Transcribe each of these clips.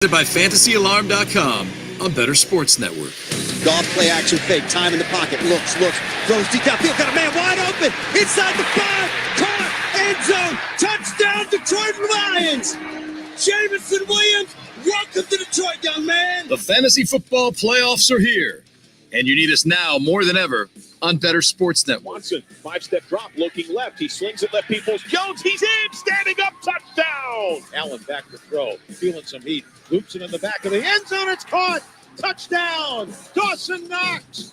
By fantasyalarm.com on Bettor Sports Network. Golf play action fake, time in the pocket, looks, throws deep downfield, got a man wide open, inside the 5, caught, end zone, touchdown, Detroit Lions! Jamison Williams, welcome to Detroit, young man! The fantasy football playoffs are here, and you need us now more than ever on Bettor Sports Network. Watson, 5-step drop, looking left. He slings it left people's. Jones, he's in, standing up, touchdown! Allen back to throw, feeling some heat. Loops it in the back of the end zone. It's caught. Touchdown. Dawson Knox.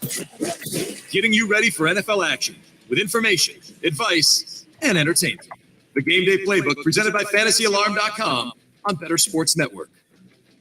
Getting you ready for NFL action with information, advice, and entertainment. The Gameday Playbook presented by fantasyalarm.com on Bettor Sports Network.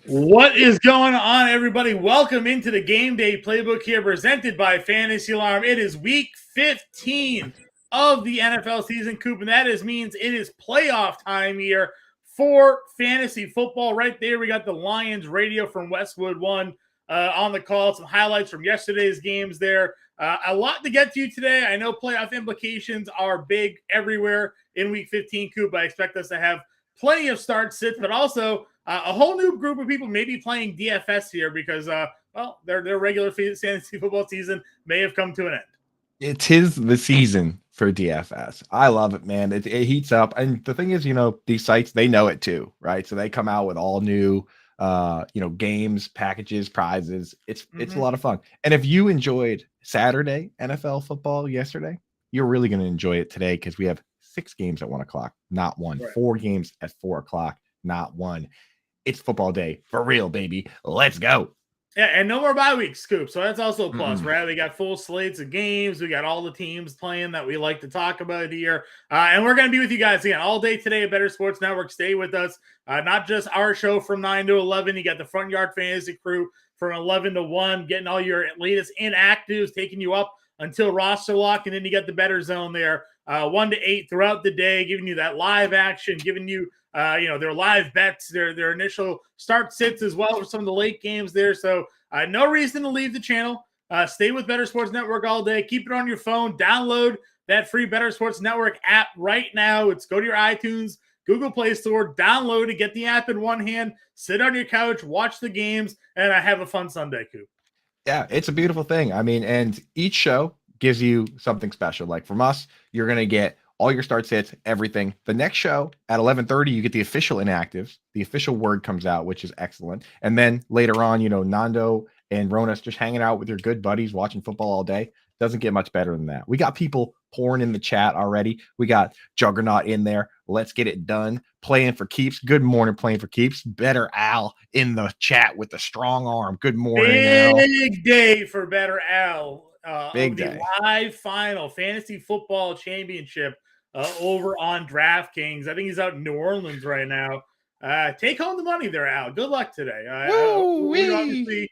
What is going on, everybody? Welcome into the Gameday Playbook here presented by Fantasy Alarm. It is week 15 of the NFL season, Coop, and that means it is playoff time here for fantasy football. Right there, we got the Lions radio from Westwood One on the call. Some highlights from yesterday's games there. A lot to get to today. I know playoff implications are big everywhere in Week 15, Coop. I expect us to have plenty of start sits, but also a whole new group of people maybe playing DFS here because, their regular fantasy football season may have come to an end. It is the season for DFS. I love it, man. It heats up. And the thing is, these sites, they know it too, right? So they come out with all new, games, packages, prizes. It's a lot of fun. And if you enjoyed Saturday NFL football yesterday, you're really going to enjoy it today because we have 6 games at 1 o'clock, not one. Right. 4 games at 4 o'clock, not one. It's football day for real, baby. Let's go. Yeah, and no more bye weeks, Scoop. So that's also a plus, right? We got full slates of games. We got all the teams playing that we like to talk about here. And we're going to be with you guys again all day today at Bettor Sports Network. Stay with us. Not just our show from 9 to 11. You got the Front Yard Fantasy crew from 11 to 1, getting all your latest inactives, taking you up until roster lock. And then you got the Bettor Zone there, 1 to 8 throughout the day, giving you that live action, giving you their live bets, their initial start sits as well for some of the late games there. So no reason to leave the channel. Stay with Bettor Sports Network all day. Keep it on your phone. Download that free Bettor Sports Network app right now. Go to your iTunes, Google Play Store, download it, get the app in one hand, sit on your couch, watch the games, and have a fun Sunday, Coop. Yeah, it's a beautiful thing. I mean, and each show gives you something special. Like from us, you're going to get all your start sits, everything. The next show at 11:30, you get the official inactives. The official word comes out, which is excellent. And then later on, Nando and Ronas just hanging out with your good buddies, watching football all day. Doesn't get much better than that. We got people pouring in the chat already. We got Juggernaut in there. Let's get it done. Playing for keeps. Good morning, playing for keeps. Bettor Al in the chat with the strong arm. Good morning, Al. Big day for Bettor Al. Big day. Live final fantasy football championship over on DraftKings. I think he's out in New Orleans right now. Take home the money there, Al. Good luck today. We obviously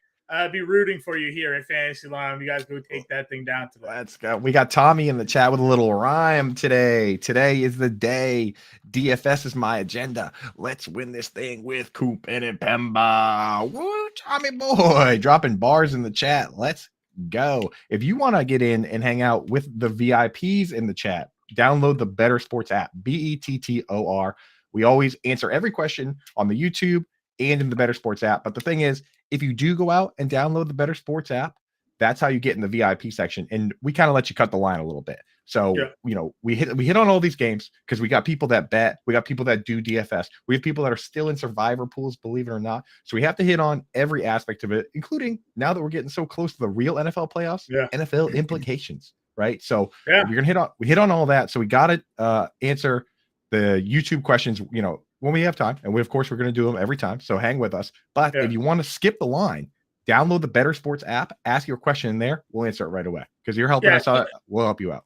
be rooting for you here at Fantasy Alarm. You guys go take that thing down today. Let's go. We got Tommy in the chat with a little rhyme today. Today is the day. DFS is my agenda. Let's win this thing with Coop and Impemba. Woo, Tommy boy. Dropping bars in the chat. Let's go. If you want to get in and hang out with the VIPs in the chat, download the Bettor Sports app, Bettor. We always answer every question on the YouTube and in the Bettor Sports app. But the thing is, if you do go out and download the Bettor Sports app, that's how you get in the VIP section. And we kind of let you cut the line a little bit. So, we hit on all these games because we got people that bet. We got people that do DFS. We have people that are still in survivor pools, believe it or not. So we have to hit on every aspect of it, including now that we're getting so close to the real NFL playoffs, NFL implications. Right. So we're going to hit on all that. So we got to answer the YouTube questions, when we have time. And we're going to do them every time. So hang with us. But if you want to skip the line, download the Bettor Sports app, ask your question in there. We'll answer it right away because you're helping us out. We'll help you out.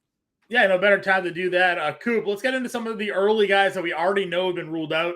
Yeah, no better time to do that. Coop, let's get into some of the early guys that we already know have been ruled out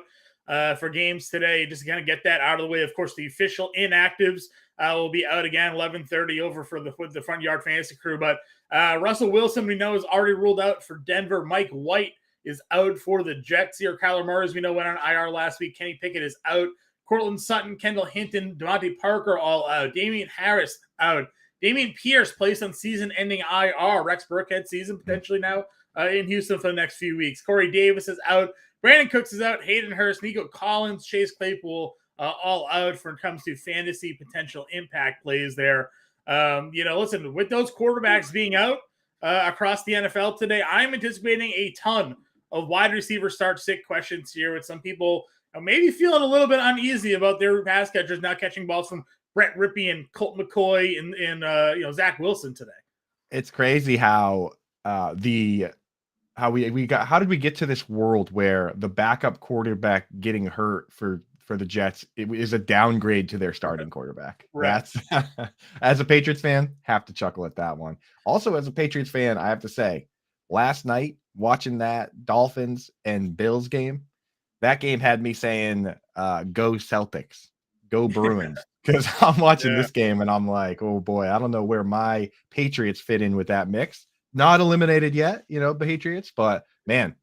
for games today. Just to kind of get that out of the way. Of course, the official inactives will be out again, 11:30 over for the Front Yard Fantasy crew. But Russell Wilson, we know, is already ruled out for Denver. Mike White is out for the Jets here. Kyler Murray, as we know, went on IR last week. Kenny Pickett is out. Cortland Sutton, Kendall Hinton, Devontae Parker all out. Damian Harris out. Damian Pierce placed on season-ending IR. Rex Burkhead season potentially now in Houston for the next few weeks. Corey Davis is out. Brandon Cooks is out. Hayden Hurst, Nico Collins, Chase Claypool all out when it comes to fantasy potential impact plays there. Listen, with those quarterbacks being out across the NFL today, I'm anticipating a ton of wide receiver start sit questions here, with some people maybe feeling a little bit uneasy about their pass catchers not catching balls from Brett Rippey and Colt McCoy and Zach Wilson today. It's crazy how how did we get to this world where the backup quarterback getting hurt for the Jets is a downgrade to their starting quarterback. Right. That's as a Patriots fan, have to chuckle at that one. Also, as a Patriots fan, I have to say, last night watching that Dolphins and Bills game, that game had me saying, go Celtics, go Bruins. Because I'm watching this game and I'm like, oh boy, I don't know where my Patriots fit in with that mix. Not eliminated yet, Patriots, but man,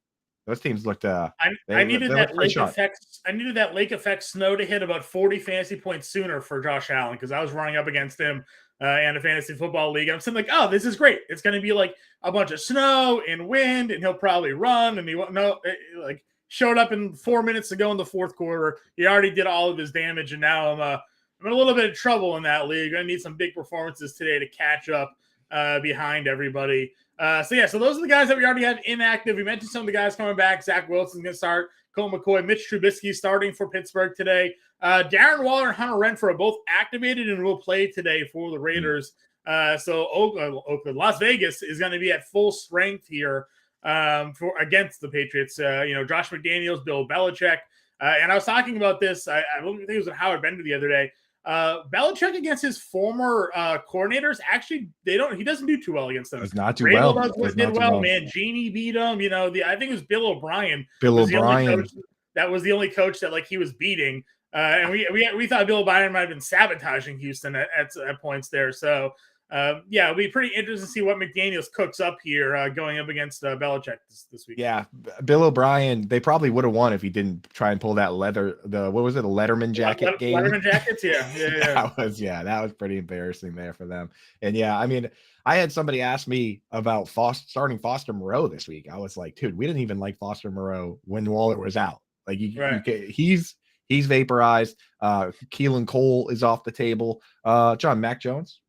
those teams looked. I needed that lake effect. I needed that lake effect snow to hit about 40 fantasy points sooner for Josh Allen, because I was running up against him in a fantasy football league. I'm saying like, oh, this is great. It's going to be like a bunch of snow and wind, and he'll probably run. And he won't like showed up in 4 minutes to go in the fourth quarter. He already did all of his damage, and now I'm in a little bit of trouble in that league. I need some big performances today to catch up behind everybody. So those are the guys that we already have inactive. We mentioned some of the guys coming back. Zach Wilson's going to start. Colt McCoy, Mitch Trubisky starting for Pittsburgh today. Darren Waller and Hunter Renfrow are both activated and will play today for the Raiders. Oakland, Las Vegas is going to be at full strength here against the Patriots. Josh McDaniels, Bill Belichick. And I was talking about this. I think it was with Howard Bender the other day. Belichick against his former coordinators, actually, he doesn't do too well against them. Does not do well. Did well, man. Genie beat him. I think it was Bill O'Brien. That was the only coach that he was beating. And we thought Bill O'Brien might have been sabotaging Houston at points there. So it'll be pretty interesting to see what McDaniels cooks up here going up against Belichick this week. Yeah, Bill O'Brien, they probably would have won if he didn't try and pull that Letterman jacket game. Letterman jackets, yeah. That was pretty embarrassing there for them. And I had somebody ask me about starting Foster Moreau this week. I was like, dude, we didn't even like Foster Moreau when Waller was out. He's vaporized. Keelan Cole is off the table. Mac Jones.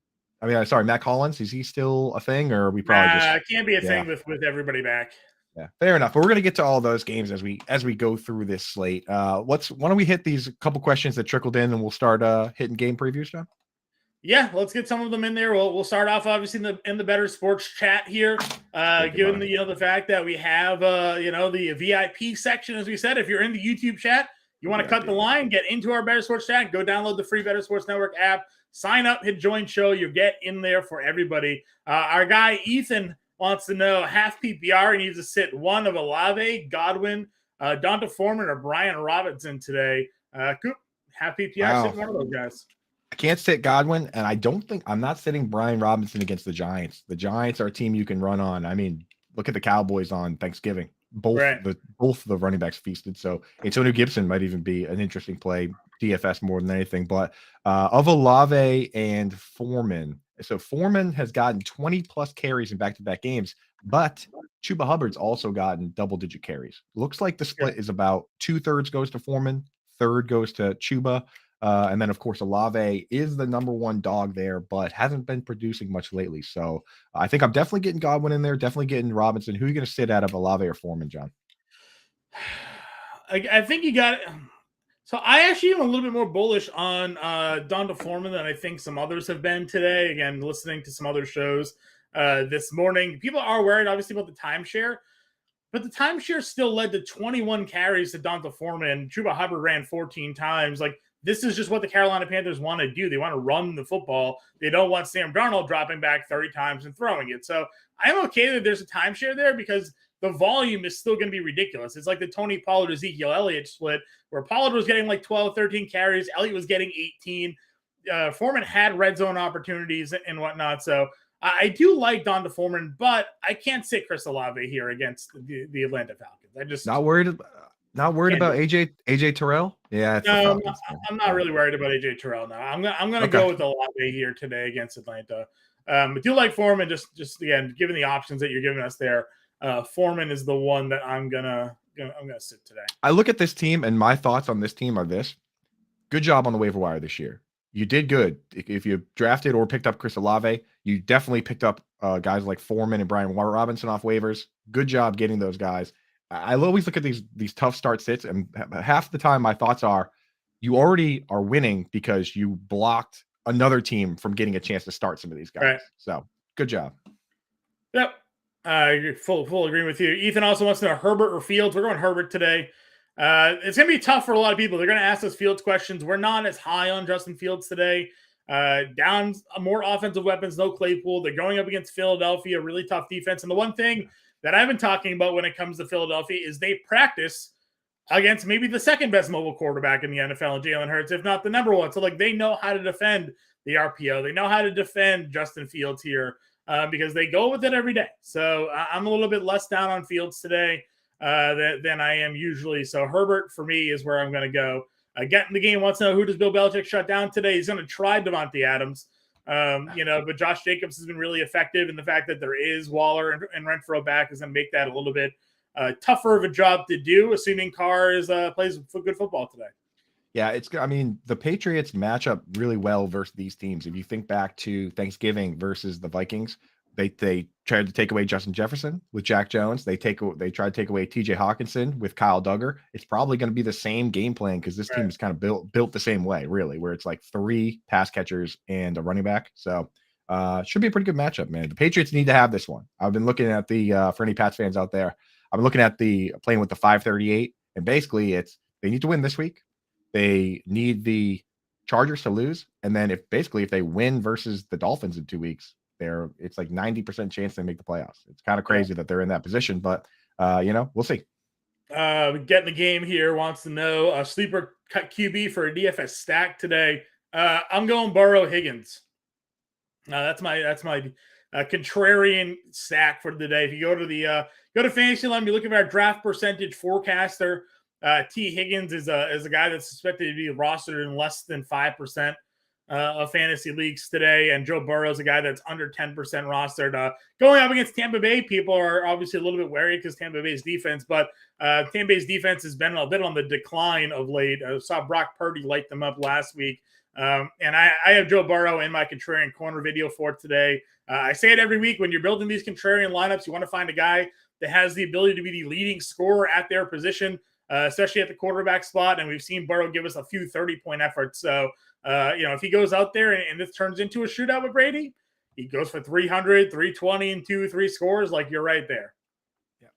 Mac Hollins. Is he still a thing, or are we probably just can't be a thing with everybody back? Yeah, fair enough. But we're gonna get to all those games as we go through this slate. Why don't we hit these couple questions that trickled in, and we'll start hitting game previews, John? Yeah, let's get some of them in there. We'll start off obviously in the Bettor Sports chat here. Given the fact that we have the VIP section, as we said, if you're in the YouTube chat, you want to cut the line, get into our Bettor Sports chat, go download the free Bettor Sports Network app. Sign up, hit join show. You get in there for everybody. Our guy Ethan wants to know, half PPR, he needs to sit one of Olave, Godwin, Donta Foreman, or Brian Robinson today. Coop, half PPR, sit one of those guys. I can't sit Godwin, and I'm not sitting Brian Robinson against the Giants. The Giants are a team you can run on. Look at the Cowboys on Thanksgiving. Both the running backs feasted. So Antonio Gibson might even be an interesting play. DFS more than anything, but of Olave and Foreman. So Foreman has gotten 20 plus carries in back-to-back games, but Chuba Hubbard's also gotten double-digit carries. Looks like the split is about 2/3 goes to Foreman, 1/3 goes to Chuba, and then of course Olave is the number one dog there, but hasn't been producing much lately. So I think I'm definitely getting Godwin in there, definitely getting Robinson. Who are you going to sit out of Olave or Foreman, John? I think you got it. So I actually am a little bit more bullish on Donta Foreman than I think some others have been today. Again, listening to some other shows this morning, people are worried obviously about the timeshare, but the timeshare still led to 21 carries to Donta Foreman. Chuba Hubbard ran 14 times. This is just what the Carolina Panthers want to do. They want to run the football. They don't want Sam Darnold dropping back 30 times and throwing it. So I'm okay that there's a timeshare there because the volume is still going to be ridiculous. It's like the Tony Pollard, Ezekiel Elliott split, where Pollard was getting 12, 13 carries. Elliott was getting 18. Foreman had red zone opportunities and whatnot. So I do like Donta Foreman, but I can't sit Chris Olave here against the Atlanta Falcons. I just not worried about AJ Terrell. Yeah, no, I'm not really worried about AJ Terrell now. I'm gonna go with Olave here today against Atlanta. I do like Foreman. Just again, given the options that you're giving us there. Foreman is the one that I'm gonna sit today. I look at this team, and my thoughts on this team are this: good job on the waiver wire this year. You did good. If you drafted or picked up Chris Olave, you definitely picked up guys like Foreman and Brian Robinson off waivers. Good job getting those guys. I always look at these tough start sits, and half the time my thoughts are, you already are winning because you blocked another team from getting a chance to start some of these guys. Right. So good job. Yep. Full agreement with you. Ethan also wants to know Herbert or Fields. We're going Herbert today. It's going to be tough for a lot of people. They're going to ask us Fields questions. We're not as high on Justin Fields today. Down more offensive weapons, no Claypool. They're going up against Philadelphia, really tough defense. And the one thing that I've been talking about when it comes to Philadelphia is they practice against maybe the second best mobile quarterback in the NFL, Jalen Hurts, if not the number one. So, like, they know how to defend the RPO. They know how to defend Justin Fields here because they go with it every day. So, I'm a little bit less down on Fields today than I am usually. So, Herbert, for me, is where I'm going to go. Getting the game wants to know, who does Bill Belichick shut down today? He's going to try Devontae Adams. But Josh Jacobs has been really effective, and the fact that there is Waller and Renfro back is going to make that a little bit tougher of a job to do, assuming Carr plays good football today. Yeah, the Patriots match up really well versus these teams. If you think back to Thanksgiving versus the Vikings, they tried to take away Justin Jefferson with Jack Jones. They tried to take away TJ Hawkinson with Kyle Duggar. It's probably going to be the same game plan because this team is kind of built the same way, really, where it's like 3 pass catchers and a running back. So should be a pretty good matchup, man. The Patriots need to have this one. I've been looking at for any Pats fans out there, I'm looking at playing with the 538, and basically they need to win this week. They need the Chargers to lose, and then if they win versus the Dolphins in 2 weeks, it's like 90% chance they make the playoffs. It's kind of crazy that they're in that position, but we'll see. Getting the game here wants to know a sleeper cut QB for a DFS stack today. I'm going Burrow Higgins. That's my contrarian stack for the day. If you go to Fantasyland, you look at our draft percentage forecaster. T. Higgins is a guy that's suspected to be rostered in less than 5% of fantasy leagues today, and Joe Burrow is a guy that's under 10% rostered. Going up against Tampa Bay, people are obviously a little bit wary because Tampa Bay's defense, but Tampa Bay's defense has been a bit on the decline of late. I saw Brock Purdy light them up last week, and I have Joe Burrow in my contrarian corner video for today. I say it every week, when you're building these contrarian lineups, you want to find a guy that has the ability to be the leading scorer at their position, especially at the quarterback spot, and we've seen Burrow give us a few 30-point efforts. So, if he goes out there and this turns into a shootout with Brady, he goes for 300, 320, and 2-3 scores, like, you're right there.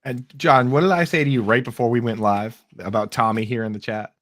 And John, what did I say to you right before we went live about Tommy here in the chat?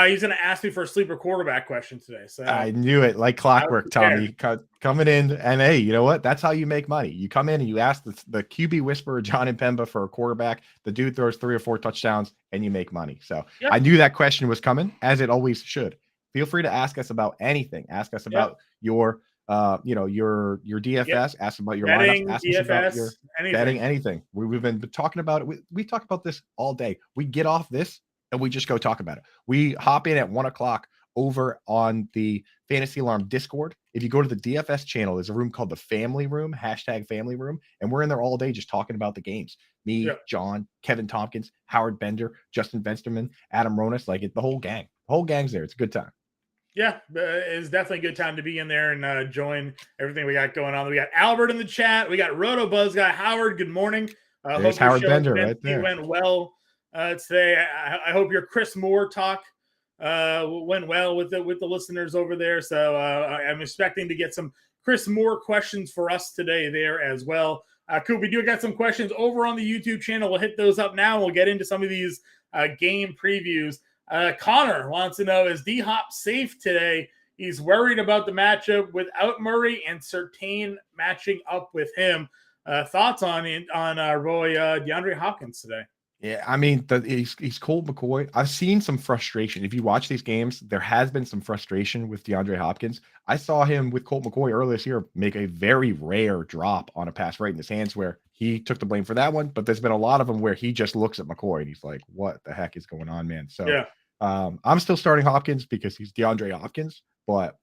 He's going to ask me for a sleeper quarterback question today. So I knew it, like clockwork, Tommy coming in. And hey, you know what? That's how you make money. You come in and you ask the QB whisperer, John Impemba, for a quarterback. The dude throws 3 or 4 touchdowns and you make money. So I knew that question was coming, as it always should. Feel free to ask us about anything. Ask us about your DFS. Ask about your betting, lineups. Ask DFS, us about your betting, anything. anything. We've been talking about it. We talk about this all day. We get off this and we just go talk about it. We hop in at 1:00 over on the Fantasy Alarm Discord. If you go to the DFS channel, there's a room called the Family Room, #Family Room, and we're in there all day just talking about the games. Me, John, Kevin Tompkins, Howard Bender, Justin Vensterman, Adam Ronas, the whole gang. The whole gang's there. It's a good time. Yeah, it's definitely a good time to be in there and join everything we got going on. We got Albert in the chat. We got Roto Buzz guy Howard. Good morning. There's Howard Bender right there. Went well today. I hope your Chris Moore talk went well with the listeners over there. So I'm expecting to get some Chris Moore questions for us today there as well. Cool. We do got some questions over on the YouTube channel. We'll hit those up now. We'll get into some of these game previews. Connor wants to know, is D-Hop safe today? He's worried about the matchup without Murray and Surtain matching up with him. Thoughts on Roy DeAndre Hopkins today? Yeah, he's Colt McCoy. I've seen some frustration. If you watch these games, there has been some frustration with DeAndre Hopkins. I saw him with Colt McCoy earlier this year make a very rare drop on a pass right in his hands where he took the blame for that one. But there's been a lot of them where he just looks at McCoy and he's like, what the heck is going on, man? So I'm still starting Hopkins because he's DeAndre Hopkins, but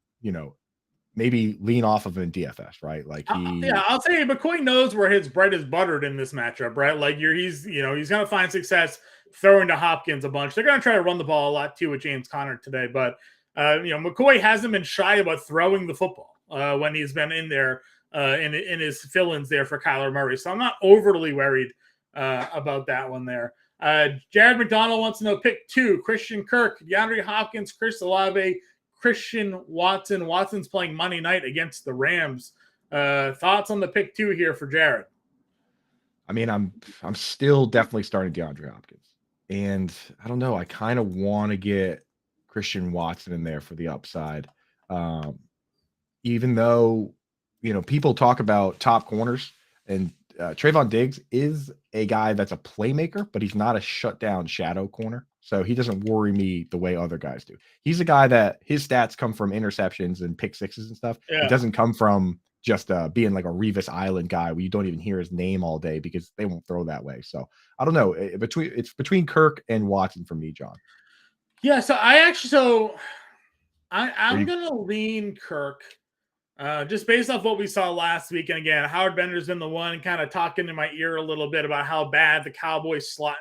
maybe lean off of him in DFS, right? I'll tell you, McCoy knows where his bread is buttered in this matchup, right? He's going to find success throwing to Hopkins a bunch. They're going to try to run the ball a lot too with James Conner today, but McCoy hasn't been shy about throwing the football when he's been in there in his fill-ins there for Kyler Murray. So I'm not overly worried about that one there. Jared McDonald wants to know pick 2: Christian Kirk, DeAndre Hopkins, Chris Olave, Christian Watson. Watson's playing Monday night against the Rams. Thoughts on the pick 2 here for Jared? I mean, I'm still definitely starting DeAndre Hopkins, and I don't know. I kind of want to get Christian Watson in there for the upside, even though people talk about top corners, and Trayvon Diggs is a guy that's a playmaker, but he's not a shutdown shadow corner, so he doesn't worry me the way other guys do. He's a guy that his stats come from interceptions and pick sixes and stuff. Yeah. It doesn't come from just being like a Revis Island guy where you don't even hear his name all day because they won't throw that way. So I don't know. It's between Kirk and Watson for me, John. Yeah, so I'm gonna lean Kirk. Just based off what we saw last week. And again, Howard Bender's been the one kind of talking in my ear a little bit about how bad the Cowboys slot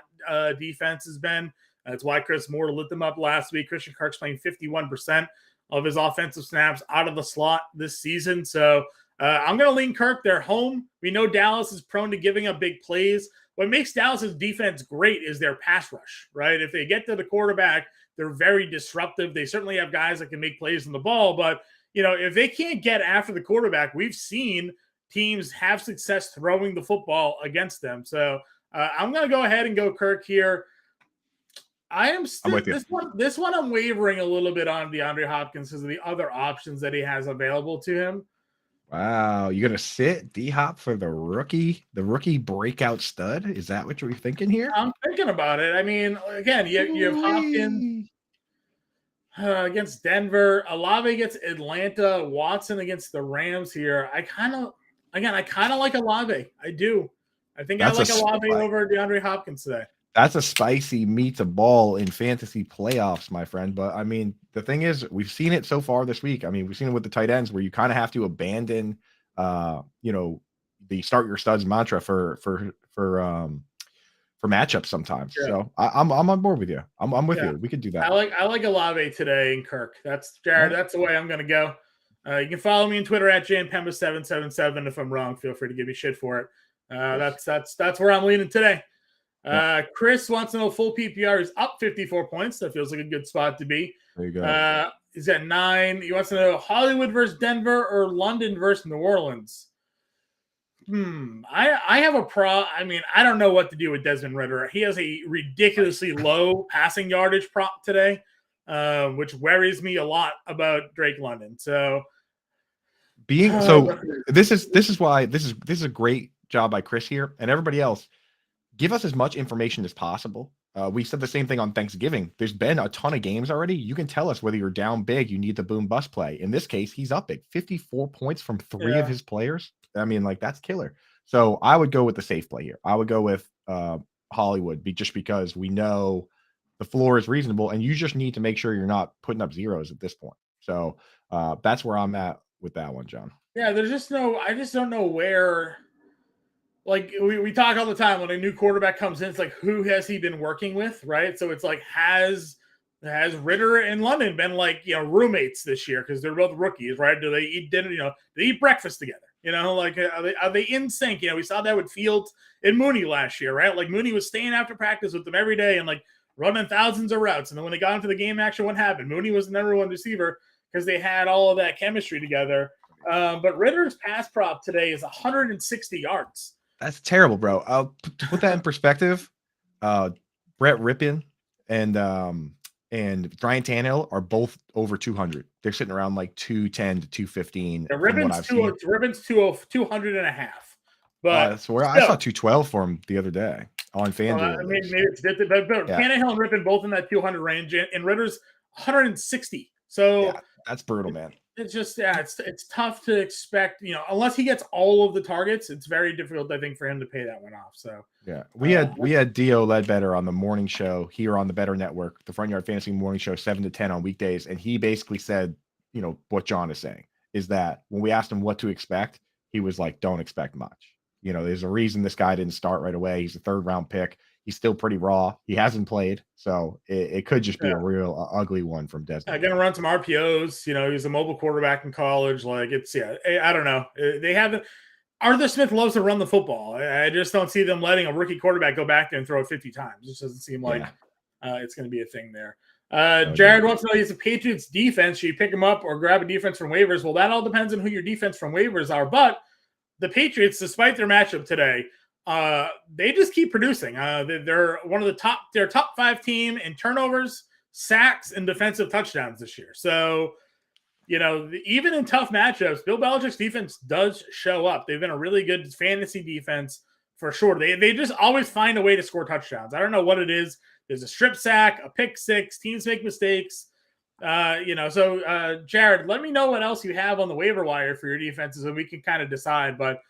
defense has been. That's why Chris Moore lit them up last week. Christian Kirk's playing 51% of his offensive snaps out of the slot this season. So I'm going to lean Kirk. They're home. We know Dallas is prone to giving up big plays. What makes Dallas's defense great is their pass rush, right? If they get to the quarterback, they're very disruptive. They certainly have guys that can make plays on the ball, but if they can't get after the quarterback, we've seen teams have success throwing the football against them. So I'm going to go ahead and go Kirk here. I'm with you. This one I'm wavering a little bit on DeAndre Hopkins because of the other options that he has available to him. Wow, you're gonna sit D-Hop for the rookie breakout stud? Is that what you're thinking here? I'm thinking about it. I mean, again, you have Hopkins against Denver. Olave against Atlanta. Watson against the Rams here. I kind of like Olave. I do. I think I like Olave over DeAndre Hopkins today. That's a spicy meat to ball in fantasy playoffs, my friend. But I mean, the thing is, we've seen it so far this week. I mean, we've seen it with the tight ends where you kind of have to abandon, the start your studs mantra for matchups sometimes. Yeah. So I'm on board with you. I'm with you. We could do that. I like Olave today and Kirk. That's Jared. That's the way I'm going to go. You can follow me on Twitter at Impemba777. If I'm wrong, feel free to give me shit for it. That's where I'm leaning today. Chris wants to know full PPR is up 54 points. That feels like a good spot to be. There you go. He's at 9. He wants to know Hollywood versus Denver or London versus New Orleans. I have I mean, I don't know what to do with Desmond Ridder. He has a ridiculously low passing yardage prop today, which worries me a lot about Drake London. So this is why this is a great job by Chris here and everybody else. Give us as much information as possible. We said the same thing on Thanksgiving. There's been a ton of games already. You can tell us whether you're down big, you need the boom bust play. In this case, he's up big. 54 points from 3 of his players. I mean, like, that's killer. So I would go with the safe play here. I would go with Hollywood just because we know the floor is reasonable and you just need to make sure you're not putting up zeros at this point. So that's where I'm at with that one, John. Yeah, I just don't know where. Like we talk all the time when a new quarterback comes in, it's like, who has he been working with, right? So it's like, has Ridder and London been like, roommates this year because they're both rookies, right? Do they eat dinner? Do they eat breakfast together? Like are they in sync? We saw that with Fields and Mooney last year, right? Like Mooney was staying after practice with them every day and like running thousands of routes. And then when they got into the game action, what happened? Mooney was the number one receiver because they had all of that chemistry together. But Ridder's pass prop today is 160 yards. That's terrible, bro. I'll put that in perspective. Brett Rippon and Ryan Tannehill are both over 200. They're sitting around like 210 to 215. Yeah, Rippon's 200 and a half. But so I saw 212 for him the other day on FanDuel. Maybe it's different, but Tannehill and Rippon both in that 200 range, and Ritter's 160. So that's brutal, man. It's just it's tough to expect, unless he gets all of the targets, it's very difficult, I think, for him to pay that one off. So we had Dio Ledbetter on the morning show here on the Bettor Network, the Front Yard Fantasy Morning Show, 7 to 10 on weekdays, and he basically said, what John is saying is that when we asked him what to expect, he was like, don't expect much. There's a reason this guy didn't start right away. He's a 3rd round pick. He's still pretty raw. He hasn't played, so it could just be a real ugly one from Desmond. Gonna run some RPOs. You know, he was a mobile quarterback in college. Like I don't know. They haven't. Arthur Smith loves to run the football. I just don't see them letting a rookie quarterback go back there and throw it 50 times. It just doesn't seem like it's going to be a thing there. Jared wants to know, he's a Patriots defense. Should you pick him up or grab a defense from waivers? Well, that all depends on who your defense from waivers are. But the Patriots, despite their matchup today, they just keep producing. They're one of the top 5 team in turnovers, sacks, and defensive touchdowns this year. So, you know, even in tough matchups, Bill Belichick's defense does show up. They've been a really good fantasy defense for sure. They just always find a way to score touchdowns. I don't know what it is. There's a strip sack, a pick six, teams make mistakes. So Jared, let me know what else you have on the waiver wire for your defenses and we can kind of decide. But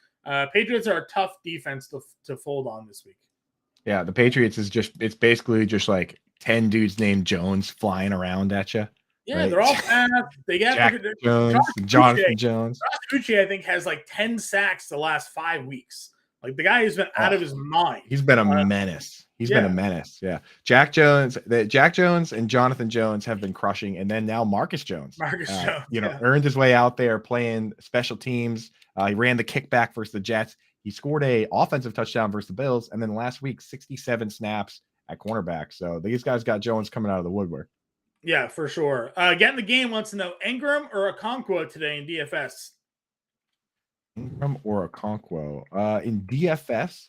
Patriots are a tough defense to fold on this week. Yeah, the Patriots it's basically just like 10 dudes named Jones flying around at you. Yeah, right? They're all fast. They got Jack Jones, Jonathan Jones. Josh Uche, I think, has like 10 sacks the last 5 weeks. Like the guy has been out of his mind. He's been a menace. He's been a menace. Yeah. Jack Jones and Jonathan Jones have been crushing. And then now Marcus Jones. Earned his way out there playing special teams. He ran the kickback versus the Jets. He scored a offensive touchdown versus the Bills. And then last week, 67 snaps at cornerback. So these guys got Jones coming out of the woodwork. Yeah, for sure. Getting the game wants to know Ingram or Okonkwo today in DFS. Ingram or Okonkwo. In DFS,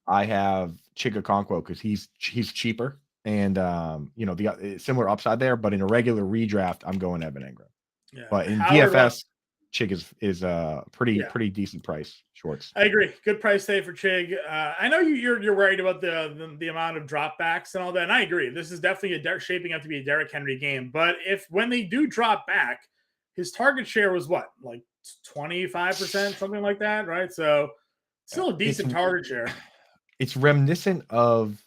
I have Chig Okonkwo because he's cheaper and the similar upside there. But in a regular redraft, I'm going Evan Ingram. Yeah. But in DFS, Chig is a pretty decent price. Shorts. I agree. Good price today for Chig. I know you're worried about the amount of dropbacks and all that, and I agree. This is definitely shaping up to be a Derrick Henry game. But when they do drop back, his target share was what, like 25%, something like that, right? So still a decent target share. It's reminiscent of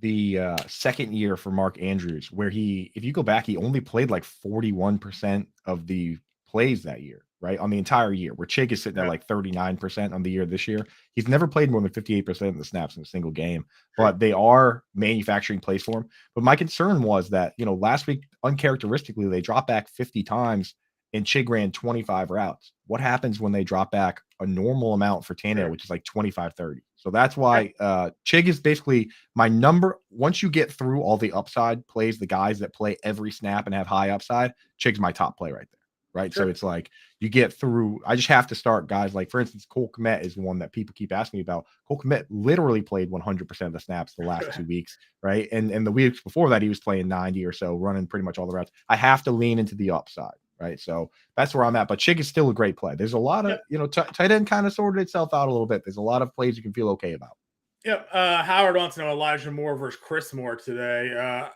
the second year for Mark Andrews, where if you go back, he only played like 41% of the plays that year. Right, on the entire year, where Chig is sitting at like 39% on the year this year. He's never played more than 58% of the snaps in a single game, but they are manufacturing plays for him. But my concern was that, last week, uncharacteristically, they dropped back 50 times and Chig ran 25 routes. What happens when they drop back a normal amount for Tannehill, which is like 25, 30? So that's why Chig is basically my number. Once you get through all the upside plays, the guys that play every snap and have high upside, Chig's my top play right there. Right. Sure. So it's like you get through. I just have to start guys like, for instance, Cole Kmet is one that people keep asking me about. Cole Kmet literally played 100% of the snaps the last 2 weeks. Right. And the weeks before that, he was playing 90 or so, running pretty much all the routes. I have to lean into the upside. Right. So that's where I'm at. But Chig is still a great play. There's a lot of, tight end kind of sorted itself out a little bit. There's a lot of plays you can feel okay about. Yep. Howard wants to know Elijah Moore versus Chris Moore today.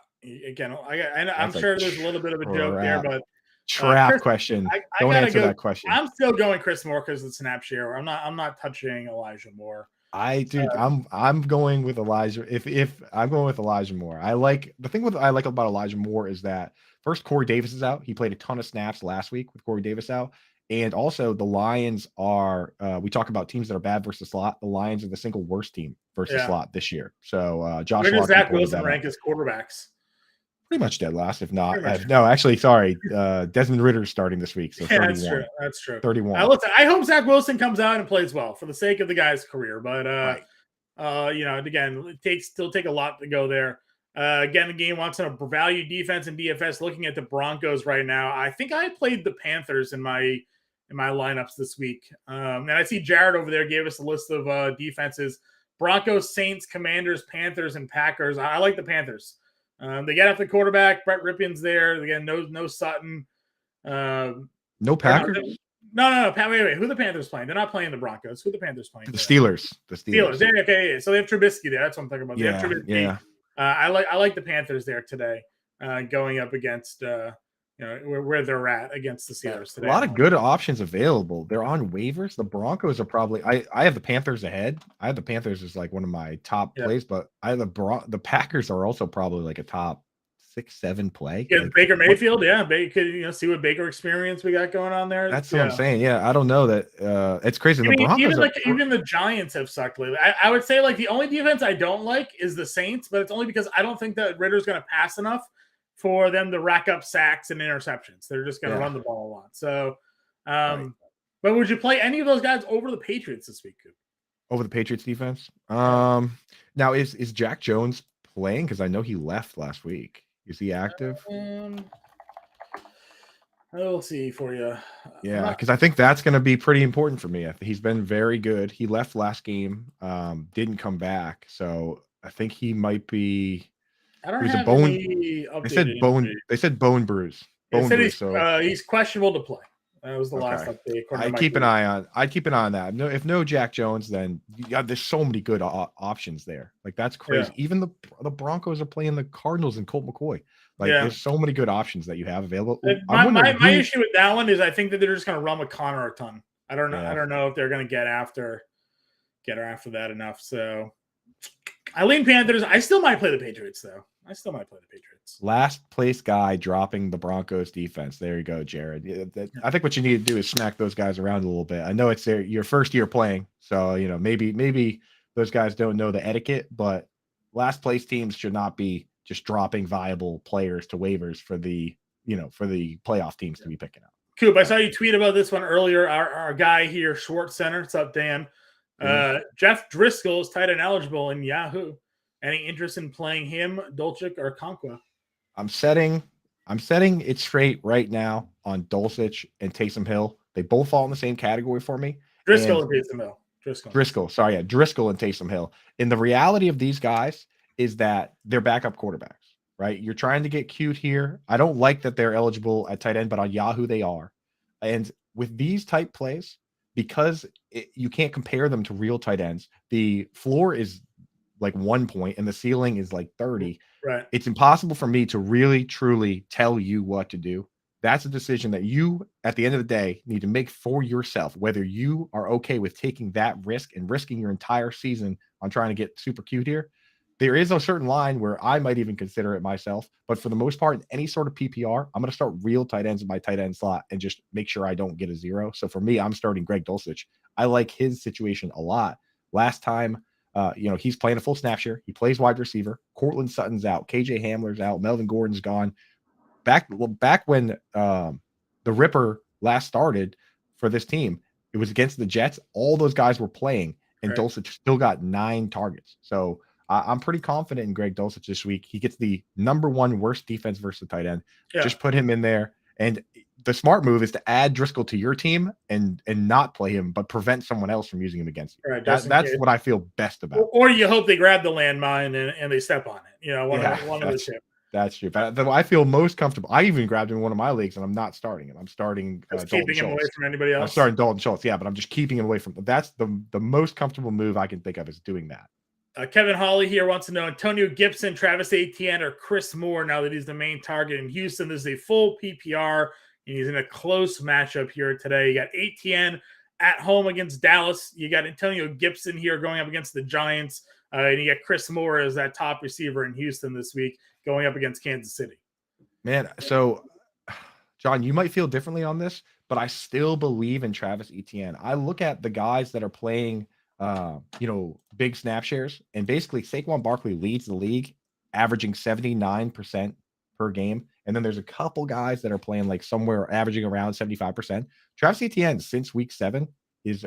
Again, I'm sure there's a little bit of a joke there, but. Trap question. Don't answer that question. I'm still going Chris Moore because of the snap share. I'm not touching Elijah Moore. I'm going with Elijah. If I'm going with Elijah Moore, I like about Elijah Moore is that first Corey Davis is out. He played a ton of snaps last week with Corey Davis out. And also the Lions are we talk about teams that are bad versus slot. The Lions are the single worst team versus slot this year. So Josh, where does Zach Wilson rank as quarterbacks? Pretty much dead last, if not. No, actually, sorry. Desmond Ritter's starting this week, so 31. That's true. 31. I hope Zach Wilson comes out and plays well for the sake of the guy's career. But again, it'll take a lot to go there. Again, the game wants a value defense and DFS. Looking at the Broncos right now, I think I played the Panthers in my lineups this week. And I see Jared over there gave us a list of defenses: Broncos, Saints, Commanders, Panthers, and Packers. I like the Panthers. They get after the quarterback. Brett Rippion's there. Again, no Sutton. No Packers? No. Wait. Who are the Panthers playing? They're not playing the Broncos. Who are the Panthers playing? The Steelers. Okay. So they have Trubisky there. That's what I'm talking about. They have Trubisky. Yeah. I like the Panthers there today, going up against where they're at against the Steelers today. A lot of good options available. They're on waivers. The Broncos are probably. I have the Panthers ahead. I have the Panthers as like one of my top plays, but I have the Packers are also probably like a top 6-7 play. Yeah, Like, Baker Mayfield. Yeah, Baker. See what Baker experience we got going on there. that's what I'm saying. Yeah, I don't know that. It's crazy. I The mean, Broncos even the Giants have sucked lately. I would say like the only defense I don't like is the Saints, but it's only because I don't think that Ritter's going to pass enough for them to rack up sacks and interceptions. They're just going to run the ball a lot. So, but would you play any of those guys over the Patriots this week, Coop? over the Patriots defense. Now is Jack Jones playing? Because I know he left last week. Is he active? I'll see for you. Yeah, because I think that's going to be pretty important for me. He's been very good. He left last game, didn't come back, so I think he might be. I don't It was have a bone. any updated. They said bone bruise. They said So he's questionable to play. That was the last update. I'd keep an eye on that. No, if no Jack Jones, then there's so many good options there. Like that's crazy. Yeah. Even the Broncos are playing the Cardinals and Colt McCoy. Like there's so many good options that you have available. My issue with that one is I think that they're just going to run with Connor a ton. I don't know. Yeah. I don't know if they're going to get after that enough. So I lean Panthers. I still might play the Patriots though. Last place guy dropping the Broncos defense. There you go, Jared. I think what you need to do is smack those guys around a little bit. I know it's your first year playing, so maybe those guys don't know the etiquette, but last place teams should not be just dropping viable players to waivers for the playoff teams to be picking up. Coop, I saw you tweet about this one earlier. Our guy here, Schwartz Center. What's up, Dan? Jeff Driscoll is tight end eligible in Yahoo. Any interest in playing him, Dulcich, or Conqua? I'm setting it straight right now on Dulcich and Taysom Hill. They both fall in the same category for me. Driscoll and Taysom Hill. Driscoll and Taysom Hill. And the reality of these guys is that they're backup quarterbacks, right? You're trying to get cute here. I don't like that they're eligible at tight end, but on Yahoo they are. And with these type plays, because you can't compare them to real tight ends, the floor is like 1 point and the ceiling is like 30. Right. It's impossible for me to really truly tell you what to do. That's a decision that you at the end of the day need to make for yourself, whether you are okay with taking that risk and risking your entire season on trying to get super cute here. There is a certain line where I might even consider it myself, but for the most part, in any sort of PPR, I'm going to start real tight ends in my tight end slot and just make sure I don't get a zero. So for me, I'm starting Greg Dulcich. I like his situation a lot. Last time, he's playing a full snap share. He plays wide receiver. Cortland Sutton's out. KJ Hamler's out. Melvin Gordon's gone. Back when the Ripper last started for this team, it was against the Jets. All those guys were playing, and Dulcich still got 9 targets. So I'm pretty confident in Greg Dulcich this week. He gets the number 1 worst defense versus the tight end. Yeah. Just put him in there. And the smart move is to add Driscoll to your team and not play him, but prevent someone else from using him against you. Right, that's what I feel best about. Or you hope they grab the landmine and they step on it. One of the ship. That's true. But I feel most comfortable. I even grabbed him in one of my leagues, and I'm not starting him. I'm starting keeping him away from anybody else. I'm starting Dalton Schultz, but I'm just keeping him away from. That's the most comfortable move I can think of is doing that. Kevin Hawley here wants to know Antonio Gibson, Travis Etienne, or Chris Moore now that he's the main target in Houston. This is a full PPR, and he's in a close matchup here today. You got Etienne at home against Dallas. You got Antonio Gibson here going up against the Giants. And you got Chris Moore as that top receiver in Houston this week going up against Kansas City. Man, so, John, you might feel differently on this, but I still believe in Travis Etienne. I look at the guys that are playing big snap shares, and basically Saquon Barkley leads the league, averaging 79% per game. And then there's a couple guys that are playing like somewhere averaging around 75%. Travis Etienne, since week 7,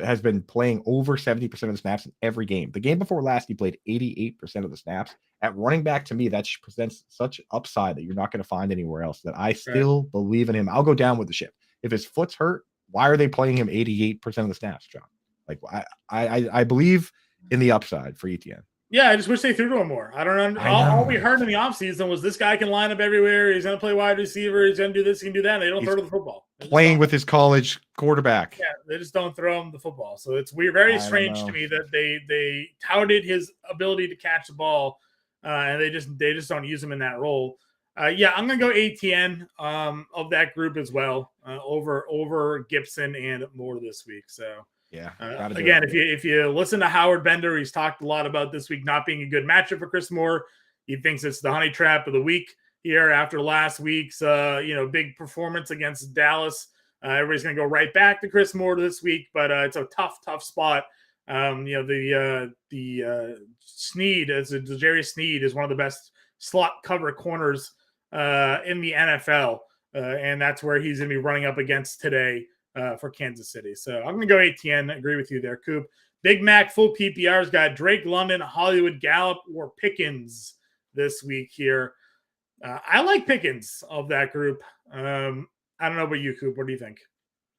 has been playing over 70% of the snaps in every game. The game before last, he played 88% of the snaps. At running back, to me, that presents such upside that you're not going to find anywhere else, that I still believe in him. I'll go down with the ship. If his foot's hurt, why are they playing him 88% of the snaps, John? Like, I believe in the upside for Etienne. Yeah, I just wish they threw to him more. I don't know. All we heard in the offseason was this guy can line up everywhere. He's going to play wide receiver. He's going to do this. He can do that. And they don't throw to the football. Playing with his college quarterback. Yeah, they just don't throw him the football. So it's weird, very strange to me that they touted his ability to catch the ball, and they just don't use him in that role. I'm going to go Etienne of that group as well over Gibson and Moore this week. So. Yeah. Again, if you listen to Howard Bender, he's talked a lot about this week not being a good matchup for Chris Moore. He thinks it's the honey trap of the week. here after last week's big performance against Dallas. Everybody's going to go right back to Chris Moore this week, but it's a tough spot. Sneed, Jarius Sneed is one of the best slot cover corners in the NFL, and that's where he's going to be running up against today for Kansas City. So I'm going to go ATN. Agree with you there, Coop. Big Mac full PPR's got Drake London, Hollywood, Gallup, or Pickens this week here. I like Pickens of that group. I don't know about you, Coop. What do you think?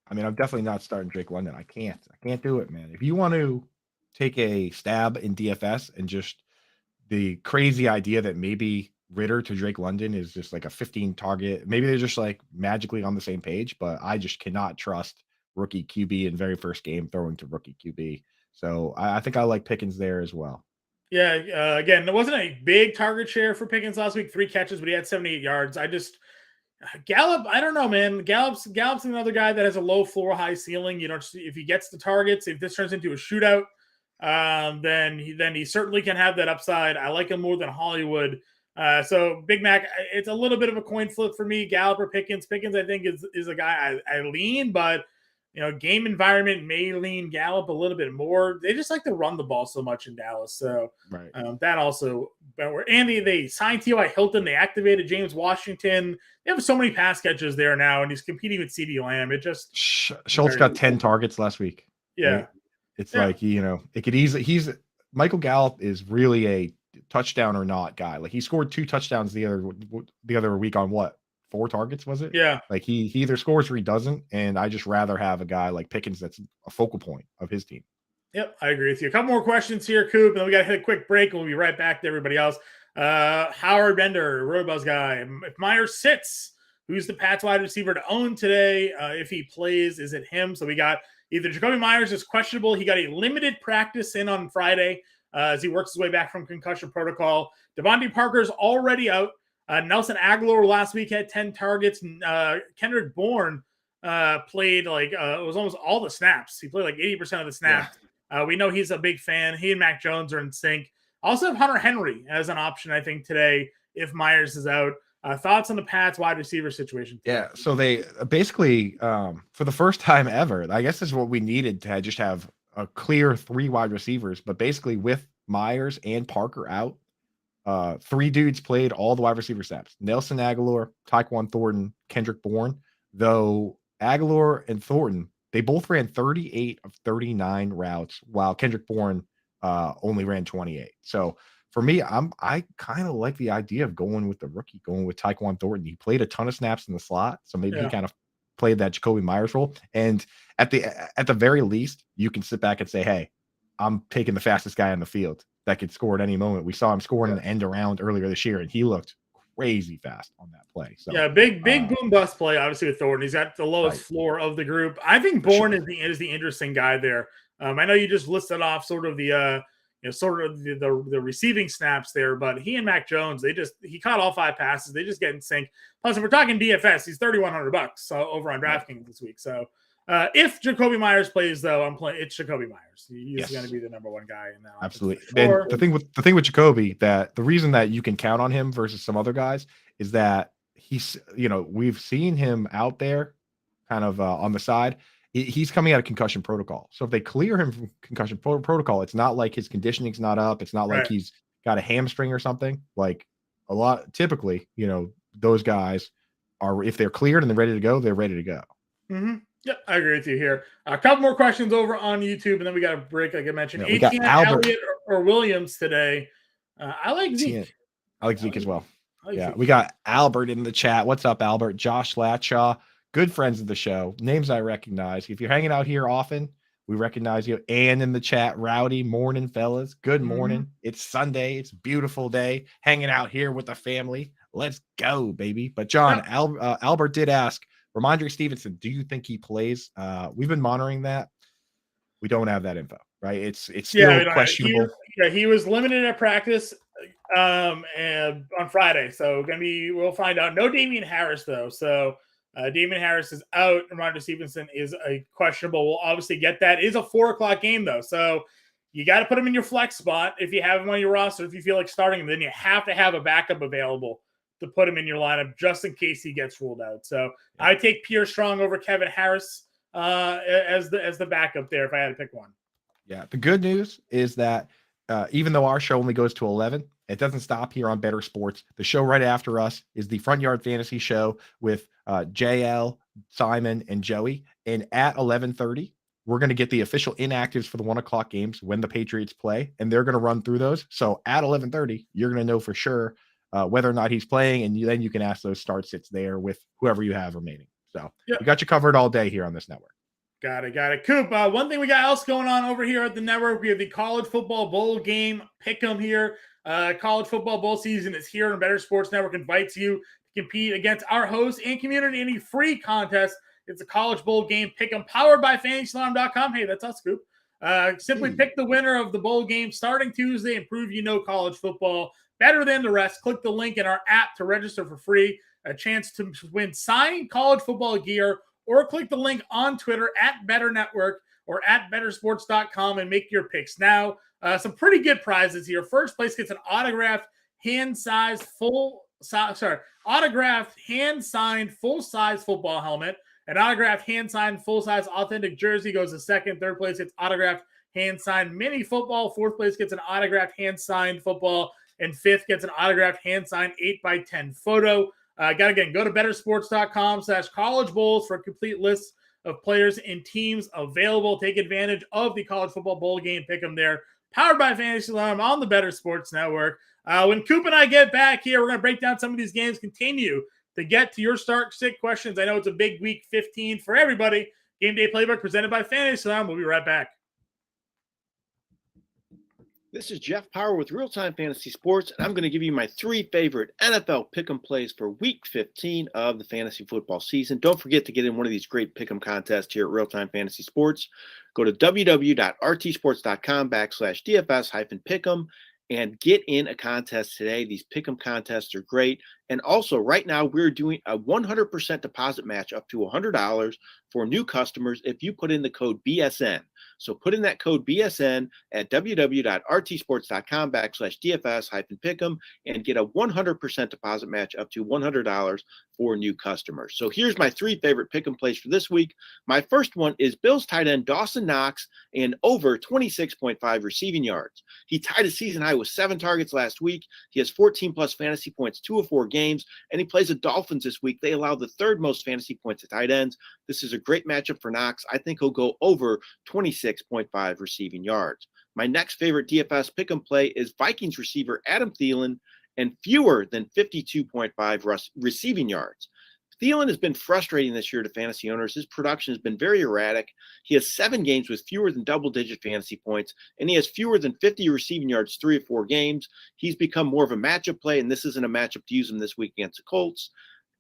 I mean, I'm definitely not starting Drake London. I can't do it, man. If you want to take a stab in DFS and just the crazy idea that maybe Ritter to Drake London is just like a 15 target, maybe they're just like magically on the same page, but I just cannot trust rookie QB in very first game throwing to rookie QB. So I think I like Pickens there as well. Yeah, again, there wasn't a big target share for Pickens last week, 3 catches, but he had 78 yards. Gallup, I don't know, man. Gallup's another guy that has a low floor, high ceiling. You know, if he gets the targets, if this turns into a shootout, then he certainly can have that upside. I like him more than Hollywood. So Big Mac, it's a little bit of a coin flip for me. Gallup or Pickens. Pickens, I think, is a guy I lean, but game environment may lean Gallup a little bit more. They just like to run the ball so much in Dallas. So right. That also, they signed T.Y. Hilton. They activated James Washington. They have so many pass catches there now, and he's competing with CeeDee Lamb. It just Schultz got 10 targets last week. Yeah. Right? It's like, it could easily, Michael Gallup is really a touchdown or not guy. Like he scored 2 touchdowns the other week on what? 4 targets, was it? Yeah. Like he either scores or he doesn't. And I just rather have a guy like Pickens that's a focal point of his team. Yep, I agree with you. A couple more questions here, Coop, and then we got to hit a quick break, and we'll be right back to everybody else. Howard Bender, Robuzz guy. If Myers sits, who's the Pats wide receiver to own today? If he plays, is it him? So we got either Jacoby Myers is questionable. He got a limited practice in on Friday as he works his way back from concussion protocol. Devontae Parker's already out. Nelson Aguilar last week had 10 targets. Kendrick Bourne played it was almost all the snaps. He played like 80% of the snaps. Yeah. We know he's a big fan. He and Mac Jones are in sync. Also have Hunter Henry as an option, I think, today if Myers is out. Thoughts on the Pats wide receiver situation? Yeah, so they basically, for the first time ever, I guess this is what we needed to just have a clear 3 wide receivers, but basically with Myers and Parker out, 3 dudes played all the wide receiver snaps. Nelson Aguilar, Tyquan Thornton, Kendrick Bourne, though Aguilar and Thornton, they both ran 38 of 39 routes, while Kendrick Bourne only ran 28. So for me, I kind of like the idea of going with the rookie, going with Tyquan Thornton. He played a ton of snaps in the slot, so maybe he kind of played that Jacoby Myers role. And at the very least, you can sit back and say, hey, I'm taking the fastest guy on the field that could score at any moment. We saw him scoring an end around earlier this year, and he looked crazy fast on that play. So big boom bust play, obviously, with Thornton. He's got the lowest floor of the group. I think Bourne is the interesting guy there. I know you just listed off sort of the receiving snaps there, but he and Mac Jones, he caught all 5 passes. They just get in sync. Plus, if we're talking DFS, he's $3,100 over on DraftKings this week. So if Jacoby Myers plays, though, it's Jacoby Myers. He's going to be the number 1 guy in that. Absolutely. And the thing with Jacoby, that the reason that you can count on him versus some other guys is that he's, we've seen him out there kind of on the side. He's coming out of concussion protocol. So if they clear him from concussion protocol, it's not like his conditioning's not up. It's not like he's got a hamstring or something. Like typically, those guys are, if they're cleared and they're ready to go, they're ready to go. Mm-hmm. Yep, I agree with you here. A couple more questions over on YouTube, and then we got a break, like I mentioned. We got Elliott or Williams today. I like Zeke. I like Zeke as well. Zeke. We got Albert in the chat. What's up, Albert? Josh Latshaw. Good friends of the show. Names I recognize. If you're hanging out here often, we recognize you. And in the chat, Rowdy, morning, fellas. Good morning. It's Sunday. It's a beautiful day. Hanging out here with the family. Let's go, baby. But John, Albert did ask, Ramondre Stevenson, do you think he plays? We've been monitoring that. We don't have that info, right? It's still questionable. He was limited at practice and on Friday. So we'll find out. No Damian Harris, though. So Damian Harris is out. Ramondre Stevenson is a questionable. We'll obviously get that. It is a 4:00 game, though. So you got to put him in your flex spot if you have him on your roster. If you feel like starting him, then you have to have a backup available to put him in your lineup just in case he gets ruled out. So I take Pierre Strong over Kevin Harris as the backup there if I had to pick one. Yeah. The good news is that even though our show only goes to 11, it doesn't stop here on Bettor Sports. The show right after us is the Front Yard Fantasy Show with JL, Simon, and Joey. And at 11:30, we're going to get the official inactives for the 1 o'clock games when the Patriots play, and they're going to run through those. So at 11:30, you're going to know for sure whether or not he's playing, and then you can ask those start sits there with whoever you have remaining. So we got you covered all day here on this network. Got it. Coop, one thing we got else going on over here at the network, we have the College Football Bowl game pick'em here. College Football Bowl season is here, and Bettor Sports Network invites you to compete against our hosts and community in a free contest. It's a College Bowl game pick'em powered by FantasyAlarm.com. Hey, that's us, Coop. Simply pick the winner of the bowl game starting Tuesday and prove you know college football better than the rest. Click the link in our app to register for free. A chance to win signed college football gear, or click the link on Twitter at Bettor Network or at bettorsports.com and make your picks now. Some pretty good prizes here. First place gets an autographed hand-signed full-size football helmet. An autographed hand-signed full-size authentic jersey goes to second. Third place gets autographed hand-signed mini football. Fourth place gets an autographed hand-signed football. And fifth gets an autographed hand-signed 8x10 photo. Go to bettorsports.com/college bowls for a complete list of players and teams available. Take advantage of the College Football Bowl game. Pick them there. Powered by Fantasy Alarm on the Bettor Sports Network. When Coop and I get back here, we're going to break down some of these games, continue to get to your start sit questions. I know it's a big week 15 for everybody. Game Day Playbook presented by Fantasy Alarm. We'll be right back. This is Jeff Power with Real Time Fantasy Sports, and I'm going to give you my 3 favorite NFL pick'em plays for Week 15 of the fantasy football season. Don't forget to get in one of these great pick'em contests here at Real Time Fantasy Sports. Go to www.rtsports.com/DFS-pick'em and get in a contest today. These pick'em contests are great. And also, right now, we're doing a 100% deposit match up to $100 for new customers if you put in the code BSN. So put in that code BSN at www.rtsports.com/DFS-pick'em and get a 100% deposit match up to $100 for new customers. So here's my 3 favorite pick'em plays for this week. My first one is Bills tight end Dawson Knox and over 26.5 receiving yards. He tied a season high with 7 targets last week. He has 14-plus fantasy points, 2 of 4 games, and he plays the Dolphins this week. They allow the 3rd most fantasy points to tight ends. This is a great matchup for Knox. I think he'll go over 26.5 receiving yards. My next favorite DFS pick'em play is Vikings receiver Adam Thielen and fewer than 52.5 receiving yards. Thielen has been frustrating this year to fantasy owners. His production has been very erratic. He has 7 games with fewer than double-digit fantasy points, and he has fewer than 50 receiving yards 3 of 4 games. He's become more of a matchup play, and this isn't a matchup to use him this week against the Colts.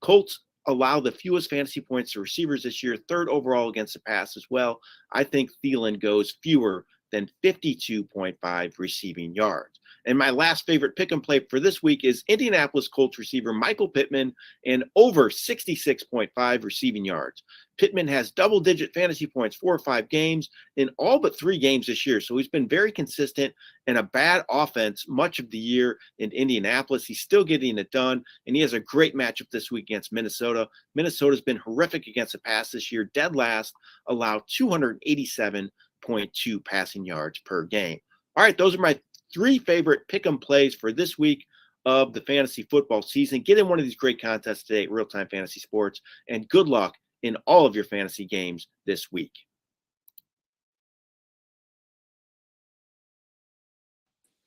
Colts allow the fewest fantasy points to receivers this year, 3rd overall against the pass as well. I think Thielen goes fewer than 52.5 receiving yards. And my last favorite pick and play for this week is Indianapolis Colts receiver Michael Pittman and over 66.5 receiving yards. Pittman has double-digit fantasy points 4 or 5 games in all but 3 games this year. So he's been very consistent and a bad offense much of the year in Indianapolis. He's still getting it done, and he has a great matchup this week against Minnesota. Minnesota's been horrific against the pass this year, dead last, allowed 287.2 passing yards per game. All right, those are my 3 favorite pick'em plays for this week of the fantasy football season. Get in one of these great contests today at Real Time Fantasy Sports, and good luck in all of your fantasy games this week.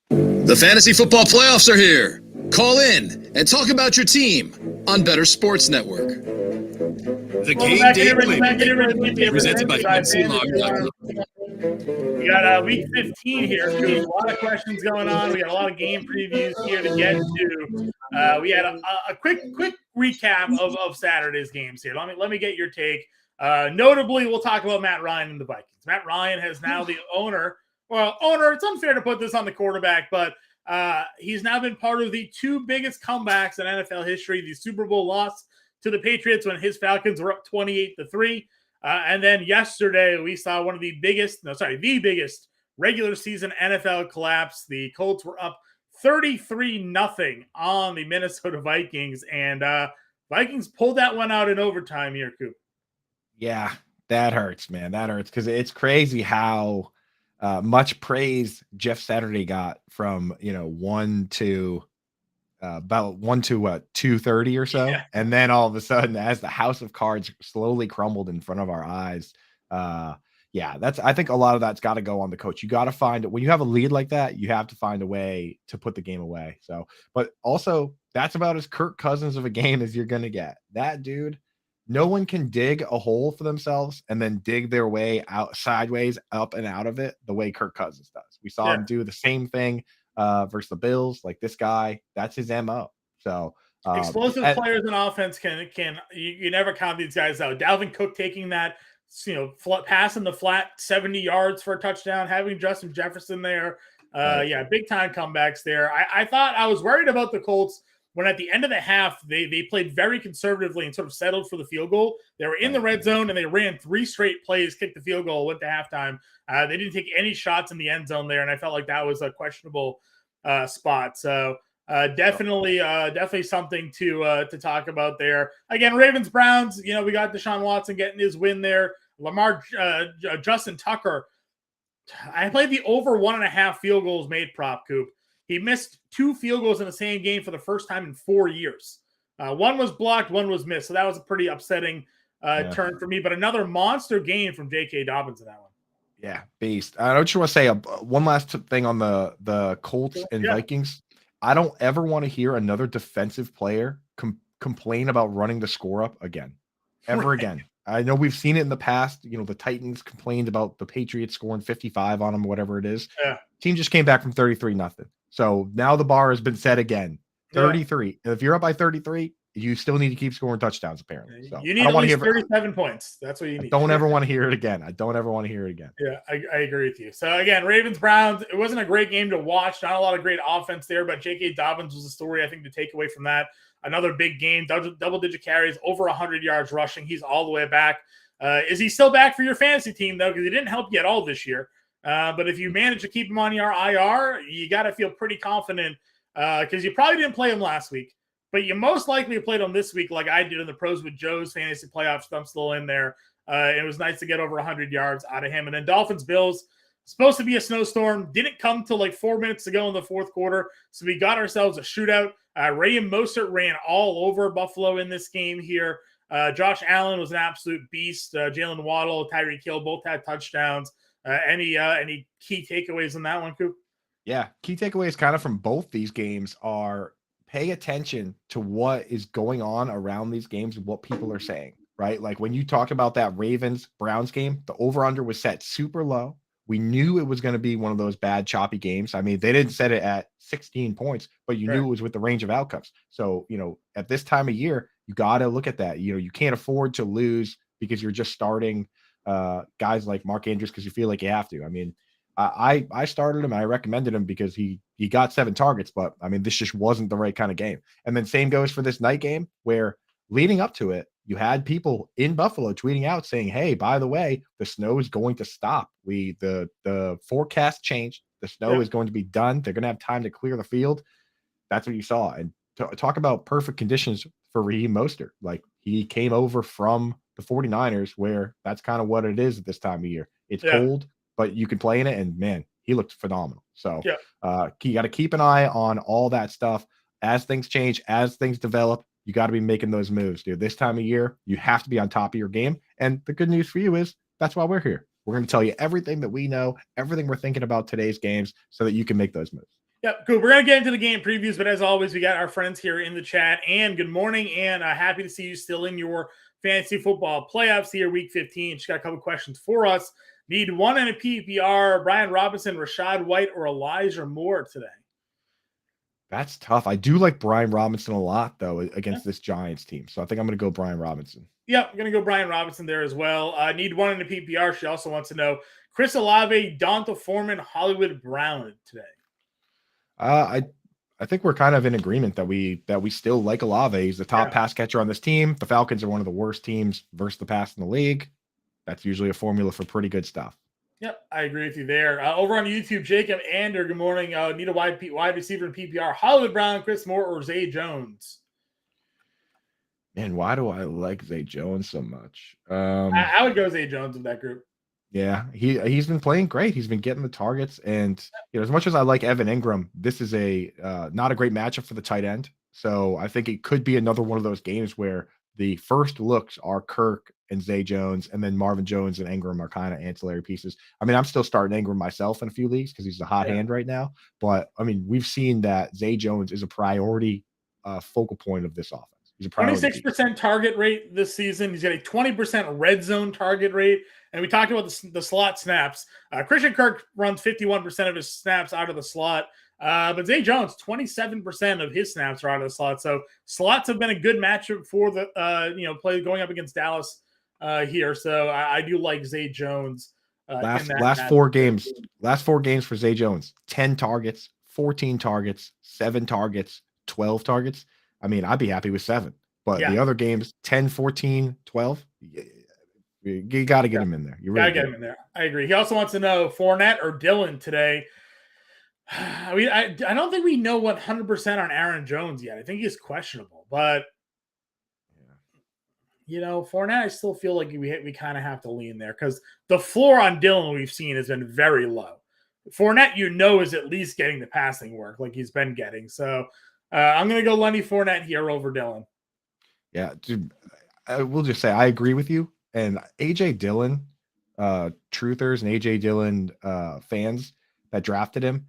The fantasy football playoffs are here. Call in and talk about your team on Bettor Sports Network. The Game Day Playbook presented by FantasyAlarm.com. We got week 15 here. There's a lot of questions going on. We got a lot of game previews here to get to. We had a quick recap of Saturday's games here. Let me get your take. Notably, we'll talk about Matt Ryan and the Vikings. Matt Ryan has now the owner. It's unfair to put this on the quarterback, but he's now been part of the 2 biggest comebacks in NFL history. The Super Bowl loss to the Patriots when his Falcons were up 28-3. And then yesterday we saw the biggest regular season NFL collapse. The Colts were up 33-0 on the Minnesota Vikings. And Vikings pulled that one out in overtime here, Coop. Yeah, that hurts, man. That hurts because it's crazy how much praise Jeff Saturday got from 1 to about 1 to 2:30 or so, Yeah. and then all of a sudden, as the house of cards slowly crumbled in front of our eyes, yeah, I think a lot of that's got to go on the coach. You got to find when you have a lead like that, you have to find a way to put the game away. So, but also that's about as Kirk Cousins of a game as you're gonna get. That dude, no one can dig a hole for themselves and then dig their way out sideways up and out of it the way Kirk Cousins does. We saw him do the same thing versus the Bills. Like this guy, that's his MO. So explosive players in offense can you never count these guys out. Dalvin Cook taking that passing the flat 70 yards for a touchdown, having Justin Jefferson there. Yeah, big time comebacks there. I thought I was worried about the Colts when at the end of the half they played very conservatively and sort of settled for the field goal. They were in the red zone and they ran 3 straight plays, kicked the field goal, went to halftime. They didn't take any shots in the end zone there, and I felt like that was a questionable spot. So definitely something to talk about there. Again, Ravens Browns. We got Deshaun Watson getting his win there. Justin Tucker. I played the over 1.5 field goals made prop, Coop. He missed 2 field goals in the same game for the first time in 4 years. One was blocked, one was missed. So that was a pretty upsetting turn for me. But another monster game from J.K. Dobbins in that one. Yeah, beast. I just want to say one last thing on the Colts and Vikings. I don't ever want to hear another defensive player complain about running the score up again, ever again. I know we've seen it in the past. The Titans complained about the Patriots scoring 55 on them, whatever it is. Yeah. Team just came back from 33-0. So now the bar has been set again. 33. If you're up by 33, you still need to keep scoring touchdowns, apparently. So you need at least 37 points. That's what you need. I don't ever want to hear it again. I don't ever want to hear it again. Yeah, I agree with you. So, again, Ravens-Browns, it wasn't a great game to watch. Not a lot of great offense there, but J.K. Dobbins was the story, I think, to take away from that. Another big game, double-digit carries, over 100 yards rushing. He's all the way back. Is he still back for your fantasy team, though? Because he didn't help you at all this year. But if you manage to keep him on your IR, you got to feel pretty confident because you probably didn't play him last week. But you most likely played him this week like I did in the Pros with Joe's fantasy playoffs. I'm still in there. It was nice to get over 100 yards out of him. And then Dolphins-Bills, supposed to be a snowstorm. Didn't come till like 4 minutes to go in the fourth quarter. So we got ourselves a shootout. Raheem Mostert ran all over Buffalo in this game here. Josh Allen was an absolute beast. Jalen Waddle, Tyreek Hill both had touchdowns. Any key takeaways in that one, Coop? Yeah, key takeaways kind of from both these games are pay attention to what is going on around these games and what people are saying, right? Like when you talk about that Ravens-Browns game, the over-under was set super low. We knew it was going to be one of those bad, choppy games. I mean, they didn't set it at 16 points, but you knew it was with the range of outcomes. So, at this time of year, you got to look at that. You can't afford to lose because you're just starting guys like Mark Andrews because you feel like you have to. I mean, I started him. I recommended him because he got 7 targets, but I mean, this just wasn't the right kind of game. And then same goes for this night game where leading up to it, you had people in Buffalo tweeting out saying, hey, by the way, the snow is going to stop. The forecast changed. The snow is going to be done. They're going to have time to clear the field. That's what you saw. And talk about perfect conditions for Raheem Mostert. Like he came over from the 49ers where that's kind of what it is at this time of year. It's cold, but you can play in it. And man, he looked phenomenal. So you got to keep an eye on all that stuff as things change, as things develop. You got to be making those moves, dude. This time of year, you have to be on top of your game. And the good news for you is that's why we're here. We're going to tell you everything that we know, everything we're thinking about today's games so that you can make those moves. Yep, cool. We're going to get into the game previews, but as always, we got our friends here in the chat. And good morning, and happy to see you still in your fantasy football playoffs here, week 15. Just got a couple questions for us. Need one in a PPR, Brian Robinson, Rashad White, or Elijah Moore today? That's tough. I do like Brian Robinson a lot, though, against this Giants team. So I think I'm going to go Brian Robinson. Yep, I'm going to go Brian Robinson there as well. Need one in the PPR. She also wants to know Chris Olave, Donta Foreman, Hollywood Brown today. I think we're kind of in agreement that we still like Olave. He's the top pass catcher on this team. The Falcons are one of the worst teams versus the pass in the league. That's usually a formula for pretty good stuff. Yep, I agree with you there. Over on YouTube, Jacob Ander, good morning. Need a wide receiver in PPR. Hollywood Brown, Chris Moore, or Zay Jones? Man, why do I like Zay Jones so much? I would go Zay Jones in that group. Yeah, he's been playing great. He's been getting the targets, and as much as I like Evan Ingram, this is a not a great matchup for the tight end. So I think it could be another one of those games where the first looks are Kirk and Zay Jones, and then Marvin Jones and Ingram are kind of ancillary pieces. I mean, I'm still starting Ingram myself in a few leagues because he's a hot hand right now. But I mean, we've seen that Zay Jones is a priority focal point of this offense. He's a priority 26% target rate this season. He's got a 20% red zone target rate. And we talked about the slot snaps. Christian Kirk runs 51% of his snaps out of the slot. But Zay Jones, 27% of his snaps are out of the slot. So slots have been a good matchup for the play going up against Dallas here. So I do like Zay Jones. Last four games for Zay Jones: 10 targets, 14 targets, 7 targets, 12 targets. I mean, I'd be happy with 7. But the other games, 10, 14, 12. You got to get him in there. You really got to get him in there. I agree. He also wants to know Fournette or Dillon today. I don't think we know 100% on Aaron Jones yet. I think he's questionable. But, Fournette, I still feel like we kind of have to lean there because the floor on Dillon we've seen has been very low. Fournette, is at least getting the passing work like he's been getting. So I'm going to go Lenny Fournette here over Dillon. Yeah, dude, I will just say I agree with you. And AJ Dillon, truthers and AJ Dillon fans that drafted him,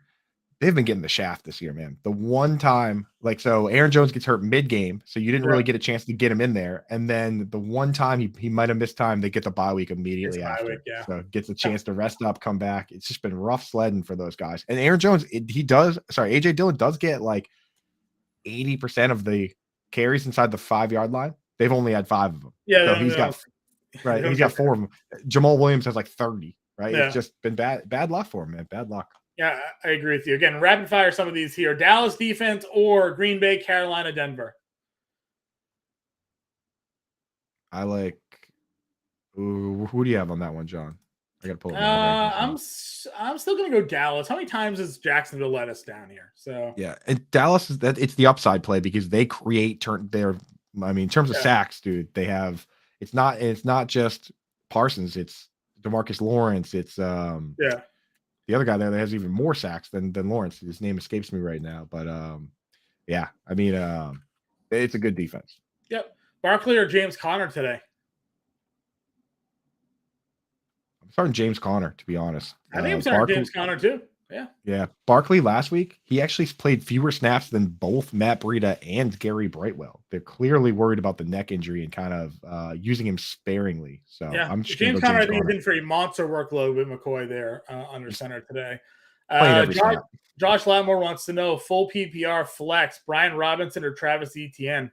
they've been getting the shaft this year, man. The one time, so Aaron Jones gets hurt mid-game, so you didn't really get a chance to get him in there. And then the one time he might have missed time, they get the bye week immediately after. So gets a chance to rest up, come back. It's just been rough sledding for those guys. And Aaron Jones, AJ Dillon does get 80% of the carries inside the 5-yard line. They've only had 5 of them. Yeah, so he's got 4 of them. Jamal Williams has 30, right? Yeah. It's just been bad luck for him, man. Bad luck. Yeah, I agree with you. Again, rapid fire some of these here. Dallas defense or Green Bay, Carolina, Denver? I like who do you have on that one, John? I got to pull it. I'm still going to go Dallas. How many times has Jacksonville let us down here? So yeah, and Dallas it's the upside play because they create in terms of sacks, dude, they have it's not just Parsons, it's DeMarcus Lawrence, it's the other guy there that has even more sacks than Lawrence. His name escapes me right now, but it's a good defense. Yep. Barkley or James Conner today? I'm starting James Conner, to be honest. I think I'm starting James Conner too. Yeah. Yeah. Barkley last week, he actually played fewer snaps than both Matt Breida and Gary Brightwell. They're clearly worried about the neck injury and kind of using him sparingly. So I'm just James Conner, I think, is in for a monster workload with McCoy there under center today. Josh Latmore wants to know full PPR flex, Brian Robinson or Travis Etienne?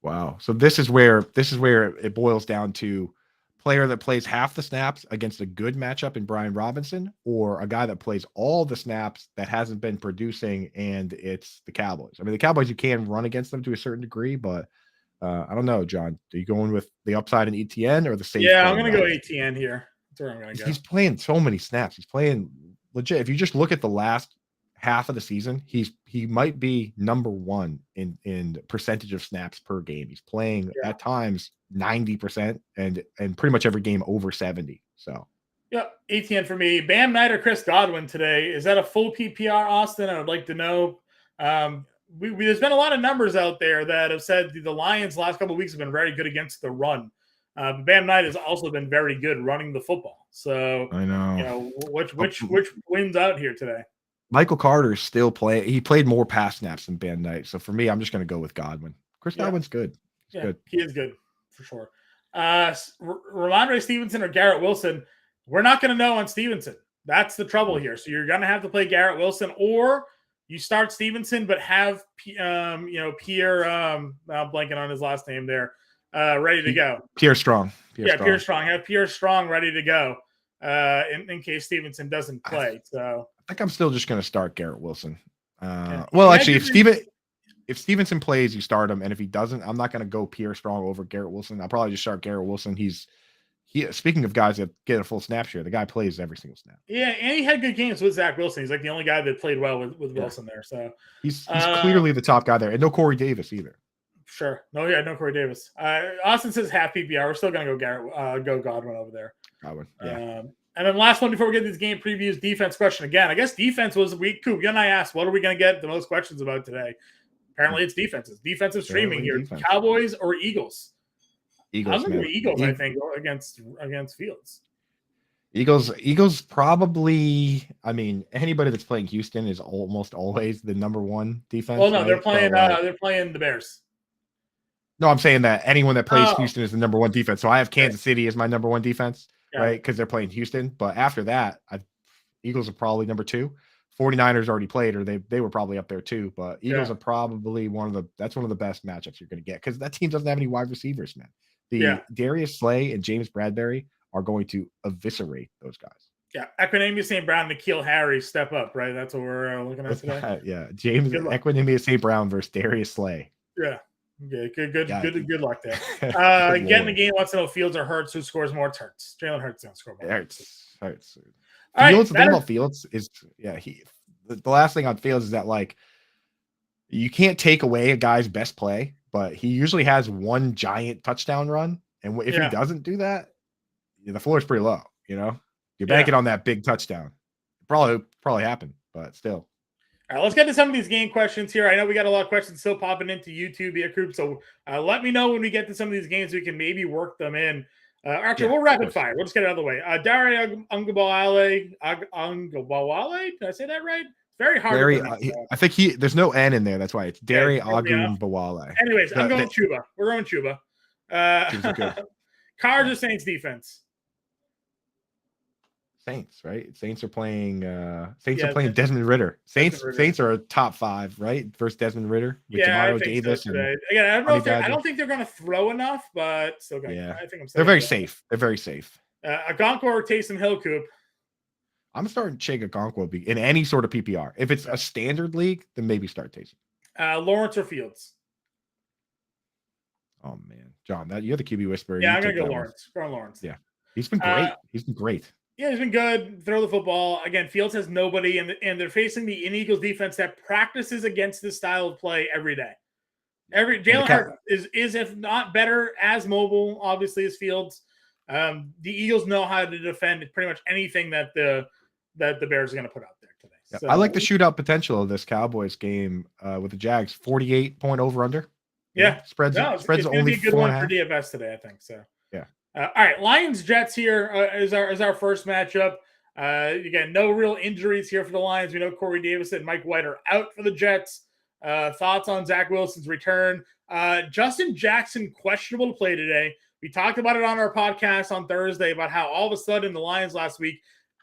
Wow. So this is where it boils down to player that plays half the snaps against a good matchup in Brian Robinson, or a guy that plays all the snaps that hasn't been producing, and it's the Cowboys. I mean, the Cowboys, you can run against them to a certain degree, but I don't know, John. Are you going with the upside in ETN or the safe? Yeah, I'm going to go ETN here. That's where I'm going to go. He's playing so many snaps. He's playing legit. If you just look at the last half of the season, he might be number 1 in percentage of snaps per game. He's playing at times 90% and pretty much every game over 70. So ETN for me. Bam Knight or Chris Godwin today? Is that a full PPR, Austin? I would like to know. There's been a lot of numbers out there that have said the Lions last couple of weeks have been very good against the run. But Bam Knight has also been very good running the football. So I know. Which wins out here today? Michael Carter is still playing. He played more pass snaps than Bam Knight. So for me, I'm just going to go with Godwin. Chris Godwin's good. He's good. He is good for sure. Ramondre Stevenson or Garrett Wilson? We're not going to know on Stevenson. That's the trouble here. So you're going to have to play Garrett Wilson, or you start Stevenson but have Pierre. I'm blanking on his last name there. Ready to go. Pierre Strong. Pierre Strong. Have Pierre Strong ready to go in case Stevenson doesn't play. So I think I'm still just going to start Garrett Wilson. Well, actually, if Stevenson plays, you start him, and if he doesn't, I'm not going to go Pierre Strong over Garrett Wilson. I'll probably just start Garrett Wilson. He's Speaking of guys that get a full snap share, the guy plays every single snap. Yeah, and he had good games with Zach Wilson. He's like the only guy that played well with Wilson there. So he's clearly the top guy there, and no Corey Davis either. Sure. No Corey Davis. Austin says half PPR. We're still gonna go Godwin over there. Godwin. Yeah. And then last one before we get these game previews, defense question again. I guess defense was week. Coop, you and I asked, what are we gonna get the most questions about today? Apparently, it's defenses. Defensive streaming here. Defense. Cowboys or Eagles? Eagles. I'm going to be Eagles, I think, against Fields. Eagles probably. I mean, anybody that's playing Houston is almost always the number one defense. Well, no, right? They're playing the Bears. No, I'm saying that anyone that plays Houston is the number one defense. So I have Kansas City as my number one defense, right? Because they're playing Houston. But after that, Eagles are probably number two. 49ers already played, or they were probably up there too. But Eagles are probably one of the best matchups you're going to get because that team doesn't have any wide receivers, man. Darius Slay and James Bradbury are going to eviscerate those guys. Yeah, Equinemius St. Brown, N'Keal Harry step up, right? That's what we're looking at today. James Equinemius St. Brown versus Darius Slay. Yeah. Good luck there. Getting the game wants to know Fields or Hurts, who scores more. Hurts. Jalen Hurts don't score more. Hurts. Fields, the thing about Fields is, the last thing on Fields is that, like, you can't take away a guy's best play, but he usually has one giant touchdown run. And if he doesn't do that, the floor is pretty low, You're banking on that big touchdown. Probably happen, but still. All right, let's get to some of these game questions here. I know we got a lot of questions still popping into YouTube via group, so let me know when we get to some of these games. We can maybe work them in. Actually, we'll rapid fire. We'll just get it out of the way. Dare Ungabawale. Did I say that right? It's very hard. I think there's no N in there. That's why it's Dare Ungabawale. Anyways, I'm going Chuba. We're going Chuba. Cards or Saints defense? Saints, right? Saints are playing playing Desmond Ritter. Saints are a top 5, right? Versus Desmond Ritter with Jamario Davis. So again, I don't think they're going to throw enough, but still going. Yeah, I think they're very safe. They're very safe. Okonkwo or Taysom Hill, Coop? I'm starting Chig Okonkwo in any sort of PPR. If it's a standard league, then maybe start Taysom. Lawrence or Fields? Oh man, John, you're the QB whisperer. Yeah, I'm gonna go Lawrence. Go Lawrence. Yeah, he's been great. Yeah, he's been good. Throw the football. Again, Fields has nobody, and they're facing the Eagles defense that practices against this style of play every day. Jalen Hurts is, if not better, as mobile, obviously, as Fields. The Eagles know how to defend pretty much anything that the Bears are going to put out there today. Yeah, so, I like the shootout potential of this Cowboys game with the Jags. 48-point over/under. Yeah, spreads only be a good one for DFS today, I think. So yeah. All right, Lions Jets here is our first matchup. Again, no real injuries here for the Lions. We know Corey Davis and Mike White are out for the Jets. Thoughts on Zach Wilson's return? Justin Jackson questionable to play today. We talked about it on our podcast on Thursday about how all of a sudden the Lions last week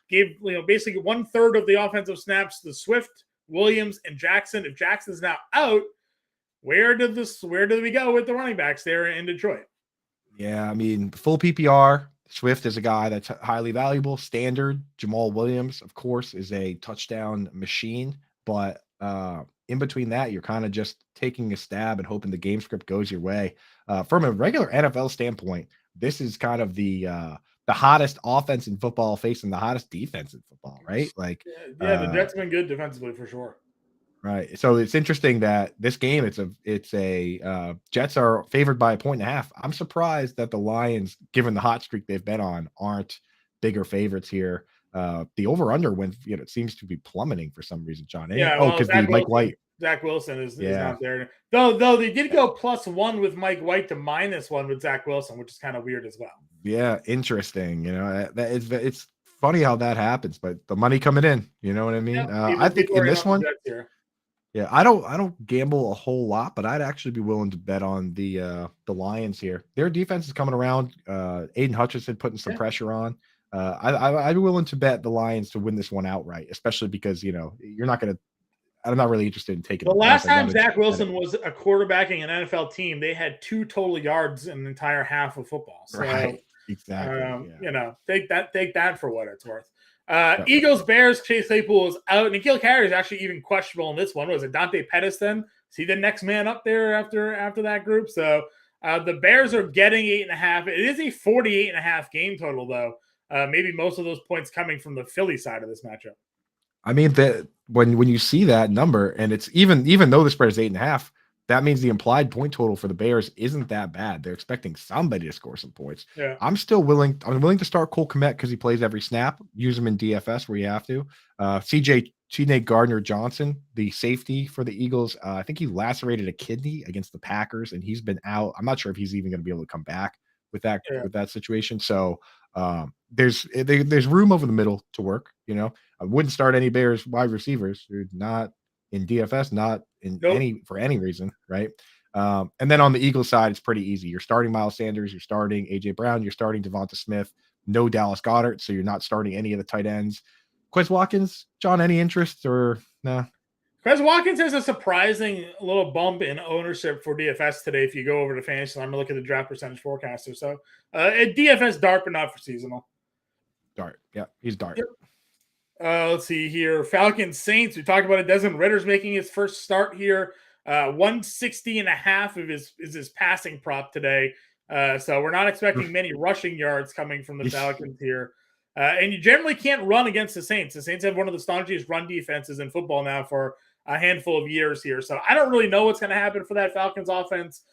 gave basically 1/3 of the offensive snaps to Swift, Williams, and Jackson. If Jackson's now out, where did we go with the running backs there in Detroit? Yeah, I mean, full PPR. Swift is a guy that's highly valuable. Standard. Jamal Williams, of course, is a touchdown machine. But in between that, you're kind of just taking a stab and hoping the game script goes your way. From a regular NFL standpoint, this is kind of the hottest offense in football facing the hottest defense in football, right? Like, the Jets have been good defensively for sure. Right. So it's interesting that this game, it's a Jets are favored by 1.5. I'm surprised that the Lions, given the hot streak they've been on, aren't bigger favorites here. The over/under it seems to be plummeting for some reason, John. Because Mike White. Zach Wilson is not there. Though they did go +1 with Mike White to -1 with Zach Wilson, which is kind of weird as well. Yeah, interesting. It's funny how that happens, but the money coming in, you know what I mean? I think in this one. Yeah, I don't gamble a whole lot, but I'd actually be willing to bet on the Lions here. Their defense is coming around. Aiden Hutchinson putting some pressure on. I'd be willing to bet the Lions to win this one outright, especially because you're not going to. I'm not really interested in taking. The last time Zach Wilson was a quarterbacking an NFL team, they had 2 total yards in an entire half of football. So, right, exactly. Take that for what it's worth. Eagles, Bears, Chase Claypool is out. N'Keal Harry is actually even questionable in this one. Was it Dante Pettis then? Is he the next man up there after that group? So The Bears are getting 8.5. It is a 48.5 game total, though. Maybe most of those points coming from the Philly side of this matchup. I mean that when you see that number, and it's even though the spread is 8.5, that means the implied point total for the Bears isn't that bad. They're expecting somebody to score some points. Yeah. I'm willing to start Cole Kmet because he plays every snap. Use him in DFS where you have to. CJ Gardner Johnson, the safety for the Eagles. I think he lacerated a kidney against the Packers, and he's been out. I'm not sure if he's even going to be able to come back with that situation. So there's room over the middle to work. I wouldn't start any Bears wide receivers. They're not in DFS, not in for any reason, right? And then on the Eagles side, it's pretty easy. You're starting Miles Sanders, you're starting AJ Brown, you're starting Devonta Smith, no Dallas Goedert, so you're not starting any of the tight ends. Quez Watkins, John, any interest or no? Quez Watkins has a surprising little bump in ownership for DFS today. If you go over to Fantasy, I'm going to look at the draft percentage forecaster. So at DFS dart, but not for seasonal. Dart, yeah, he's dart. Yep. Let's see here. Falcons Saints. We talked about it. Desmond Ritter's making his first start here. 160.5 is his passing prop today. So we're not expecting many rushing yards coming from the Falcons here. And you generally can't run against the Saints. The Saints have one of the staunchest run defenses in football now for a handful of years here. So I don't really know what's going to happen for that Falcons offense.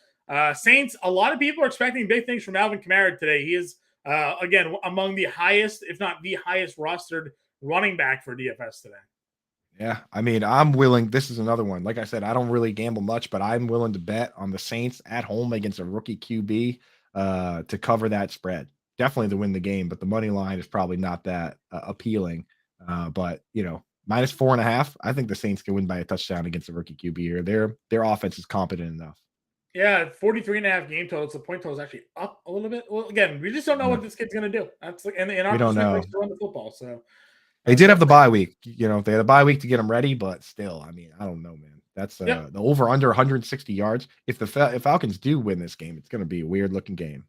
Saints, a lot of people are expecting big things from Alvin Kamara today. He is, again, among the highest, if not the highest rostered running back for DFS today. Yeah, I mean, I'm willing. This is another one. Like I said, I don't really gamble much, but I'm willing to bet on the Saints at home against a rookie QB to cover that spread. Definitely to win the game, but the money line is probably not that appealing. But minus 4.5, I think the Saints can win by a touchdown against a rookie QB here. Their offense is competent enough. Yeah, 43.5 game total. So the point total is actually up a little bit. Well, again, we just don't know what this kid's going to do. That's like, and our we don't know. To run the football. So they did have the bye week. They had a bye week to get them ready, but still, I mean, I don't know, man. That's the over under 160 yards. If Falcons do win this game, it's going to be a weird looking game.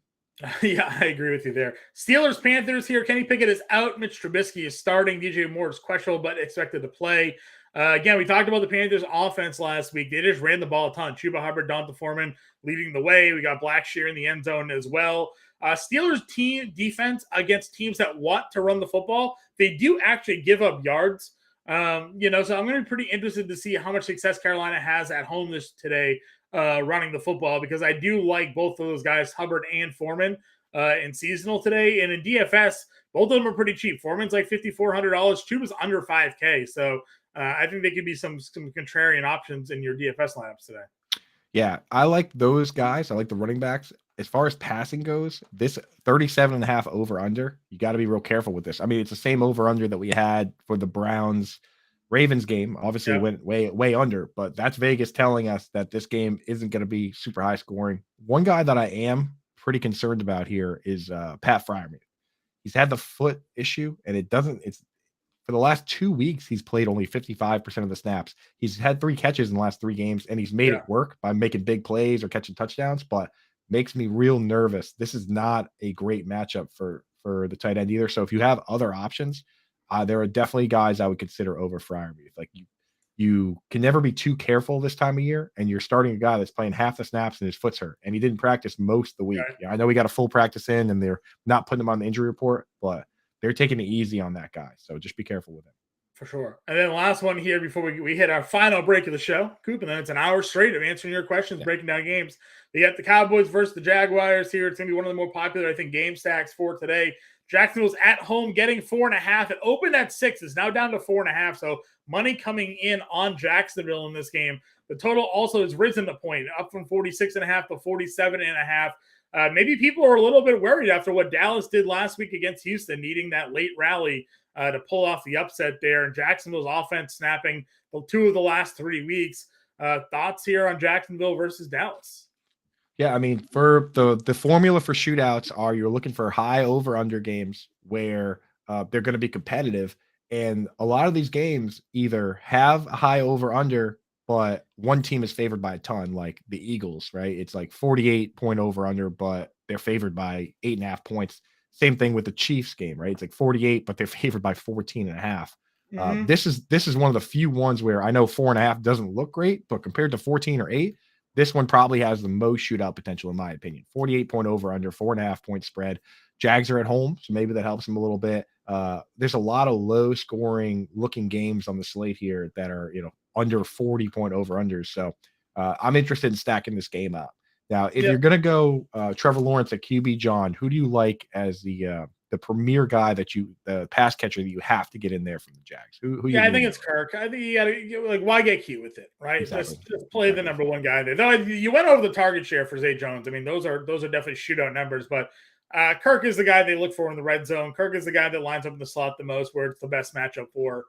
Yeah, I agree with you there. Steelers Panthers here. Kenny Pickett is out. Mitch Trubisky is starting. DJ Moore is questionable but expected to play. Again, we talked about the Panthers offense last week. They just ran the ball a ton. Chuba Hubbard, Donta Foreman leading the way. We got Blackshear in the end zone as well. Steelers team defense against teams that want to run the football, they do actually give up yards. So I'm going to be pretty interested to see how much success Carolina has at home today running the football, because I do like both of those guys, Hubbard and Foreman, in seasonal today. And in DFS, both of them are pretty cheap. Foreman's like $5,400. Chuba's under $5K. So I think they could be some contrarian options in your DFS lineups today. Yeah, I like those guys. I like the running backs. As far as passing goes, this 37.5 over under, you got to be real careful with this. I mean, it's the same over under that we had for the Browns Ravens game. Obviously it went way under, but that's Vegas telling us that this game isn't going to be super high scoring. One guy that I am pretty concerned about here is Pat Freiermuth. He's had the foot issue, and it's for the last 2 weeks, he's played only 55% of the snaps. He's had 3 catches in the last 3 games, and he's made it work by making big plays or catching touchdowns, but makes me real nervous. This is not a great matchup for the tight end either. So if you have other options, there are definitely guys I would consider over Freiermuth. Like you can never be too careful this time of year, and you're starting a guy that's playing half the snaps and his foot's hurt, and he didn't practice most of the week. Right. Yeah, I know we got a full practice in, and they're not putting him on the injury report, but they're taking it easy on that guy. So just be careful with him. For sure. And then last one here before we hit our final break of the show, Coop, and then it's an hour straight of answering your questions, breaking down games. We got the Cowboys versus the Jaguars here. It's going to be one of the more popular, I think, game stacks for today. Jacksonville's at home getting 4.5. It opened at 6. It's now down to 4.5. So money coming in on Jacksonville in this game. The total also has risen a point, up from 46.5 to 47.5. Maybe people are a little bit worried after what Dallas did last week against Houston, needing that late rally to pull off the upset there. And Jacksonville's offense snapping 2 of the last 3 weeks. Thoughts here on Jacksonville versus Dallas? Yeah, I mean, for the formula for shootouts are you're looking for high over-under games where they're going to be competitive. And a lot of these games either have a high over-under, but one team is favored by a ton, like the Eagles, right? It's like 48-point over-under, but they're favored by 8.5 points. Same thing with the Chiefs game, right? It's like 48, but they're favored by 14.5. This is one of the few ones where I know 4.5 doesn't look great, but compared to 14 or 8, This one probably has the most shootout potential, in my opinion. 48-point over under, 4.5-point spread. Jags are at home, so maybe that helps them a little bit. There's a lot of low scoring looking games on the slate here that are, under 40-point over unders. So I'm interested in stacking this game up. Now, if you're going to go Trevor Lawrence at QB, John, who do you like as the premier guy the pass catcher that you have to get in there from the Jags? Who I think it's Kirk. I think you got to why get cute with it, right? Exactly. Just play the number one guy there. Though you went over the target share for Zay Jones. I mean, those are definitely shootout numbers, but Kirk is the guy they look for in the red zone. Kirk is the guy that lines up in the slot the most, where it's the best matchup for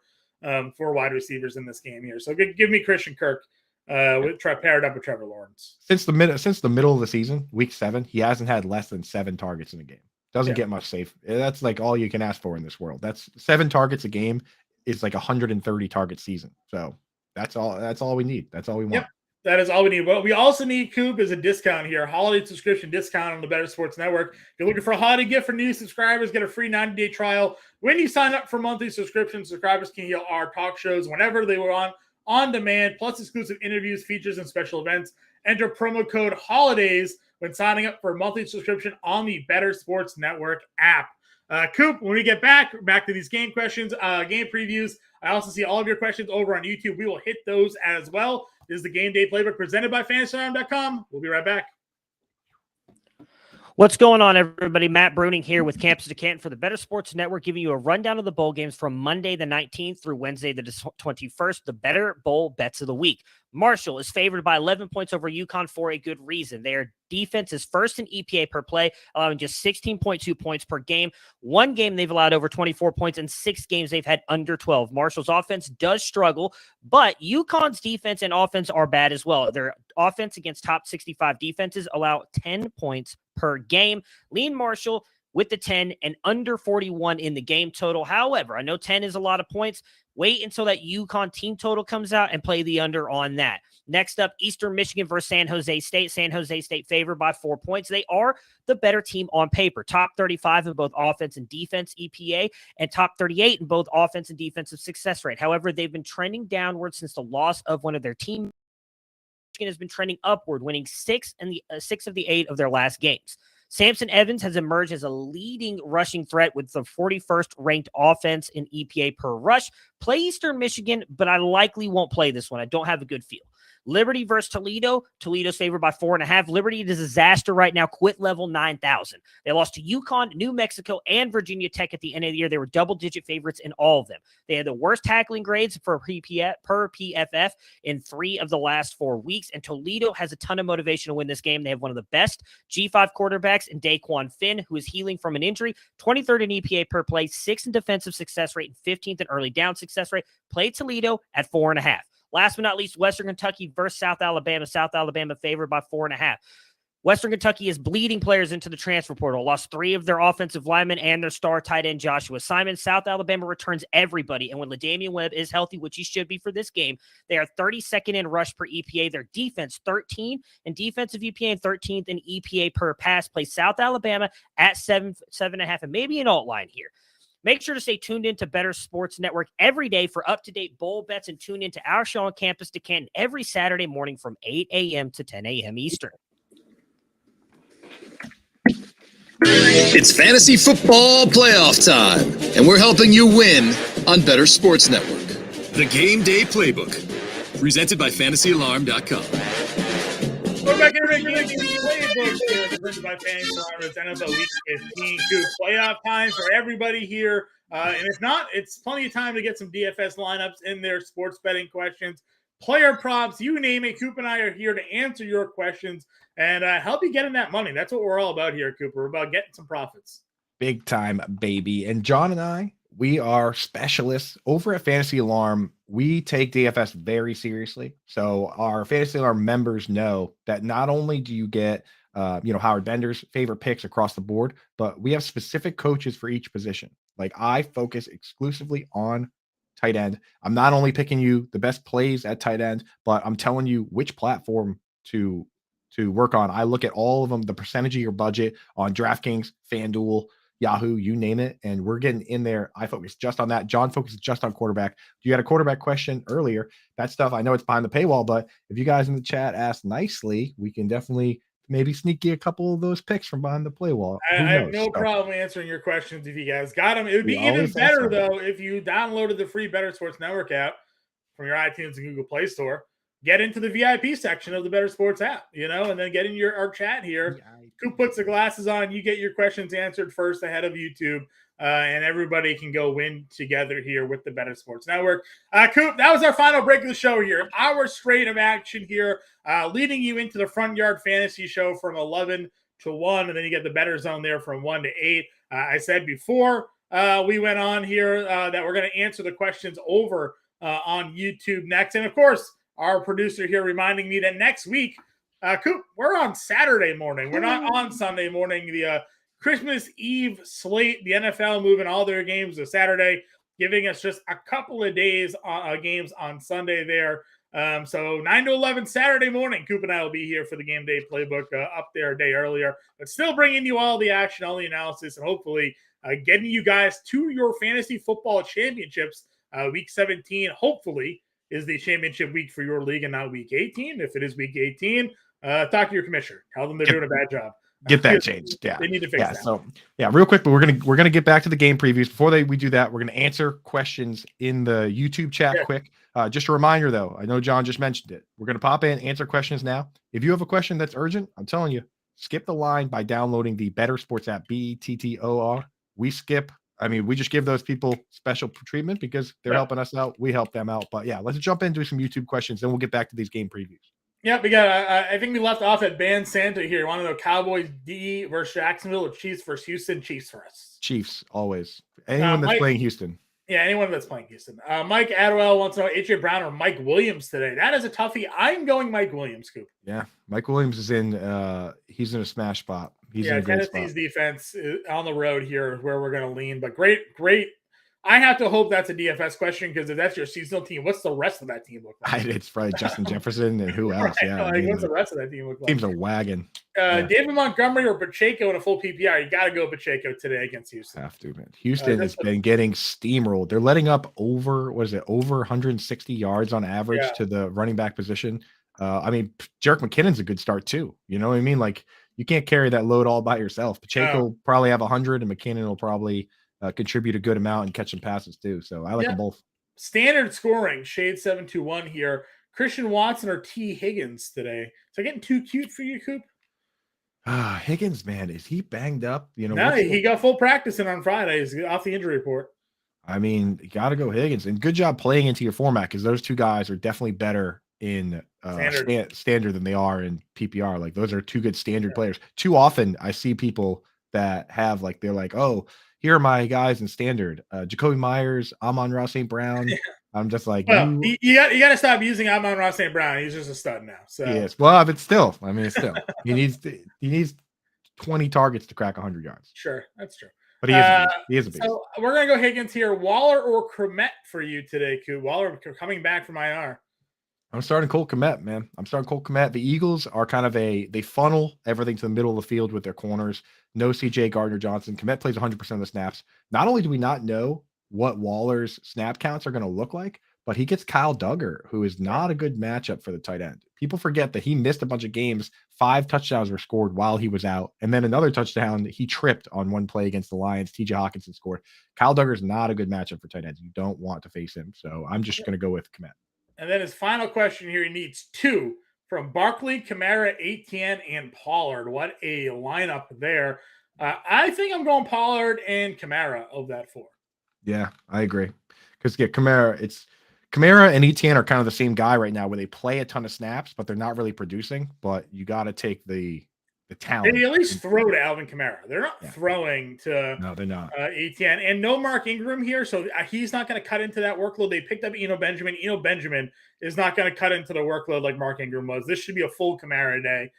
wide receivers in this game here. So give me Christian Kirk. Paired up with Trevor Lawrence. Since the middle of the season, week 7, he hasn't had less than 7 targets in a game. Doesn't get much safe. That's like all you can ask for in this world. That's 7 targets a game is like 130 target season. So that's all we need. That's all we want. Yep. That is all we need. What we also need, Coop, is a discount here. Holiday subscription discount on the Bettor Sports Network. If you're looking for a holiday gift for new subscribers, get a free 90-day trial. When you sign up for monthly subscription, subscribers can hear our talk shows whenever they were on demand, plus exclusive interviews, features, and special events. Enter promo code HOLIDAYS when signing up for a monthly subscription on the Bettor Sports Network app. Coop, when we get back to these game questions, game previews, I also see all of your questions over on YouTube. We will hit those as well. This is the Game Day Playbook presented by FantasyAlarm.com. We'll be right back. What's going on, everybody? Matt Bruning here with Campus to Canton for the Bettor Sports Network, giving you a rundown of the bowl games from Monday the 19th through Wednesday the 21st, the Bettor Bowl Bets of the Week. Marshall is favored by 11 points over UConn for a good reason. Their defense is first in EPA per play, allowing just 16.2 points per game. One game they've allowed over 24 points, and 6 games they've had under 12. Marshall's offense does struggle, but UConn's defense and offense are bad as well. Their offense against top 65 defenses allow 10 points per game. Lean Marshall with the 10 and under 41 in the game total. However, I know 10 is a lot of points. Wait until that UConn team total comes out and play the under on that. Next up, Eastern Michigan versus San Jose State. San Jose State favored by 4 points. They are the better team on paper. Top 35 in both offense and defense EPA, and top 38 in both offense and defensive success rate. However, they've been trending downward since the loss of one of their teams. Michigan has been trending upward, winning 6 of the 8 of their last games. Samson Evans has emerged as a leading rushing threat with the 41st ranked offense in EPA per rush. Play Eastern Michigan, but I likely won't play this one. I don't have a good feel. Liberty versus Toledo. Toledo's favored by 4.5. Liberty is a disaster right now. Quit level 9,000. They lost to UConn, New Mexico, and Virginia Tech at the end of the year. They were double-digit favorites in all of them. They had the worst tackling grades per PFF in 3 of the last 4 weeks, and Toledo has a ton of motivation to win this game. They have one of the best G5 quarterbacks in Daquan Finn, who is healing from an injury. 23rd in EPA per play, 6th in defensive success rate, and 15th in early down success rate. Play Toledo at 4.5. Last but not least, Western Kentucky versus South Alabama. South Alabama favored by 4.5. Western Kentucky is bleeding players into the transfer portal. Lost 3 of their offensive linemen and their star tight end, Joshua Simon. South Alabama returns everybody. And when LaDamian Webb is healthy, which he should be for this game, they are 32nd in rush per EPA. Their defense, 13 in defensive EPA and 13th in EPA per pass. Play South Alabama at 7.5, and maybe an alt line here. Make sure to stay tuned in to Bettor Sports Network every day for up-to-date bowl bets, and tune in to our show on Campus to Canton every Saturday morning from 8 a.m. to 10 a.m. Eastern. It's fantasy football playoff time, and we're helping you win on Bettor Sports Network. The Game Day Playbook, presented by FantasyAlarm.com. We're back in the Game Day Playbook, presented by FantasyAlarm. It's NFL Week 15, playoff time for everybody here. And if not, it's plenty of time to get some DFS lineups in there, sports betting questions, player props, you name it. Coop and I are here to answer your questions and help you get in that money. That's what we're all about here, Cooper. We're about getting some profits. Big time, baby. And John and I, we are specialists over at Fantasy Alarm. We take DFS very seriously. So our Fantasy Alarm members know that not only do you get Howard Bender's favorite picks across the board, but we have specific coaches for each position. Like, I focus exclusively on tight end. I'm not only picking you the best plays at tight end, but I'm telling you which platform to work on. I look at all of them, the percentage of your budget on DraftKings, FanDuel, Yahoo, you name it. And we're getting in there. I focus just on that. John focuses just on quarterback. You had a quarterback question earlier. That stuff, I know it's behind the paywall, but if you guys in the chat ask nicely, we can definitely maybe sneak you a couple of those picks from behind the paywall. I Who have knows? no problem answering your questions if you guys got them. It would be We even always better, answer 'em. though, if you downloaded the free Bettor Sports Network app from your iTunes and Google Play Store. Get into the VIP section of the Bettor Sports app, and then get in our chat here. Coop puts the glasses on. You get your questions answered first ahead of YouTube, and everybody can go win together here with the Bettor Sports Network. Coop, that was our final break of the show here. An hour straight of action here, leading you into the Front Yard Fantasy Show from 11 to 1, and then you get the Bettor Zone there from 1 to 8. I said before we went on here that we're going to answer the questions over on YouTube next. And, of course, our producer here reminding me that next week, Coop, we're on Saturday morning. We're not on Sunday morning. The Christmas Eve slate, the NFL moving all their games to Saturday, giving us just a couple of days games on Sunday there. So 9 to 11 Saturday morning, Coop and I will be here for the Game Day playbook up there a day earlier, but still bringing you all the action, all the analysis, and hopefully getting you guys to your fantasy football championships. Week 17, hopefully, is the championship week for your league and not week 18. If it is week 18, talk to your commissioner. Tell them they're doing a bad job. Get that changed. Yeah. They need to fix that. So real quick, but we're gonna get back to the game previews. Before we do that, we're gonna answer questions in the YouTube chat quick. Just a reminder though, I know John just mentioned it. We're gonna pop in, answer questions now. If you have a question that's urgent, I'm telling you, skip the line by downloading the Bettor Sports app, BETTOR. We just give those people special treatment because they're helping us out. We help them out. But yeah, let's jump into some YouTube questions, then we'll get back to these game previews. Yeah, we got. I think we left off at Band Santa here. You want to know Cowboys D versus Jacksonville or Chiefs versus Houston? Chiefs for us. Chiefs always. Anyone that's playing Houston. Yeah, anyone that's playing Houston. Mike Adwell wants to know AJ Brown or Mike Williams today. That is a toughie. I'm going Mike Williams, Coop. Yeah, Mike Williams is in. He's in a smash spot. He's in a great Tennessee's spot. Defense on the road here is where we're going to lean. But great. I have to hope that's a DFS question because if that's your seasonal team, what's the rest of that team look like? It's probably Justin Jefferson and who else? Right? Yeah, what's the rest of that team look like? Team's a wagon. David Montgomery or Pacheco in a full PPR. You got to go Pacheco today against Houston. Have to, man. Houston has been getting steamrolled. They're letting up over 160 yards on average to the running back position. Jerick McKinnon's a good start too. You know what I mean? Like you can't carry that load all by yourself. Pacheco will probably have 100, and McKinnon will probably contribute a good amount and catch some passes too. So I like them both. Standard scoring, Shade 721 here. Christian Watson or T. Higgins today. So getting too cute for you, Coop? Higgins, man, is he banged up? No, he got full practice in on Friday. He's off the injury report. You got to go Higgins. And good job playing into your format because those two guys are definitely better in standard than they are in PPR. Like those are two good standard players. Too often I see people that have they're like, oh, here are my guys in standard. Jacoby Myers, Amon-Ra St. Brown. I'm just like, you got to stop using Amon-Ra St. Brown. He's just a stud now. So yes, well, but still, he needs 20 targets to crack 100 yards. Sure, that's true. But he is a beast. So we're gonna go Higgins here. Waller or Kmet for you today, Coop? Waller coming back from IR. I'm starting Cole Kmet, man. The Eagles are kind of they funnel everything to the middle of the field with their corners. No CJ Gardner-Johnson. Kmet plays 100% of the snaps. Not only do we not know what Waller's snap counts are going to look like, but he gets Kyle Duggar, who is not a good matchup for the tight end. People forget that he missed a bunch of games. 5 touchdowns were scored while he was out. And then another touchdown, he tripped on one play against the Lions. TJ Hawkinson scored. Kyle Duggar is not a good matchup for tight ends. You don't want to face him. So I'm just going to go with Kmet. And then his final question here, he needs 2 from Barkley, Kamara, Etienne, and Pollard. What a lineup there. I think I'm going Pollard and Kamara of that 4. Yeah, I agree. Because Kamara and Etienne are kind of the same guy right now where they play a ton of snaps, but they're not really producing. But you got to take the talent. They at least throw to Alvin Kamara. They're not throwing to no, they're not. Etienne. And no Mark Ingram here, so he's not going to cut into that workload. They picked up Eno Benjamin. Eno Benjamin is not going to cut into the workload like Mark Ingram was. This should be a full Kamara day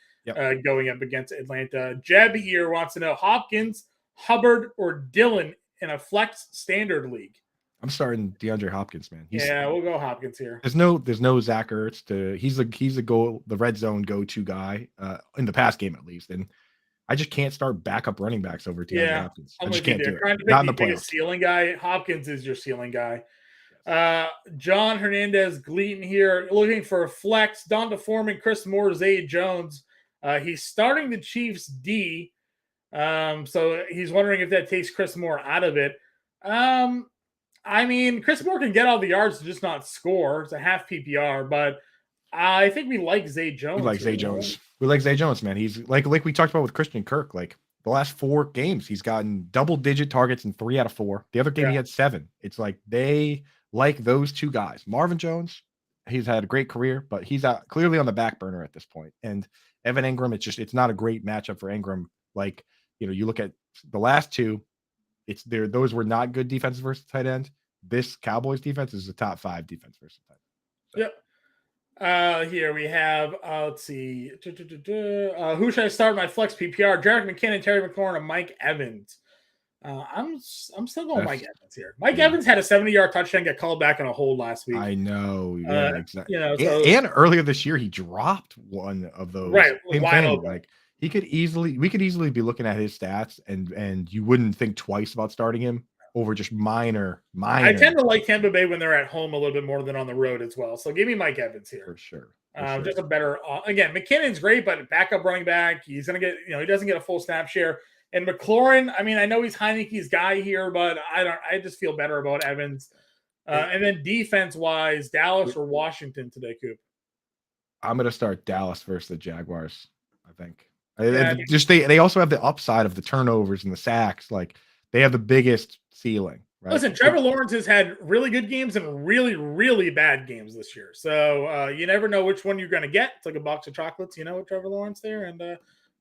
going up against Atlanta. Jeb here wants to know Hopkins, Hubbard, or Dillon in a flex standard league. I'm starting DeAndre Hopkins, man. We'll go Hopkins here. There's no Zach Ertz. He's the red zone go-to guy in the pass game at least. And I just can't start backup running backs over DeAndre Hopkins. I I'm just with you can't there. do it. Trying to Not in the pick the biggest playoffs. ceiling guy. Hopkins is your ceiling guy. John Hernandez Gleaton here, looking for a flex. Don DeForman, Chris Moore, Zay Jones. He's starting the Chiefs D. So he's wondering if that takes Chris Moore out of it. I mean, Chris Moore can get all the yards to just not score. It's a half PPR, but I think we like Zay Jones. We like Zay Jones. We like Zay Jones, man. He's like we talked about with Christian Kirk. Like the last 4 games, he's gotten double-digit targets in 3 out of 4. The other game he had 7. It's like they like those 2 guys. Marvin Jones, he's had a great career, but he's clearly on the back burner at this point. And Evan Ingram, it's not a great matchup for Ingram. Like, you look at the last 2, those were not good defenses versus tight end. This Cowboys defense is the top 5 defense versus tight end. Yep. Here we have, let's see. Who should I start my flex PPR? Jarek McKinnon, Terry McLaurin, and Mike Evans. I'm still going Mike Evans here. Mike Evans had a 70-yard touchdown, get called back on a hold last week. I know. Yeah, exactly. And earlier this year, he dropped one of those. Right. Wide open. Like we could easily be looking at his stats and you wouldn't think twice about starting him over just minor. I tend to like Tampa Bay when they're at home a little bit more than on the road as well. So give me Mike Evans here. For sure. Just a better, again, McKinnon's great, but backup running back, he's going to get, he doesn't get a full snap share. And McLaurin, I mean, I know he's Heineke's guy here, but I just feel better about Evans. And then defense-wise, Dallas or Washington today, Coop? I'm going to start Dallas versus the Jaguars, I think. They also have the upside of the turnovers and the sacks. Like, they have the biggest ceiling. Right? Listen, Trevor Lawrence has had really good games and really, really bad games this year. So you never know which one you're going to get. It's like a box of chocolates, with Trevor Lawrence there. And,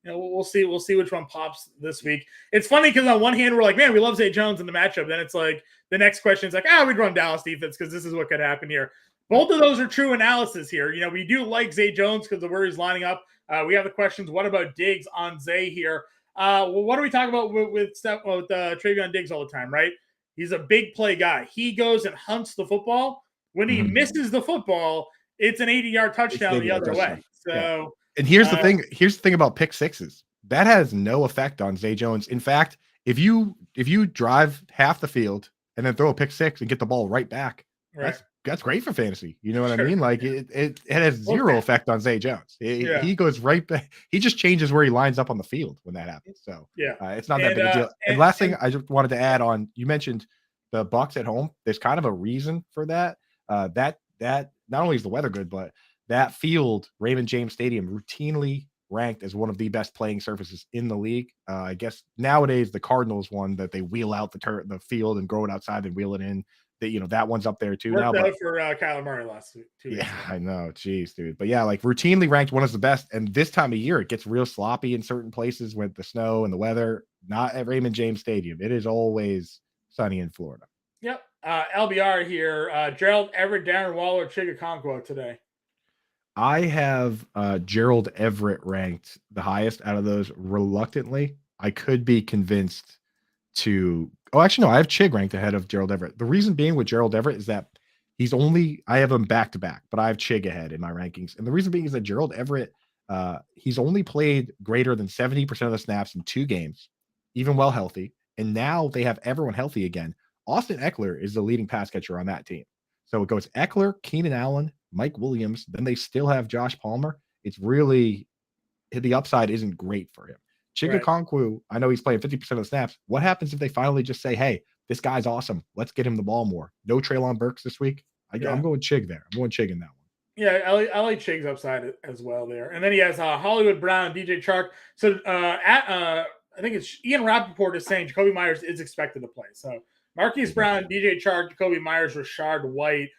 we'll see which one pops this week. It's funny because on one hand, we're like, man, we love Zay Jones in the matchup. Then it's like the next question is like, we'd run Dallas defense because this is what could happen here. Both of those are true analysis here. We do like Zay Jones because of where he's lining up. We have the questions. What about Diggs on Zay here? What do we talk about with Travion Diggs all the time, right? He's a big play guy. He goes and hunts the football. When he misses the football, it's an 80-yard touchdown the other way. So, yeah. And here's the thing. Here's the thing about pick sixes. That has no effect on Zay Jones. In fact, if you drive half the field and then throw a pick six and get the ball right back, that's great for fantasy. You know what I mean? Like it has zero effect on Zay Jones. He goes right back. He just changes where he lines up on the field when that happens. So it's not that big a deal. And last thing I just wanted to add on, you mentioned the Bucs at home. There's kind of a reason for that. That not only is the weather good, but that field, Raymond James Stadium, routinely ranked as one of the best playing surfaces in the league. I guess nowadays the Cardinals one that they wheel out the field and grow it outside and wheel it in. That one's up there too. Worked now out for Kyler Murray last 2 weeks. Yeah, I know. Jeez, dude. But yeah, like routinely ranked one of the best. And this time of year, it gets real sloppy in certain places with the snow and the weather. Not at Raymond James Stadium. It is always sunny in Florida. Yep. LBR here. Gerald Everett, Darren Waller, Chigakonkwo today. I have Gerald Everett ranked the highest out of those reluctantly. I could be convinced to – I have Chig ranked ahead of Gerald Everett. The reason being with Gerald Everett is that I have him back-to-back, but I have Chig ahead in my rankings. And the reason being is that Gerald Everett, he's only played greater than 70% of the snaps in 2 games, even while healthy. And now they have everyone healthy again. Austin Eckler is the leading pass catcher on that team. So it goes Eckler, Keenan Allen, Mike Williams. Then they still have Josh Palmer. It's really the upside isn't great for him. Chigakonkwo, I know he's playing 50% of the snaps. What happens if they finally just say, hey, this guy's awesome. Let's get him the ball more. No Treylon Burks this week. I'm going Chig there. I'm going Chig in that one. Yeah, I like Chig's upside as well there. And then he has Hollywood Brown, DJ Chark. So I think it's Ian Rappaport is saying Jacoby Myers is expected to play. So Marquise Brown, DJ Chark, Jacoby Myers, Rashard White.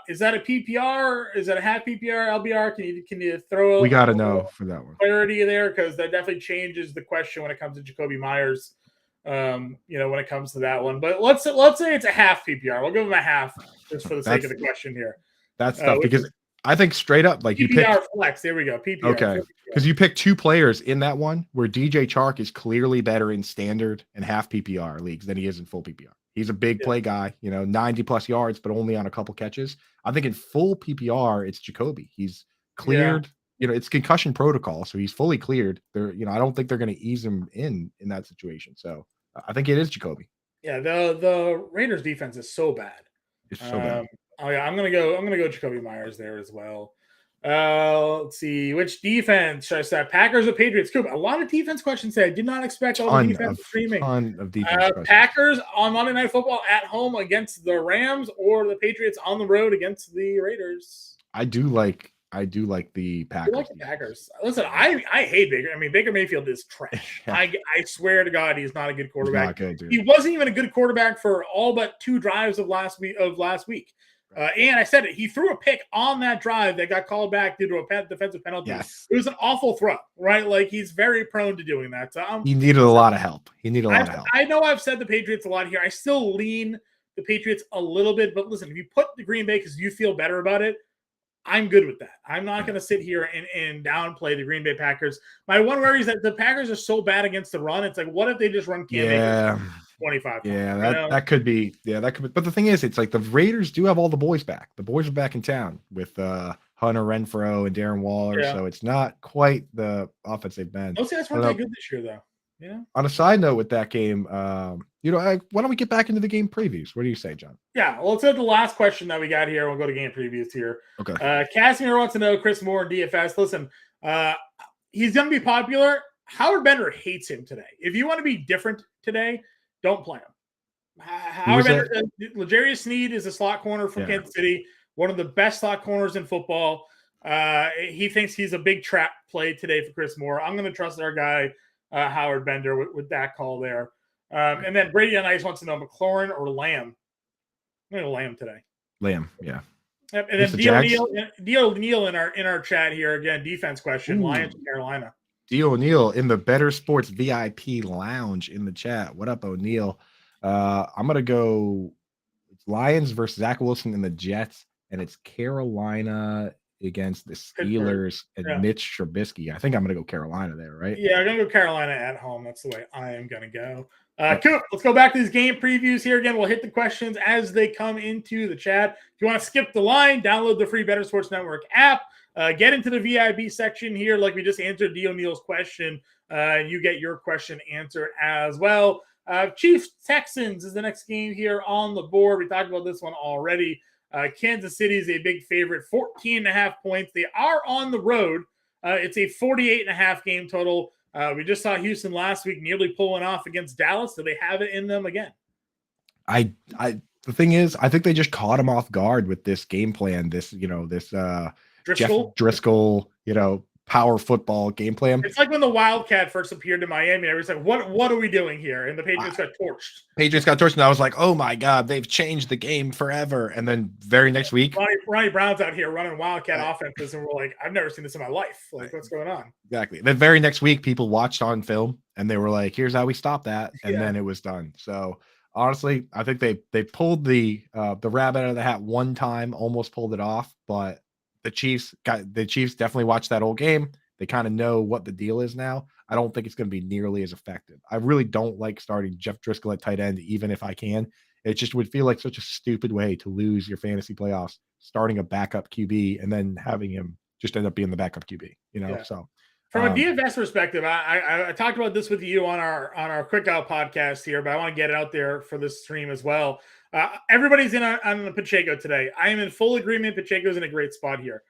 Is that a PPR? Is that a half PPR, LBR? Can you throw? We got to know for that one. Clarity there, because that definitely changes the question when it comes to Jacoby Myers. When it comes to that one. But let's say it's a half PPR. We'll give him a half just for the sake of the question here. That's tough because I think straight up, like PPR you picked flex. There we go. PPR. Okay, because you picked 2 players in that one where DJ Chark is clearly better in standard and half PPR leagues than he is in full PPR. He's a big play guy, 90 plus yards, but only on a couple catches. I think in full PPR, it's Jacoby. He's cleared it's concussion protocol, so he's fully cleared. I don't think they're going to ease him in that situation. So I think it is Jacoby. Yeah, the Raiders defense is so bad. It's so bad. Oh yeah, I'm gonna go Jacoby Myers there as well. Let's see, which defense should I start? Packers or Patriots? Cool. A lot of defense questions today. I did not expect all the defense streaming. Ton of defense Packers on Monday Night Football at home against the Rams, or the Patriots on the road against the Raiders. I do like the Packers. I like the Packers. Listen, I hate Baker. I mean, Baker Mayfield is trash. Yeah. I swear to God, he's not a good quarterback. He's not good, dude. He wasn't even a good quarterback for all but 2 drives of last week. And I said it. He threw a pick on that drive that got called back due to a defensive penalty. Yes. It was an awful throw, right? Like, he's very prone to doing that. So he needed a lot of help. I know I've said the Patriots a lot here. I still lean the Patriots a little bit. But listen, if you put the Green Bay because you feel better about it, I'm good with that. I'm not going to sit here and downplay the Green Bay Packers. My one worry is that the Packers are so bad against the run. It's like, what if they just run Cam Akers 25 times? Yeah, that could be. Yeah, that could be. But the thing is, it's like the Raiders do have all the boys back. The boys are back in town with Hunter Renfrow and Darren Waller. Yeah. So it's not quite the offense they've been. Those guys weren't that good this year, though. Yeah. On a side note with that game, why don't we get back into the game previews? What do you say, John? Yeah, well, let's go to the last question that we got here. We'll go to game previews here. Okay. Casimir wants to know Chris Moore and DFS. Listen, he's going to be popular. Howard Bender hates him today. If you want to be different today, don't play him. Howard Bender, L'Jarius Sneed is a slot corner from Kansas City, one of the best slot corners in football. He thinks he's a big trap play today for Chris Moore. I'm going to trust our guy, Howard Bender, with that call there. And then Brady on Ice wants to know McLaurin or Lamb. I'm going to Lamb today. Lamb, yeah. And then Dio O'Neill in our chat here again. Defense question: Lions, Carolina. Dio O'Neill in the Bettor Sports VIP lounge in the chat. What up, O'Neill? I'm gonna go Lions versus Zach Wilson and the Jets, and it's Carolina against the Steelers and Mitch Trubisky. I think I'm gonna go Carolina there, right? Yeah, I'm gonna go Carolina at home. That's the way I am gonna go. Cool. Let's go back to these game previews here again. We'll hit the questions as they come into the chat. If you want to skip the line, download the free Bettor Sports Network app. Get into the VIB section here, like we just answered D. O'Neill's question, and you get your question answered as well. Chiefs Texans is the next game here on the board. We talked about this one already. Kansas City is a big favorite, 14.5 points. They are on the road. It's a 48.5 game total. We just saw Houston last week nearly pulling off against Dallas. Do they have it in them again? The thing is, I think they just caught him off guard with this game plan. This Driscoll, power football game plan. It's like when the Wildcat first appeared in Miami. I was like, what are we doing here? And the Patriots got torched. And I was like, oh my God, they've changed the game forever. And then very next week, Ronnie Brown's out here running Wildcat offenses, and we're like, I've never seen this in my life. Like, what's going on? Exactly. The very next week, people watched on film and they were like, here's how we stop that. And then it was done. So honestly, I think they pulled the rabbit out of the hat one time, almost pulled it off, but the Chiefs definitely watched that old game. They kind of know what the deal is now. I don't think it's going to be nearly as effective. I really don't like starting Jeff Driscoll at tight end, even if I can. It just would feel like such a stupid way to lose your fantasy playoffs, starting a backup QB and then having him just end up being the backup QB, So from a DFS perspective, I talked about this with you on our Quick Out podcast here, but I want to get it out there for this stream as well. Everybody's in on the Pacheco today. I am in full agreement. Pacheco's in a great spot here.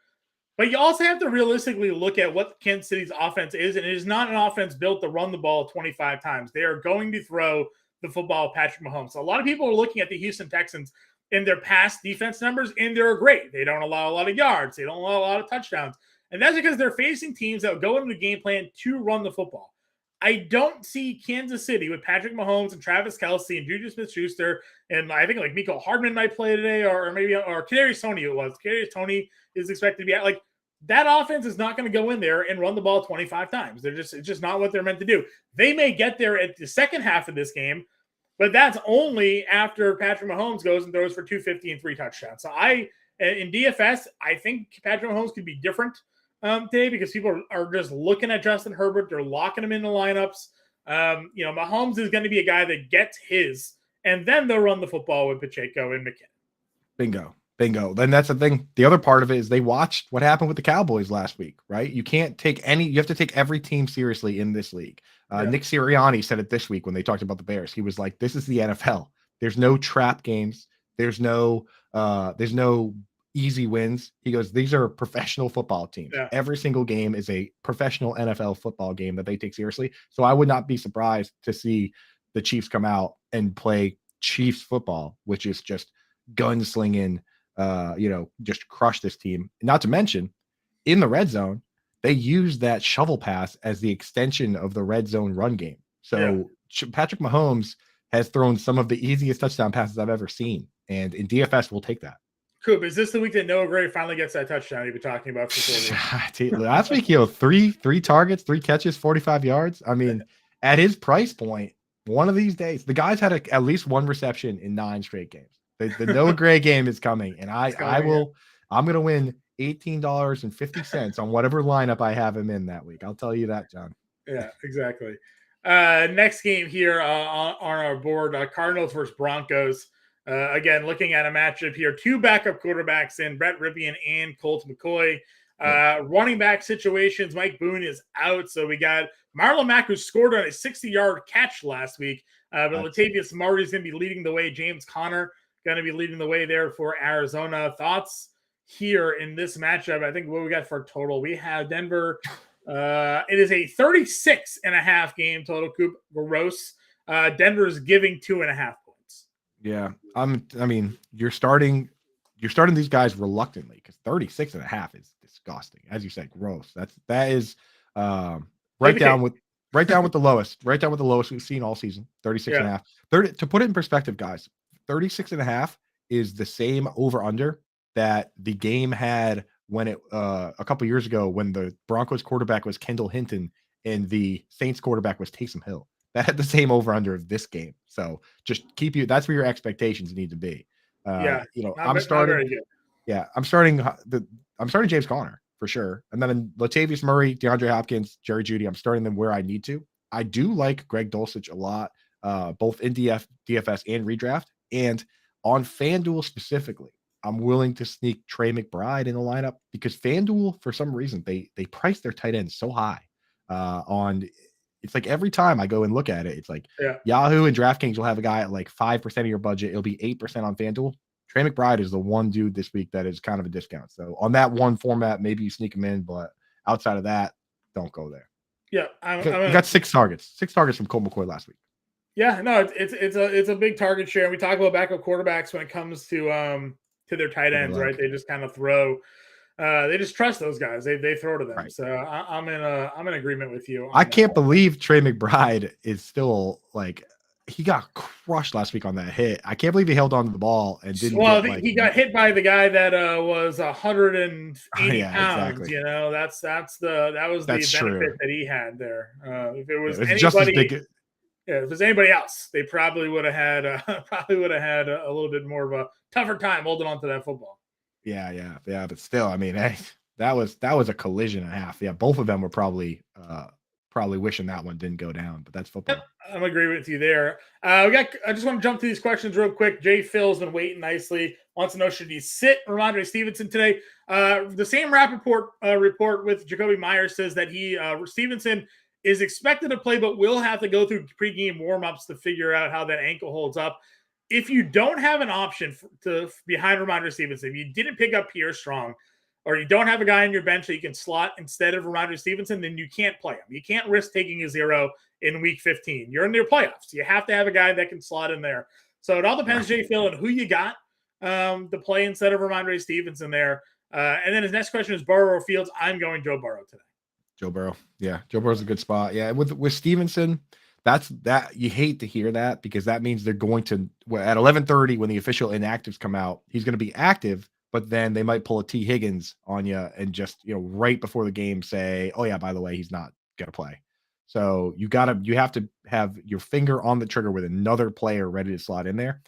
But you also have to realistically look at what Kansas City's offense is, and it is not an offense built to run the ball 25 times. They are going to throw the football at Patrick Mahomes. So a lot of people are looking at the Houston Texans in their past defense numbers, and they're great. They don't allow a lot of yards. They don't allow a lot of touchdowns. And that's because they're facing teams that go into the game plan to run the football. I don't see Kansas City with Patrick Mahomes and Travis Kelce and Juju Smith-Schuster, and I think like Mecole Hardman might play today, or Kadarius Toney. Kadarius Toney is expected to be at that offense is not going to go in there and run the ball 25 times. It's just not what they're meant to do. They may get there at the second half of this game, but that's only after Patrick Mahomes goes and throws for 250 and 3 touchdowns. So in DFS, I think Patrick Mahomes could be different today because people are just looking at Justin Herbert. They're locking him in the lineups. Mahomes is going to be a guy that gets his, and then they'll run the football with Pacheco and McKinnon. Bingo. Bingo. Then that's the thing. The other part of it is they watched what happened with the Cowboys last week, right? You can't take you have to take every team seriously in this league. Nick Sirianni said it this week when they talked about the Bears. He was like, this is the NFL. There's no trap games. There's no easy wins. He goes, these are professional football teams. Yeah. Every single game is a professional NFL football game that they take seriously. So I would not be surprised to see the Chiefs come out and play Chiefs football, which is just gunslinging, just crush this team. Not to mention, in the red zone, they use that shovel pass as the extension of the red zone run game. So Patrick Mahomes has thrown some of the easiest touchdown passes I've ever seen. And in DFS, we'll take that. Coop, is this the week that Noah Gray finally gets that touchdown you've been talking about for Last week, three targets, 3 catches, 45 yards. I mean, at his price point, one of these days, the guy's had at least 1 reception in 9 straight games. The Noah Gray game is coming, and I'm going to win $18.50 on whatever lineup I have him in that week. I'll tell you that, John. Yeah, exactly. Next game here on our board, Cardinals versus Broncos. Again, looking at a matchup here, 2 backup quarterbacks in Brett Ripien and Colt McCoy. Running back situations, Mike Boone is out, so we got Marlon Mack, who scored on a 60-yard catch last week, but Latavius Murray is going to be leading the way. James Conner going to be leading the way there for Arizona. Thoughts here in this matchup? I think what we got for total, we have Denver. It is a 36.5 game total. Coop, gross. Denver is giving 2.5 points. Yeah, you're starting these guys reluctantly because 36.5 is disgusting. As you said, gross. That is right down with the lowest we've seen all season. 36.5. To put it in perspective, guys, 36.5 is the same over under that the game had when it a couple years ago when the Broncos quarterback was Kendall Hinton and the Saints quarterback was Taysom Hill. That had the same over under of this game. So just that's where your expectations need to be. I'm starting James Conner for sure. And then Latavius Murray, DeAndre Hopkins, Jerry Jeudy, I'm starting them where I need to. I do like Greg Dulcich a lot, both in DFS and redraft. And on FanDuel specifically, I'm willing to sneak Trey McBride in the lineup because FanDuel, for some reason, they price their tight ends so high it's like every time I go and look at it, it's like Yahoo and DraftKings will have a guy at like 5% of your budget. It'll be 8% on FanDuel. Trey McBride is the one dude this week that is kind of a discount. So on that one format, maybe you sneak him in, but outside of that, don't go there. Yeah, you got 6 targets from Colt McCoy last week. Yeah, no, it's a big target share. We talk about backup quarterbacks when it comes to their tight ends, right? They just kind of throw. They just trust those guys. They throw to them. Right. So I'm in agreement with you. I can't believe Trey McBride is still like he got crushed last week on that hit. I can't believe he held on to the ball and didn't. Well, he got hit by the guy that was 180 pounds. Exactly. You know, that was the benefit true. that he had there. If it was anybody, just as big. Yeah, if it was anybody else, they probably would have had a little bit more of a tougher time holding on to that football. Yeah. But still, I mean, hey, that was a collision and a half. Yeah, both of them were probably wishing that one didn't go down, but that's football. Yep, I'm agreeing with you there. I just want to jump to these questions real quick. Jay Phil's been waiting nicely. Wants to know, should he sit Ramondre Stevenson today? The same report with Jacoby Myers says that Stevenson is expected to play, but will have to go through pregame warmups to figure out how that ankle holds up. If you don't have an option behind Ramondre Stevenson, if you didn't pick up Pierre Strong, or you don't have a guy on your bench that you can slot instead of Ramondre Stevenson, then you can't play him. You can't risk taking a 0 in week 15. You're in your playoffs. You have to have a guy that can slot in there. So it all depends, Jay Phil, on who you got to play instead of Ramondre Stevenson there. And then his next question is Burrow or Fields. I'm going Joe Burrow today. Joe Burrow. Yeah, Joe Burrow's a good spot. Yeah, with Stevenson, that you hate to hear that because that means they're going to at 11:30 when the official inactives come out, he's going to be active, but then they might pull a T. Higgins on you and just right before the game say, oh yeah, by the way, he's not going to play. So you have to have your finger on the trigger with another player ready to slot in there.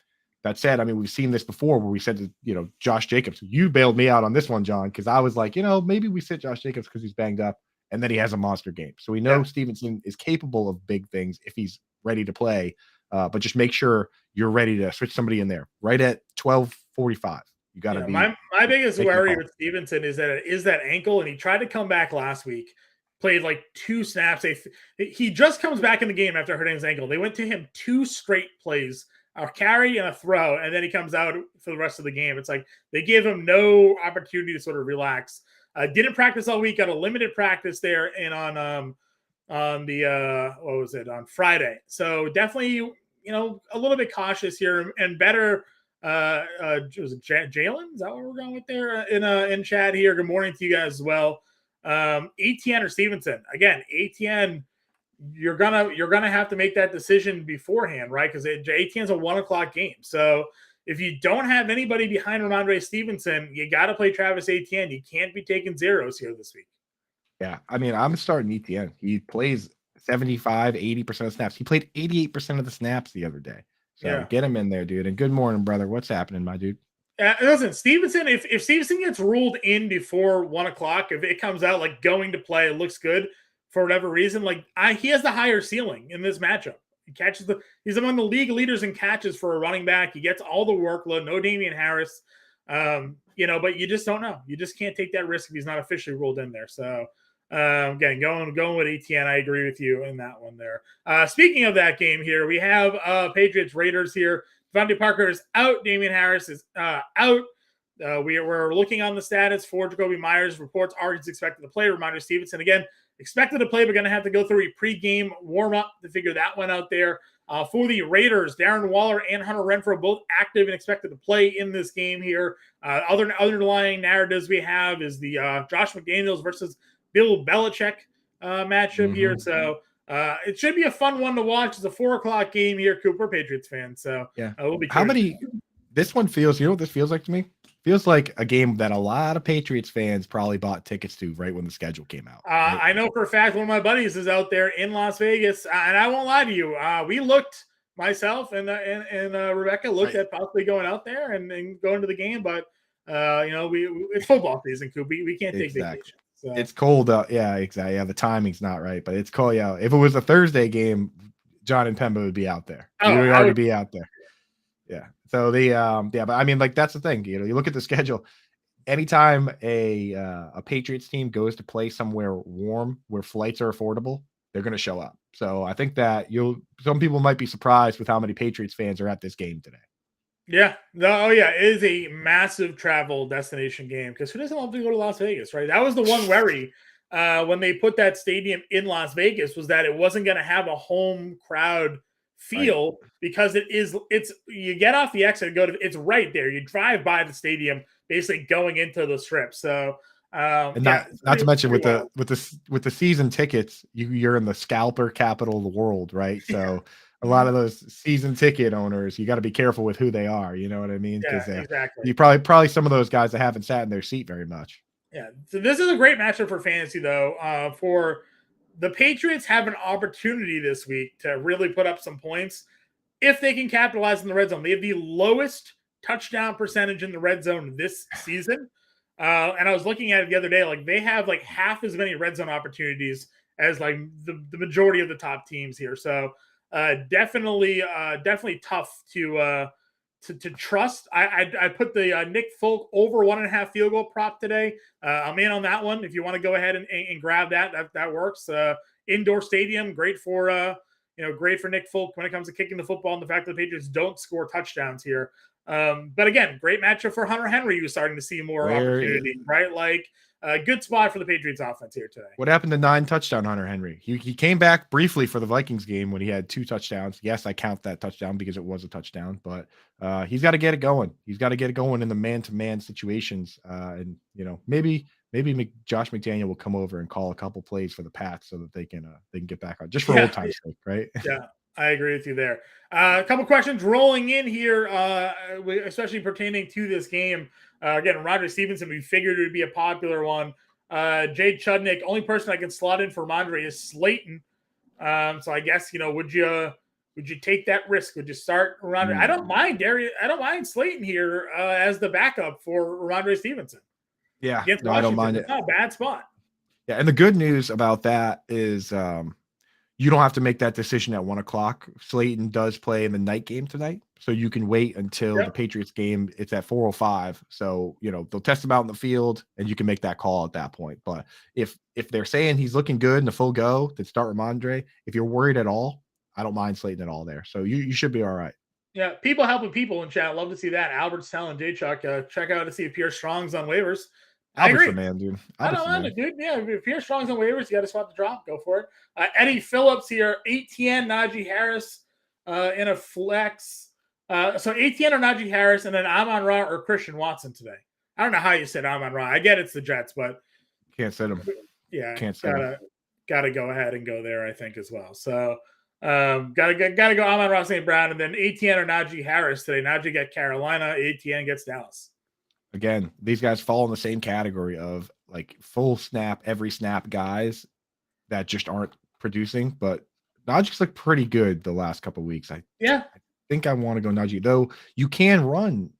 That said, I mean, we've seen this before where we said to Josh Jacobs, you bailed me out on this one, John, because I was like, maybe we sit Josh Jacobs because he's banged up. And then he has a monster game. So we know Stevenson is capable of big things if he's ready to play. But just make sure you're ready to switch somebody in there right at 12:45. You got to be. My biggest taking worry call. with Stevenson is that ankle, and he tried to come back last week, played like 2 snaps. He just comes back in the game after hurting his ankle. They went to him 2 straight plays, a carry and a throw, and then he comes out for the rest of the game. It's like they gave him no opportunity to sort of relax. Didn't practice all week, got a limited practice there and on Friday. So definitely, a little bit cautious here and better. Was it Jalen? Is that what we're going with there in chat here? Good morning to you guys as well. ATN or Stevenson? Again, ATN, you're gonna have to make that decision beforehand, right? Because ATN's a 1:00 game. So if you don't have anybody behind Ramondre Stevenson, you got to play Travis Etienne. You can't be taking zeros here this week. Yeah, I mean, I'm starting Etienne. He plays 75, 80% of snaps. He played 88% of the snaps the other day. So get him in there, dude. And good morning, brother. What's happening, my dude? Listen, Stevenson, if Stevenson gets ruled in before 1:00, if it comes out like going to play, it looks good for whatever reason, he has the higher ceiling in this matchup. He's among the league leaders in catches for a running back. He gets all the workload, no Damian Harris. But you just don't know. You just can't take that risk if he's not officially ruled in there. So again, going with ATN, I agree with you in that one there. Speaking of that game here, we have Patriots Raiders here. Devontae Parker is out. Damian Harris is out. We're looking on the status for Jacoby Myers. Reports are he's expected to play. Ramondre Stevenson, again, expected to play, but going to have to go through a pregame warm-up to figure that one out there. For the Raiders, Darren Waller and Hunter Renfrow both active and expected to play in this game here. Other underlying narratives we have is the Josh McDaniels versus Bill Belichick matchup here. So it should be a fun one to watch. It's a 4:00 game here, Cooper, Patriots fan. So yeah, we'll be. How many? This one feels. You know what this feels like to me? Feels like a game that a lot of Patriots fans probably bought tickets to right when the schedule came out. Right? I know for a fact one of my buddies is out there in Las Vegas, and I won't lie to you. We looked, myself and Rebecca looked at possibly going out there and going to the game, but it's football season, Coop. We can't take vacation. So. It's cold out. Yeah, exactly. Yeah, the timing's not right, but it's cold. Yeah, if it was a Thursday game, John and Impemba would be out there. He would already be out there. Yeah. So but I mean, that's the thing. You look at the schedule. Anytime a Patriots team goes to play somewhere warm where flights are affordable, they're going to show up. So I think that some people might be surprised with how many Patriots fans are at this game today. Yeah. It is a massive travel destination game because who doesn't love to go to Las Vegas, right? That was the one worry when they put that stadium in Las Vegas was that it wasn't going to have a home crowd feel because it's you get off the exit and it's right there. You drive by the stadium, basically going into the strip. So and not to mention with the season tickets, you're in the scalper capital of the world, right? So a lot of those season ticket owners, you got to be careful with who they are. You know what I mean? Because exactly. You probably some of those guys that haven't sat in their seat very much. Yeah. So this is a great matchup for fantasy, though. For the Patriots have an opportunity this week to really put up some points if they can capitalize in the red zone. They have the lowest touchdown percentage in the red zone this season. And I was looking at it the other day, they have half as many red zone opportunities as the majority of the top teams here. So definitely tough to trust. I put the Nick Folk over 1.5 field goal prop today. I'm in on that one. If you want to go ahead and grab that works. Indoor stadium, great for Nick Folk when it comes to kicking the football, and the fact that the Patriots don't score touchdowns here. But again, great matchup for Hunter Henry, who's starting to see more opportunity, right? A good spot for the Patriots offense here today. What happened to 9 touchdown Hunter Henry? He came back briefly for the Vikings game when he had 2 touchdowns. Yes, I count that touchdown because it was a touchdown, but he's got to get it going. He's got to get it going in the man-to-man situations. And maybe Josh McDaniel will come over and call a couple plays for the Pats so that they can get back on just for old time's sake, right? Yeah. I agree with you there. A couple questions rolling in here, especially pertaining to this game. Again, Ramondre Stevenson, we figured it would be a popular one. Jade Chudnick, only person I can slot in for Ramondre is Slayton. So I guess, would you take that risk? Would you start Ramondre? I don't mind I don't mind Slayton here as the backup for Ramondre Stevenson. Yeah, no, I don't mind it. It's not a bad spot. Yeah, and the good news about that is you don't have to make that decision at 1:00. Slayton does play in the night game tonight. so you can wait until the Patriots game. It's at 4:05. So, they'll test him out in the field and you can make that call at that point. But if they're saying he's looking good and a full go, then start Ramondre. If you're worried at all, I don't mind Slayton at all there. So you should be all right. Yeah, people helping people in chat. Love to see that. Albert's telling J Chuck, check out to see if Pierre Strong's on waivers. Albert's the man, dude. I don't mind it, dude. Yeah, if Pierre Strong's on waivers, you got to swap the drop. Go for it. Eddie Phillips here. ATN, Najee Harris in a flex. So ATN or Najee Harris, and then Amon-Ra or Christian Watson today. I don't know how you said Amon-Ra. I get it's the Jets, but can't sit him. Yeah, can't sit him. Gotta go ahead and go there, I think, as well. So gotta go Amon-Ra St. Brown, and then ATN or Najee Harris today. Najee get Carolina, ATN gets Dallas. Again, these guys fall in the same category of like full snap, every snap guys that just aren't producing, but Najee's looked pretty good the last couple of weeks. I think I want to go Najee, though. You can run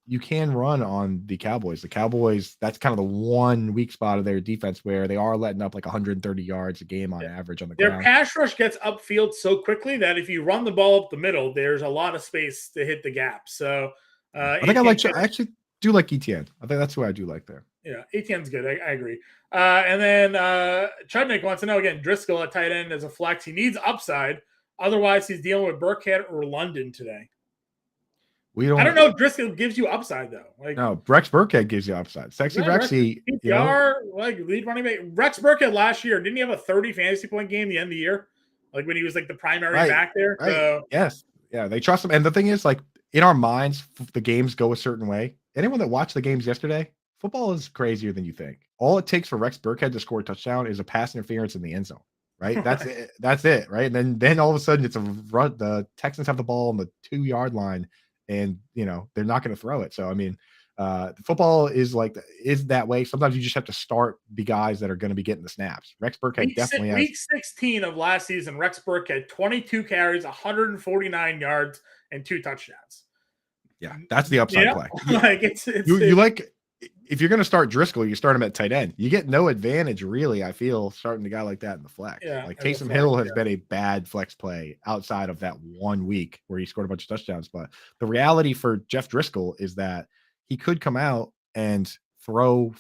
on the Cowboys. The Cowboys, that's kind of the one weak spot of their defense where they are letting up like 130 yards a game on average on the ground. Their pass rush gets upfield so quickly that if you run the ball up the middle, there's a lot of space to hit the gap. So I actually do like ETN. I think that's who I do like there. Yeah, ETN's good. I agree. And then Chudnik wants to know again, Driscoll at tight end as a flex. He needs upside. Otherwise, he's dealing with Burkhead or London today. I don't know if Driscoll gives you upside though. No, Rex Burkhead gives you upside. Sexy Rexy, like lead running back. Rex Burkhead last year, didn't he have a 30 fantasy point game at the end of the year? Like when he was like the primary back there. Right. So, yes. Yeah, they trust him. And the thing is, like in our minds, the games go a certain way. Anyone that watched the games yesterday, football is crazier than you think. All it takes for Rex Burkhead to score a touchdown is a pass interference in the end zone. Right. That's it. That's it. Right. And then all of a sudden it's a run. The Texans have the ball on the 2-yard line and, they're not going to throw it. So, I mean, football is that way. Sometimes you just have to start the guys that are going to be getting the snaps. Rex Burkhead definitely has. Week 16 of last season, Rex Burkhead, 22 carries, 149 yards, and 2 touchdowns. Yeah, that's the upside play. If you're going to start Driscoll, you start him at tight end. You get no advantage, really, I feel, starting a guy like that in the flex. Yeah, like Taysom Hill has been a bad flex play outside of that 1 week where he scored a bunch of touchdowns. But the reality for Jeff Driscoll is that he could come out and throw,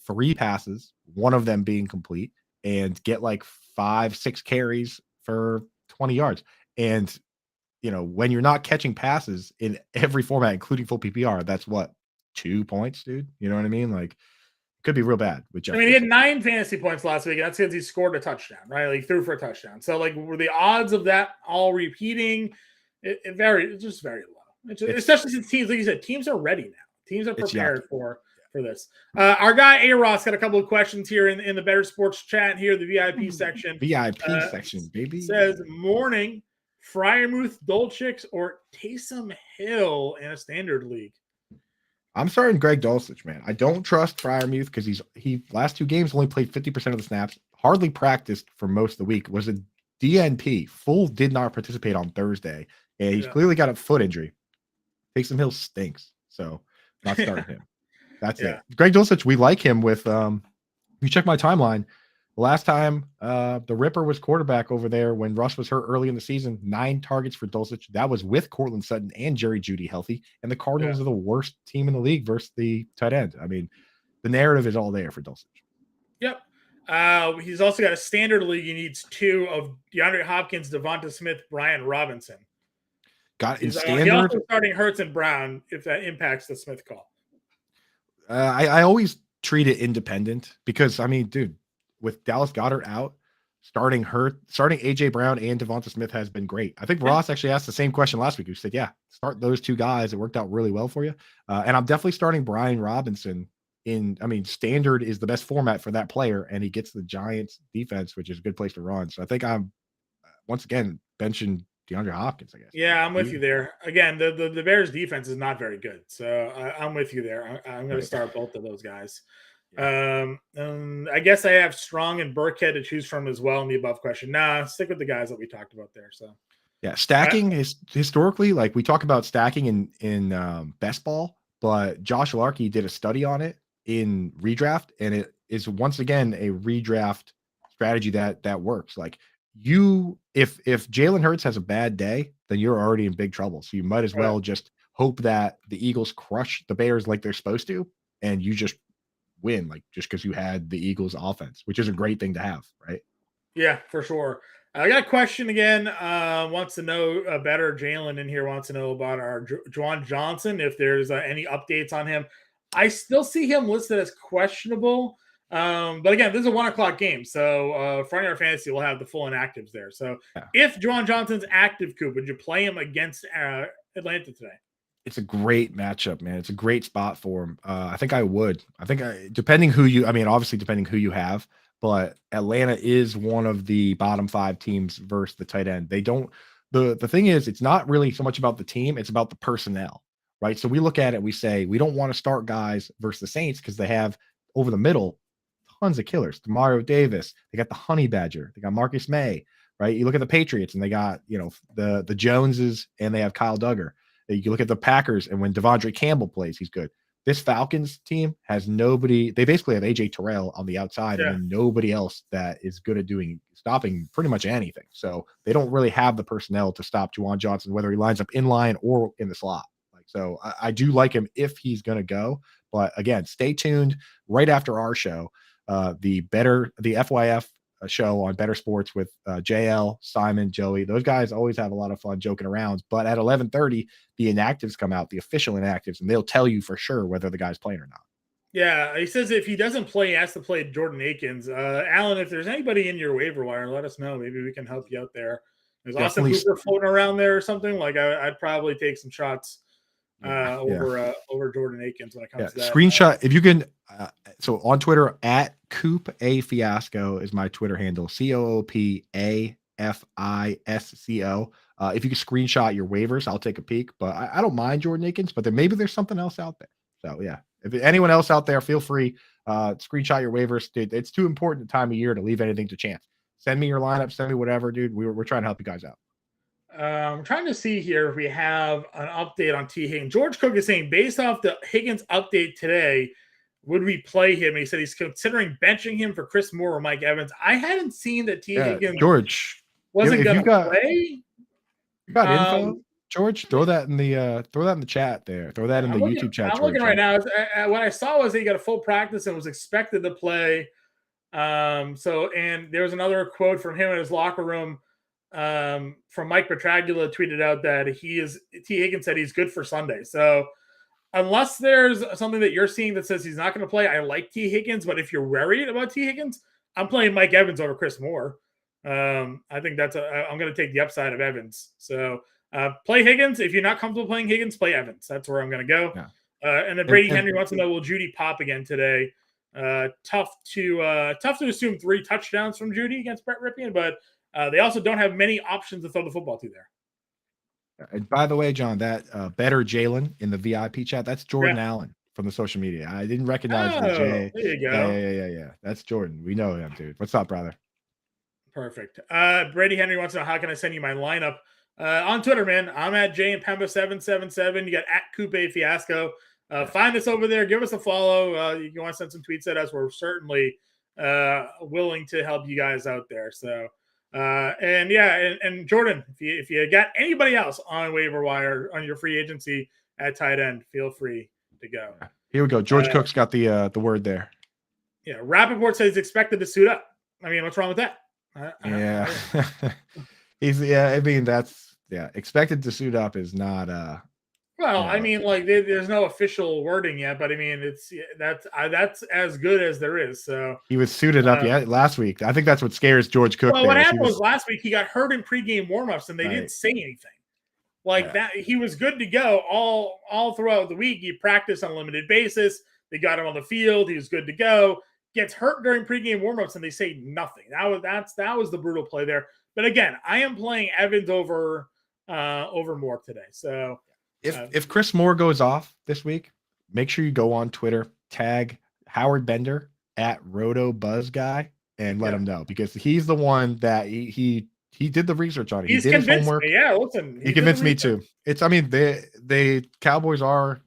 3 passes, one of them being complete, and get like 5-6 carries for 20 yards. And, when you're not catching passes in every format, including full PPR, that's what? 2 points, dude. You know what I mean? Like, it could be real bad with Jeff. He had 9 fantasy points last week, and that's because he scored a touchdown, right? Like, threw for a touchdown. So, were the odds of that all repeating? It's just very low. Especially since teams, like you said, teams are ready now. Teams are prepared for this. Our guy A-Ross got a couple of questions here in the Bettor Sports chat here, the VIP section. VIP section, baby. Says, morning, Freiermuth, Dolchich, or Taysom Hill in a standard league. I'm starting Greg Dulcich, man. I don't trust Freiermuth because he last 2 games only played 50% of the snaps, hardly practiced for most of the week, was a DNP, did not participate on Thursday, and he's clearly got a foot injury. Taysom Hill stinks, so not starting him. That's it. Greg Dulcich, we like him with you check my timeline. Last time the Ripper was quarterback over there when Russ was hurt early in the season, 9 targets for Dulcich. That was with Cortland Sutton and Jerry Jeudy healthy. And the Cardinals are the worst team in the league versus the tight end. I mean, the narrative is all there for Dulcich. Yep. He's also got a standard league. He needs 2 of DeAndre Hopkins, Devonta Smith, Brian Robinson. He's standard. He also starting Hurts and Brown if that impacts the Smith call. I always treat it independent because, I mean, dude, with Dallas Goedert out, starting AJ Brown and Devonta Smith has been great. I think Ross actually asked the same question last week. He said, start those 2 guys. It worked out really well for you. And I'm definitely starting Brian Robinson standard is the best format for that player. And he gets the Giants defense, which is a good place to run. So I think I'm once again benching DeAndre Hopkins, I guess. Yeah, I'm with you there. Again, the Bears defense is not very good. So I'm with you there. I'm going to start both of those guys. I guess I have Strong and Burkhead to choose from as well in the above question. Nah, stick with the guys that we talked about there. So stacking is historically, like we talk about stacking in best ball, but Josh Larkey did a study on it in redraft, and it is once again a redraft strategy that works. Like if Jalen Hurts has a bad day, then you're already in big trouble. So you might as well just hope that the Eagles crush the Bears like they're supposed to, and you just win, like just because you had the Eagles offense, which is a great thing to have, right? Yeah, for sure. I got a question again. Wants to know better. Jalen in here wants to know about our Juwan Johnson, if there's any updates on him. I still see him listed as questionable. But again, this is a 1:00 game. So Front Yard Fantasy will have the full inactives there. So if Juwan Johnson's active, Coop, would you play him against Atlanta today? It's a great matchup, man. It's a great spot for him. I think I would. Depending who you, obviously depending who you have, but Atlanta is one of the bottom 5 teams versus the tight end. They don't, the thing is, it's not really so much about the team, it's about the personnel, right? So we look at it, we say, we don't want to start guys versus the Saints because they have over the middle tons of killers. Demario Davis, they got the Honey Badger, they got Marcus May, right? You look at the Patriots and they got, the Joneses and they have Kyle Duggar. You look at the Packers, and when Devondre Campbell plays, he's good. This Falcons team has nobody. They basically have AJ Terrell on the outside, and then nobody else that is good at stopping pretty much anything. So they don't really have the personnel to stop Juwan Johnson, whether he lines up in line or in the slot. So I do like him if he's going to go. But again, stay tuned. Right after our show, the FYF show on Bettor Sports with JL, Simon, Joey. Those guys always have a lot of fun joking around. But at 11:30, the inactives come out, the official inactives, and they'll tell you for sure whether the guy's playing or not. Yeah, he says if he doesn't play, he has to play Jordan Akins. Alan, if there's anybody in your waiver wire, let us know. Maybe we can help you out there. There's Austin Hooper floating around there or something. Like I'd probably take some shots over Jordan Akins when it comes to that. Screenshot if you can. So on Twitter at Coop A Fiasco is my Twitter handle. COOPAFISCO. If you can screenshot your waivers, I'll take a peek. But I don't mind Jordan Akins, but maybe there's something else out there. So yeah, if anyone else out there, feel free. Screenshot your waivers, dude. It's too important a time of year to leave anything to chance. Send me your lineup. Send me whatever, dude. We're trying to help you guys out. I'm trying to see here if we have an update on T. Higgins. George Cook is saying, based off the Higgins update today, would we play him? And he said he's considering benching him for Chris Moore or Mike Evans. I hadn't seen that T. Higgins George wasn't going to play. You got info, George? Throw that in the chat there. Throw that in the YouTube chat. I'm looking right now. What I saw was he got a full practice and was expected to play. And there was another quote from him in his locker room. From Mike Petragula tweeted out that T. Higgins said he's good for Sunday. So unless there's something that you're seeing that says he's not going to play, I like T. Higgins. But if you're worried about T. Higgins, I'm playing Mike Evans over Chris Moore. I think I'm going to take the upside of Evans. So play Higgins. If you're not comfortable playing Higgins, play Evans. That's where I'm going to go. Yeah. And then Brady Henry wants to know, will Judy pop again today? Tough to assume 3 touchdowns from Judy against Brett Ripien, but they also don't have many options to throw the football to there. And by the way, John, that Bettor Jalen in the VIP chat, that's Jordan Allen from the social media. I didn't recognize the J. There you go. Yeah. That's Jordan. We know him, dude. What's up, brother? Perfect. Brady Henry wants to know, how can I send you my lineup? On Twitter, man. I'm at Impemba777. You got at Coupe Fiasco. Find us over there. Give us a follow. You want to send some tweets at us. We're certainly willing to help you guys out there. So, and Jordan, if you got anybody else on waiver wire on your free agency at tight end, feel free to go. Here we go. George Cook's got the word there. Yeah, Rappaport says he's expected to suit up. I mean, what's wrong with that? Expected to suit up is not I mean, like there's no official wording yet, but I mean that's as good as there is. So he was suited up last week. I think that's what scares George Cook. Well, what happened was last week he got hurt in pregame warmups and they didn't say anything. That he was good to go all throughout the week. He practiced on a limited basis. They got him on the field. He was good to go. Gets hurt during pregame warmups and they say nothing. That was the brutal play there. But again, I am playing Evans over Moore today. So if Chris Moore goes off this week, make sure you go on Twitter, tag Howard Bender at RotoBuzzGuy and let him know, because he's the one that he did the research on it. He's convinced his homework. Me. Yeah, listen. He convinced me too. It's they Cowboys are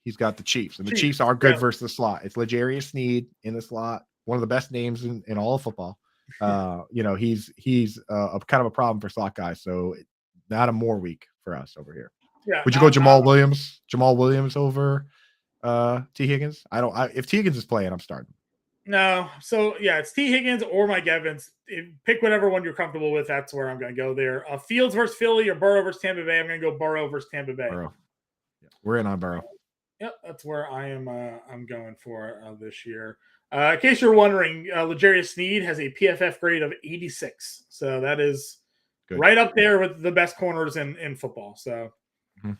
he's got the Chiefs, and the Chiefs are good versus the slot. It's L'Jarius Sneed in the slot, one of the best names in all of football. He's a kind of a problem for slot guys. So not a more week for us over here. Yeah. Would you go Jamal Williams over T. Higgins? If T. Higgins is playing, I'm starting. No. So yeah, it's T. Higgins or Mike Evans. Pick whatever one you're comfortable with. That's where I'm going to go there. Fields versus Philly or Burrow versus Tampa Bay. I'm going to go Burrow versus Tampa Bay. Burrow. Yeah, we're in on Burrow. Yep, that's where I am. I'm going for this year. In case you're wondering, L'Jarius Sneed has a PFF grade of 86, so that is good. Right up there with the best corners in football. So,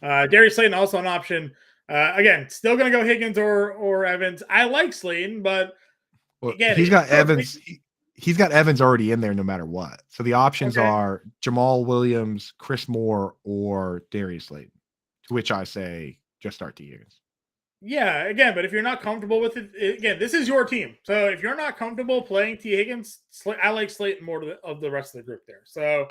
Darius Slayton also an option. Again, still going to go Higgins or Evans. I like Slayton, but again, he's got Evans. He's got Evans already in there no matter what. So the options are Jamal Williams, Chris Moore, or Darius Slayton. To which I say, just start T. Higgins. Yeah, again, but if you're not comfortable with it, again, this is your team. So if you're not comfortable playing T. Higgins, I like Slayton more of the rest of the group there. So,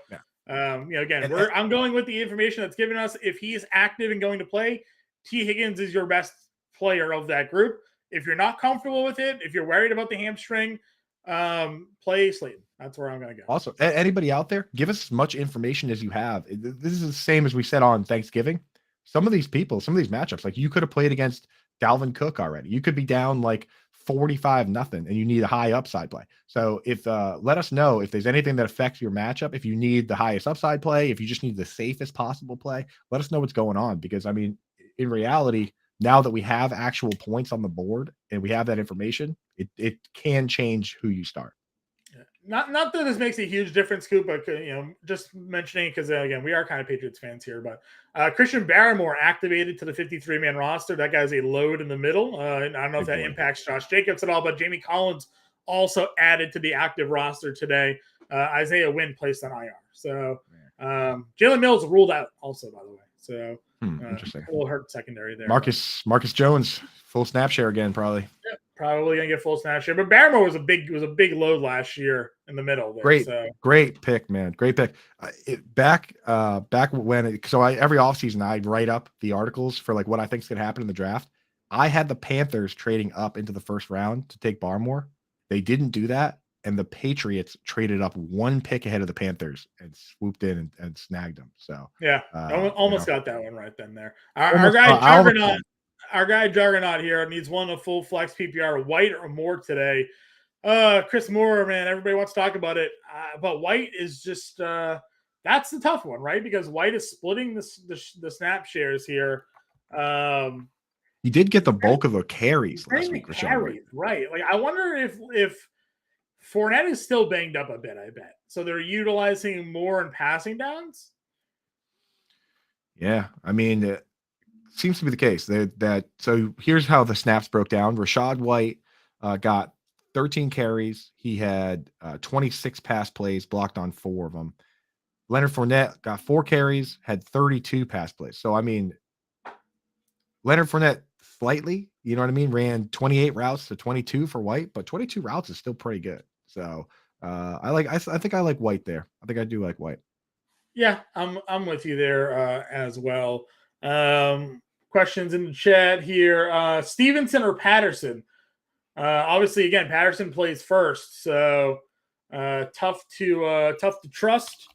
again, I'm going with the information that's given us. If he's active and going to play, T. Higgins is your best player of that group. If you're not comfortable with it, if you're worried about the hamstring, play Slayton. That's where I'm going to go. Also, anybody out there, give us as much information as you have. This is the same as we said on Thanksgiving. Some of these matchups, like you could have played against Dalvin Cook already. You could be down like 45-0 and you need a high upside play. So let us know if there's anything that affects your matchup. If you need the highest upside play, if you just need the safest possible play, let us know what's going on. Because I mean, in reality, now that we have actual points on the board and we have that information, it can change who you start. Not that this makes a huge difference, Coop, but just mentioning because again, we are kind of Patriots fans here. But Christian Barrymore activated to the 53-man roster. That guy's a load in the middle. I don't know if that impacts Josh Jacobs at all, but Jamie Collins also added to the active roster today. Isaiah Wynn placed on IR. So Jalen Mills ruled out also, by the way. So interesting. A little hurt secondary there. Marcus Jones, full snap share again, probably. Yeah, probably gonna get full snap share. But Barrymore was a big load last year in the middle. There, great pick, man. Great pick. Back when every offseason I'd write up the articles for like what I think is gonna happen in the draft. I had the Panthers trading up into the first round to take Barmore. They didn't do that, and the Patriots traded up one pick ahead of the Panthers and swooped in and snagged them. So yeah, almost got that one right then. There, our guy Juggernaut here needs one of full flex PPR, White or Moore today. Chris Moore, man, everybody wants to talk about it, but White is just that's the tough one, right? Because White is splitting the snap shares here. He did get the bulk of the carries last week. Right? Like I wonder if Fournette is still banged up a bit. I bet so. They're utilizing him more in passing downs. Yeah, I mean, it seems to be the case. So here's how the snaps broke down. Rachaad White got 13 carries. He had 26 pass plays, blocked on 4 of them. Leonard Fournette got 4 carries, had 32 pass plays. So I mean, Leonard Fournette slightly, you know what I mean, ran 28 routes to 22 for White, but 22 routes is still pretty good. So I think I like White there. I think I do like White. Yeah, I'm with you there as well. Questions in the chat here. Stevenson or Patterson? Obviously, again, Patterson plays first, so tough to trust.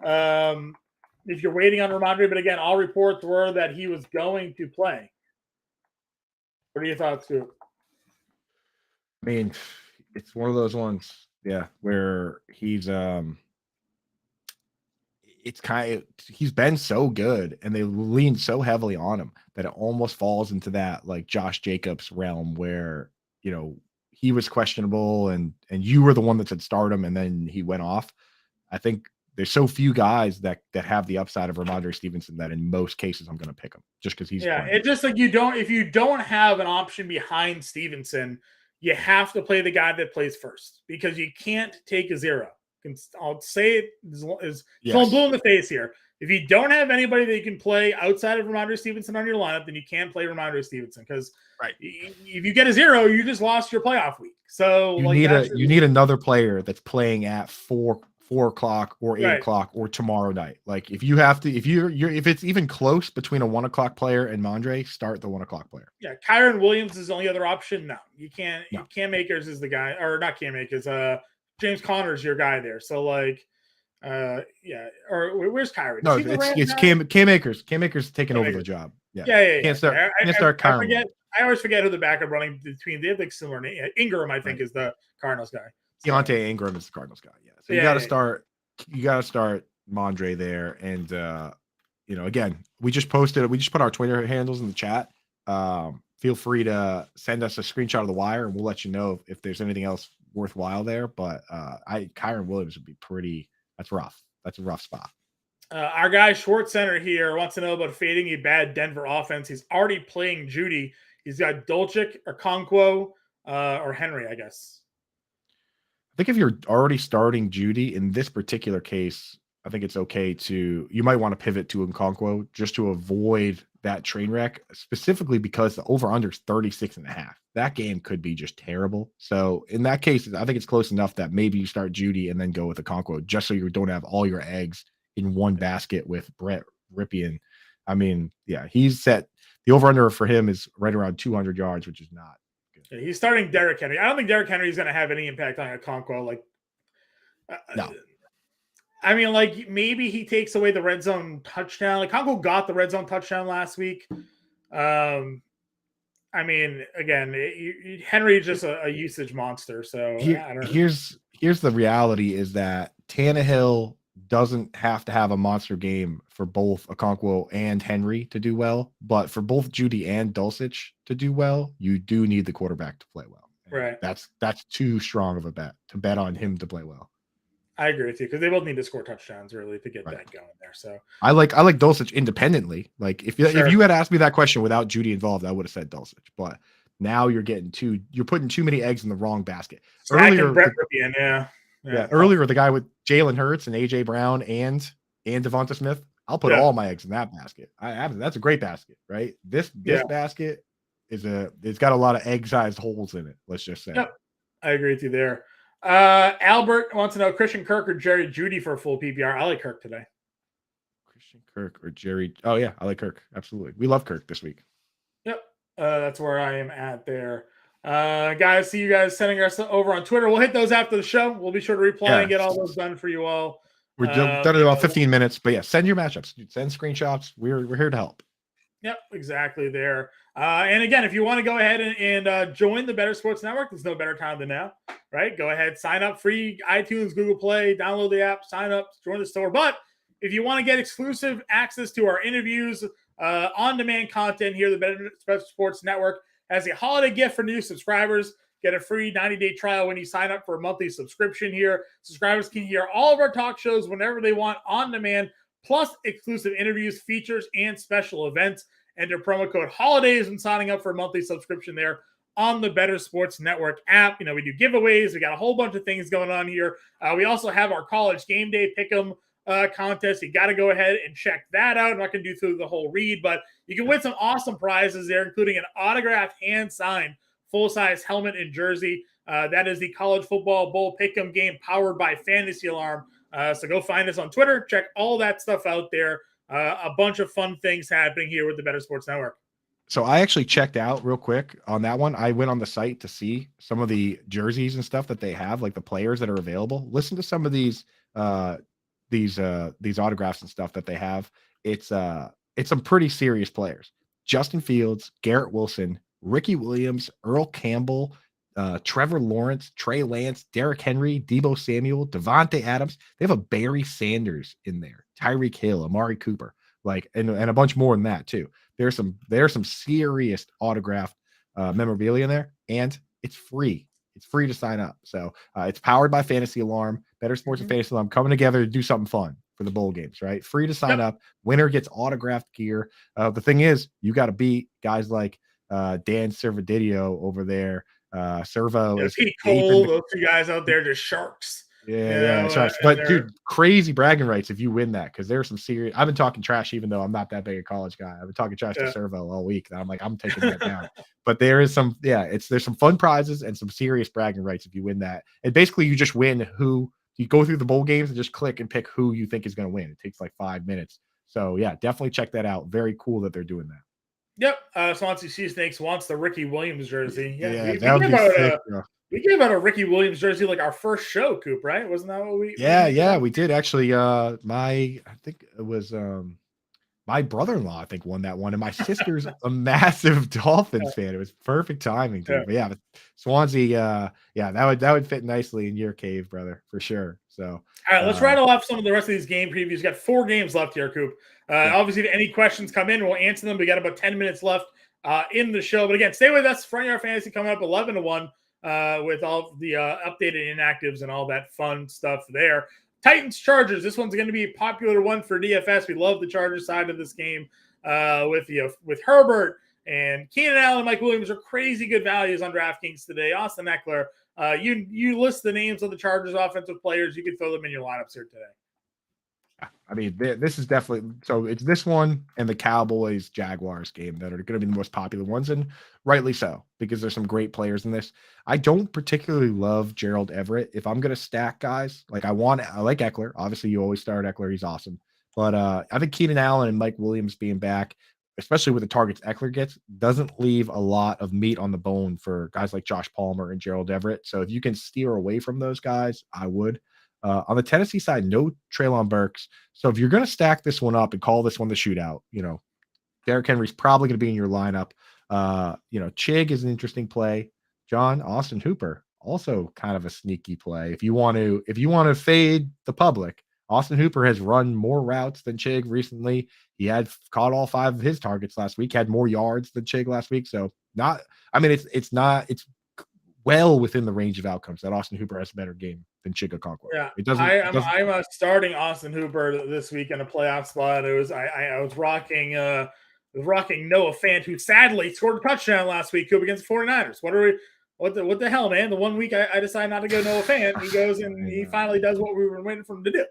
If you're waiting on Ramondre, but again, all reports were that he was going to play. What are your thoughts, Stu? I mean, it's one of those ones, where he's he's been so good and they lean so heavily on him that it almost falls into that like Josh Jacobs realm where, he was questionable and you were the one that said start him and then he went off. I think there's so few guys that have the upside of Ramondre Stevenson that in most cases I'm going to pick him just because he's playing. It's just like if you don't have an option behind Stevenson, you have to play the guy that plays first because you can't take a zero. I'll say it is blue in the face here. If you don't have anybody that you can play outside of Ramondre Stevenson on your lineup, then you can't play Ramondre Stevenson because if you get a zero, you just lost your playoff week. So you need another player that's playing at 4 o'clock or 8 o'clock or tomorrow night. Like if you have to, if it's even close between a 1 o'clock player and Mondre, start the 1 o'clock player. Yeah, Kyron Williams is the only other option. No, you can't. No. Cam Akers is the guy, or not Cam Akers. James Conner's your guy there. So like, yeah. Or where's Kyrie? No, Is he the Rams it's guy? Cam Akers. Cam Akers taking Cam over Akers. the job. Yeah. Yeah. Can't start I Kyron forget. Williams. I always forget who the backup running between. They have like similar name. Ingram, I think, is the Cardinals guy. So, Deontay Ingram is the Cardinals guy. Yeah. So you got to start Mondre there. And, again, we just put our Twitter handles in the chat. Feel free to send us a screenshot of the wire and we'll let you know if there's anything else worthwhile there. But Kyron Williams would be that's rough. That's a rough spot. Our guy Schwartz Center here wants to know about fading a bad Denver offense. He's already playing Judy. He's got Dolchik or Conquo or Henry, I guess. I think if you're already starting Judy in this particular case, I think it's okay you might want to pivot to Nkonkwo just to avoid that train wreck, specifically because the over-under is 36.5. That game could be just terrible. So in that case, I think it's close enough that maybe you start Judy and then go with Nkonkwo just so you don't have all your eggs in one basket with Brett Ripien. I mean, yeah, he's set. The over-under for him is right around 200 yards, which is not good. Yeah, he's starting Derrick Henry. I don't think Derrick Henry is going to have any impact on Nkonkwo. Like, no. I mean, like maybe he takes away the red zone touchdown. Like Congo got the red zone touchdown last week. I mean, again, Henry is just a usage monster. So I don't know. Here's the reality is that Tannehill doesn't have to have a monster game for both Okonkwo and Henry to do well, but for both Judy and Dulcich to do well, you do need the quarterback to play well. And right. That's too strong of a bet to bet on him to play well. I agree with you because they both need to score touchdowns really to get that going there. So I like Dulcich independently. Like if you had asked me that question without Judy involved, I would have said Dulcich. But now you're putting too many eggs in the wrong basket. Earlier, the guy with Jalen Hurts and AJ Brown and Devonta Smith, I'll put all my eggs in that basket. That's a great basket, right? This basket it's got a lot of egg-sized holes in it. Let's just say. Yep. I agree with you there. Albert wants to know Christian Kirk or Jerry Judy for a full PPR. I like Kirk today. Christian Kirk or Jerry. Oh yeah, I like Kirk. Absolutely. We love Kirk this week. Yep. That's where I am at there. Guys, see you guys sending us over on Twitter. We'll hit those after the show. We'll be sure to reply and get all those done for you all. We're done in about 15 minutes, but yeah, send your matchups. Send screenshots. We're here to help. Yep, exactly there. And again, if you want to go ahead and join the Bettor Sports Network, there's no better time than now, right? Go ahead, sign up, free iTunes, Google Play, download the app, sign up, join the store. But if you want to get exclusive access to our interviews, on-demand content here, the Bettor Sports Network has a holiday gift for new subscribers. Get a free 90-day trial when you sign up for a monthly subscription here. Subscribers can hear all of our talk shows whenever they want on demand, plus exclusive interviews, features, and special events. Enter promo code HOLIDAYS when signing up for a monthly subscription there on the Bettor Sports Network app. We do giveaways. We got a whole bunch of things going on here. We also have our college game day pick'em contest. You got to go ahead and check that out. I'm not going to do through the whole read, but you can win some awesome prizes there, including an autographed, hand-signed, full-size helmet and jersey. That is the College Football Bowl pick'em game powered by Fantasy Alarm. So go find us on Twitter. Check all that stuff out there. A bunch of fun things happening here with the Bettor Sports Network. So I actually checked out real quick on that one. I went on the site to see some of the jerseys and stuff that they have, like the players that are available. Listen to some of these autographs and stuff that they have. It's some pretty serious players. Justin Fields, Garrett Wilson, Ricky Williams, Earl Campbell, Trevor Lawrence, Trey Lance, Derrick Henry, Deebo Samuel, Devontae Adams. They have a Barry Sanders in there, Tyreek Hill, Amari Cooper, and a bunch more than that too. There's some serious autographed memorabilia in there, and it's free. It's free to sign up. So it's powered by Fantasy Alarm, Bettor Sports and Fantasy Alarm coming together to do something fun for the bowl games, right? Free to sign up. Winner gets autographed gear. The thing is, you got to beat guys like Dan Servadidio over there. Servo is Pete Cole, those two guys out there, just sharks. That's right. But dude, crazy bragging rights if you win that, because there's some serious. I've been talking trash, even though I'm not that big a college guy. I've been talking trash to Servo all week. And I'm like, I'm taking that down. But there's some fun prizes and some serious bragging rights if you win that. And basically, you just win who you go through the bowl games and just click and pick who you think is going to win. It takes like 5 minutes. So yeah, definitely check that out. Very cool that they're doing that. Yep. Swansea Sea Snakes wants the Ricky Williams jersey. That would be sick, We gave out a Ricky Williams jersey like our first show, Coop, right? Wasn't that what we? Yeah, we did actually. I think it was my brother-in-law, I think, won that one, and my sister's a massive Dolphins fan. It was perfect timing too. Yeah. But yeah, Swansea, yeah, that would fit nicely in your cave, brother, for sure. So All right, let's rattle off some of the rest of these game previews. We've got 4 games left here, Coop. Obviously, if any questions come in, we'll answer them. We got about 10 minutes left in the show. But again, stay with us. Front Yard Fantasy coming up 11-1 with all the updated inactives and all that fun stuff there. Titans Chargers. This one's going to be a popular one for DFS. We love the Chargers side of this game with Herbert and Keenan Allen, Mike Williams are crazy good values on DraftKings today. Austin Eckler. You list the names of the Chargers offensive players. You can throw them in your lineups here today. I mean, this is definitely so. It's this one and the Cowboys Jaguars game that are going to be the most popular ones, and rightly so, because there's some great players in this. I don't particularly love Gerald Everett. If I'm going to stack guys, I like Eckler. Obviously, you always start Eckler; he's awesome. But I think Keenan Allen and Mike Williams being back, especially with the targets Eckler gets, doesn't leave a lot of meat on the bone for guys like Josh Palmer and Gerald Everett. So if you can steer away from those guys, I would. On the Tennessee side, no Treylon Burks. So if you're going to stack this one up and call this one the shootout, Derrick Henry's probably going to be in your lineup. Chig is an interesting play. Austin Hooper, also kind of a sneaky play. If you want to fade the public, Austin Hooper has run more routes than Chig recently. He had caught all 5 of his targets last week, had more yards than Chig last week. So it's well within the range of outcomes that Austin Hooper has a better game than Chig Okonkwo. Yeah, I'm starting Austin Hooper this week in a playoff spot. I was rocking Noah Fant, who sadly scored a touchdown last week against the 49ers. What the hell, man? The one week I decided not to go Noah Fant, he goes and he finally does what we were waiting for him to do.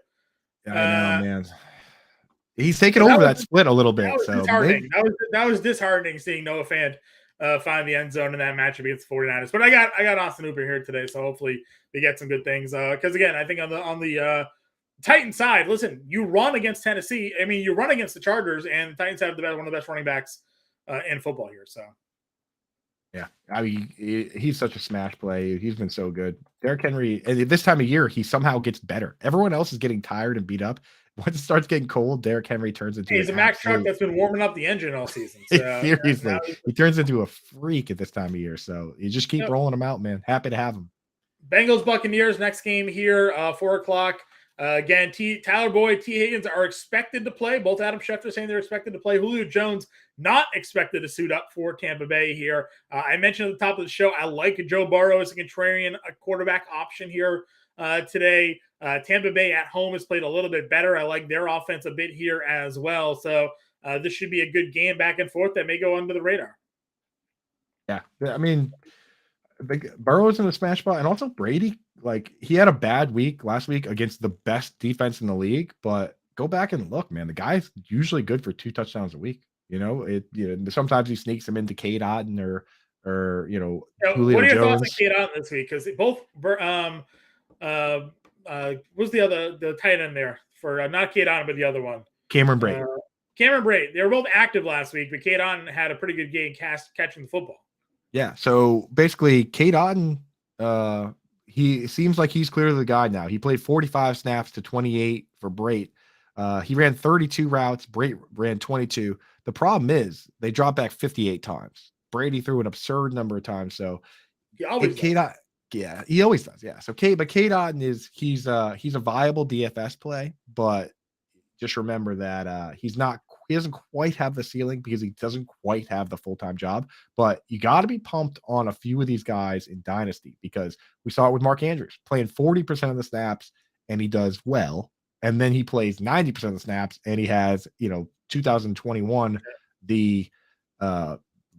I know, man. He's taken over that split a little bit. That was disheartening seeing Noah Fant find the end zone in that matchup against the 49ers. But I got Austin Hooper here today, so hopefully we get some good things. Because again, I think on the Titan side, listen, you run against Tennessee. I mean, you run against the Chargers, and the Titans have one of the best running backs in football here. So. Yeah, I mean, he's such a smash play. He's been so good. Derrick Henry, and this time of year, he somehow gets better. Everyone else is getting tired and beat up. Once it starts getting cold, Derrick Henry turns into he's a Mack truck that's been warming up the engine all season. So, seriously, he turns into a freak at this time of year. So you just keep rolling him out, man. Happy to have him. Bengals Buccaneers next game here, 4:00. Again, Tyler Boyd, T. Higgins are expected to play. Both Adam Schefter saying they're expected to play. Julio Jones not expected to suit up for Tampa Bay here. I mentioned at the top of the show, I like Joe Burrow as a contrarian quarterback option here today. Tampa Bay at home has played a little bit better. I like their offense a bit here as well. So this should be a good game back and forth that may go under the radar. Yeah, I mean, Burrow's in the smash spot, and also Brady. He had a bad week last week against the best defense in the league, but go back and look, man. The guy's usually good for 2 touchdowns a week. Sometimes he sneaks them into Cade Otton or Julio what are your Jones. thoughts on Cade Otton this week? Because both what's the tight end there for not Cade Otton, but the other one, Cameron Brate. Cameron Brate. They were both active last week, but Cade Otton had a pretty good game catching the football. Yeah, so basically, Cade Otton, he seems like he's clearly the guy now. He played 45 snaps to 28 for Brate. He ran 32 routes. Brate ran 22. The problem is they dropped back 58 times. Brady threw an absurd number of times. So he always does. Yeah. So Cade Otton he's a viable DFS play, but just remember that he doesn't quite have the ceiling because he doesn't quite have the full-time job. But you got to be pumped on a few of these guys in Dynasty, because we saw it with Mark Andrews playing 40% of the snaps and he does well. And then he plays 90% of the snaps and he has, 2021, the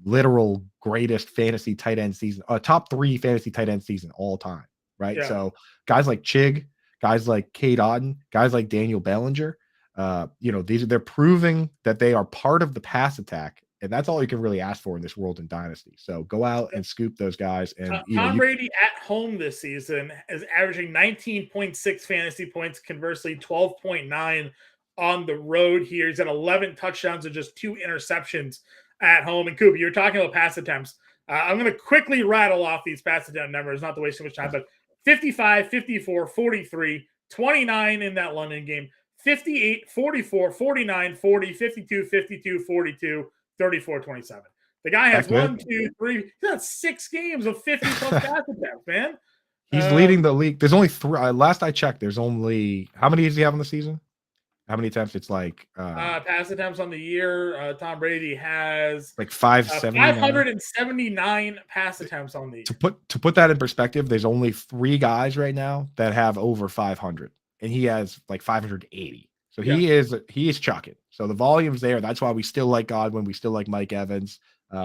literal greatest fantasy tight end season, top 3 fantasy tight end season all time. Right. Yeah. So guys like Chig, guys like Cade Otton, guys like Daniel Bellinger, they're proving that they are part of the pass attack, and that's all you can really ask for in this world in Dynasty. So go out and scoop those guys. And Tom Brady at home this season is averaging 19.6 fantasy points, conversely 12.9 on the road here. He's at 11 touchdowns and just 2 interceptions at home. And Coop, you're talking about pass attempts. I'm going to quickly rattle off these pass attempt numbers, not to waste too much time, but 55, 54, 43, 29 in that London game, 58, 44, 49, 40, 52, 52, 42, 34, 27. The guy has 1, 2, 3, he's got 6 games of 50 plus pass attempts, man. He's leading the league. There's only 3. Last I checked, there's only, how many does he have in the season? How many attempts? It's like pass attempts on the year. Tom Brady has like 579 pass attempts on the year. To put that in perspective, there's only 3 guys right now that have over 500, and he has like 580. So he is chucking. So the volume's there. That's why we still like Godwin. We still like Mike Evans.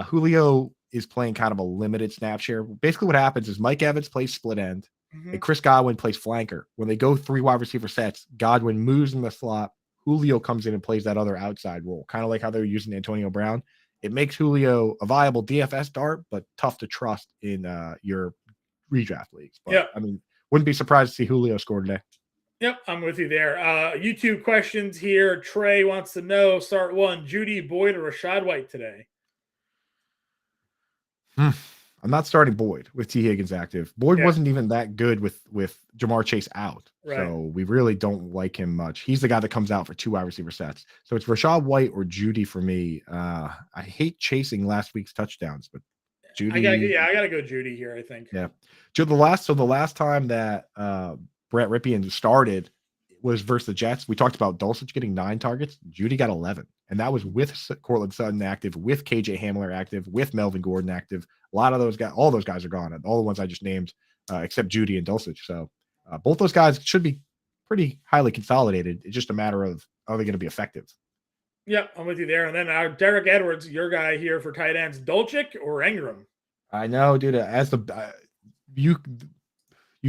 Julio is playing kind of a limited snap share. Basically, what happens is Mike Evans plays split end, and Chris Godwin plays flanker. When they go 3 wide receiver sets, Godwin moves in the slot. Julio comes in and plays that other outside role, kind of like how they're using Antonio Brown. It makes Julio a viable DFS dart, but tough to trust in your redraft leagues. But, I mean, wouldn't be surprised to see Julio score today. Yep, I'm with you there. YouTube questions here. Trey wants to know, start 1, Judy, Boyd, or Rashad White today? I'm not starting Boyd with T. Higgins active. Boyd wasn't even that good with Jamar Chase out. Right. So we really don't like him much. He's the guy that comes out for 2 wide receiver sets. So it's Rashad White or Judy for me. I hate chasing last week's touchdowns, but Judy. I gotta go Judy here, I think. Yeah. So the last time that Brett Ripien started was versus the Jets. We talked about Dulcich getting 9 targets. Judy got 11. And that was with Cortland Sutton active, with KJ Hamler active, with Melvin Gordon active. A lot of those guys, all those guys are gone. All the ones I just named, except Judy and Dulcich. So both those guys should be pretty highly consolidated. It's just a matter of, are they going to be effective? Yep, I'm with you there. And then Derek Edwards, your guy here for tight ends, Dulcich or Ingram? I know, dude. As you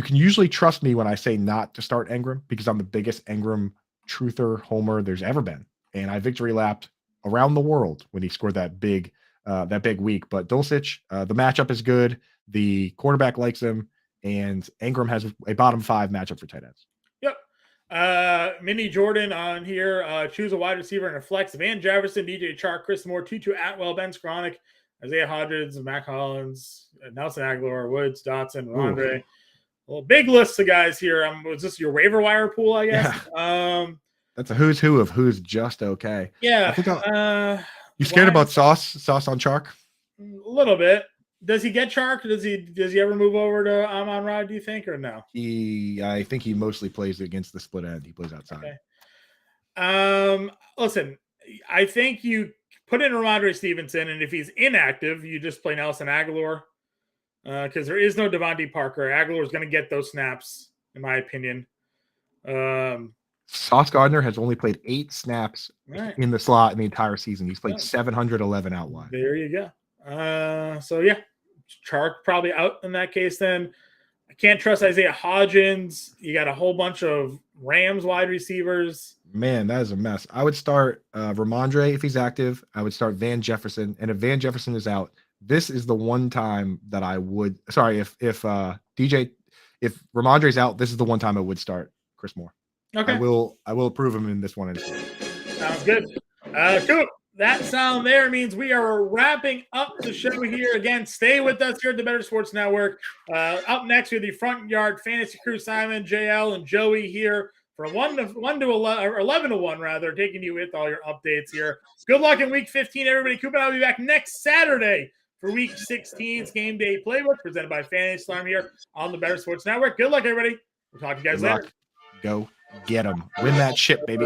can usually trust me when I say not to start Ingram, because I'm the biggest Ingram truther homer there's ever been. And I victory lapped around the world when he scored that big week. But Dulcich, the matchup is good. The quarterback likes him, and Ingram has a bottom 5 matchup for tight ends. Yep. Mini Jordan on here. Choose a wide receiver and a flex. Van Jefferson, DJ Chark, Chris Moore, Tutu Atwell, Ben Skronik, Isaiah Hodgins, Mac Hollins, Nelson Aguilar, Woods, Dotson, Rondre. Well, big list of guys here. Was this your waiver wire pool, I guess? Yeah. That's a who's who of who's just okay. Yeah. I think you scared about Sauce on Chark? A little bit. Does he get Chark? Does he ever move over to Amon-Ra, do you think, or no? I think he mostly plays against the split end. He plays outside. Okay. Listen, I think you put in Ramondre Stevenson, and if he's inactive, you just play Nelson Aguilar. Because there is no Devontae Parker. Aguilar is going to get those snaps, in my opinion. Sauce Gardner has only played 8 snaps in the slot in the entire season. He's played 711 out wide. There you go. So yeah, Chark probably out in that case. Then I can't trust Isaiah Hodgins. You got a whole bunch of Rams wide receivers. Man, that is a mess. I would start Ramondre if he's active. I would start Van Jefferson, and if Van Jefferson is out, this is the one time that I would. Sorry, if Ramondre's out, this is the one time I would start Chris Moore. Okay. I will approve him in this one. Sounds good. Cool. That sound there means we are wrapping up the show here. Again, stay with us here at the Bettor Sports Network. Up next, we have the Front Yard Fantasy Crew, Simon, JL, and Joey here from 1 to 11, or 11 to 1 rather, taking you with all your updates here. Good luck in Week 15, everybody. Cooper and I will be back next Saturday for Week 16's Game Day Playbook presented by Fantasy Slam here on the Bettor Sports Network. Good luck, everybody. We'll talk to you guys later. Go get them. Win that ship, baby.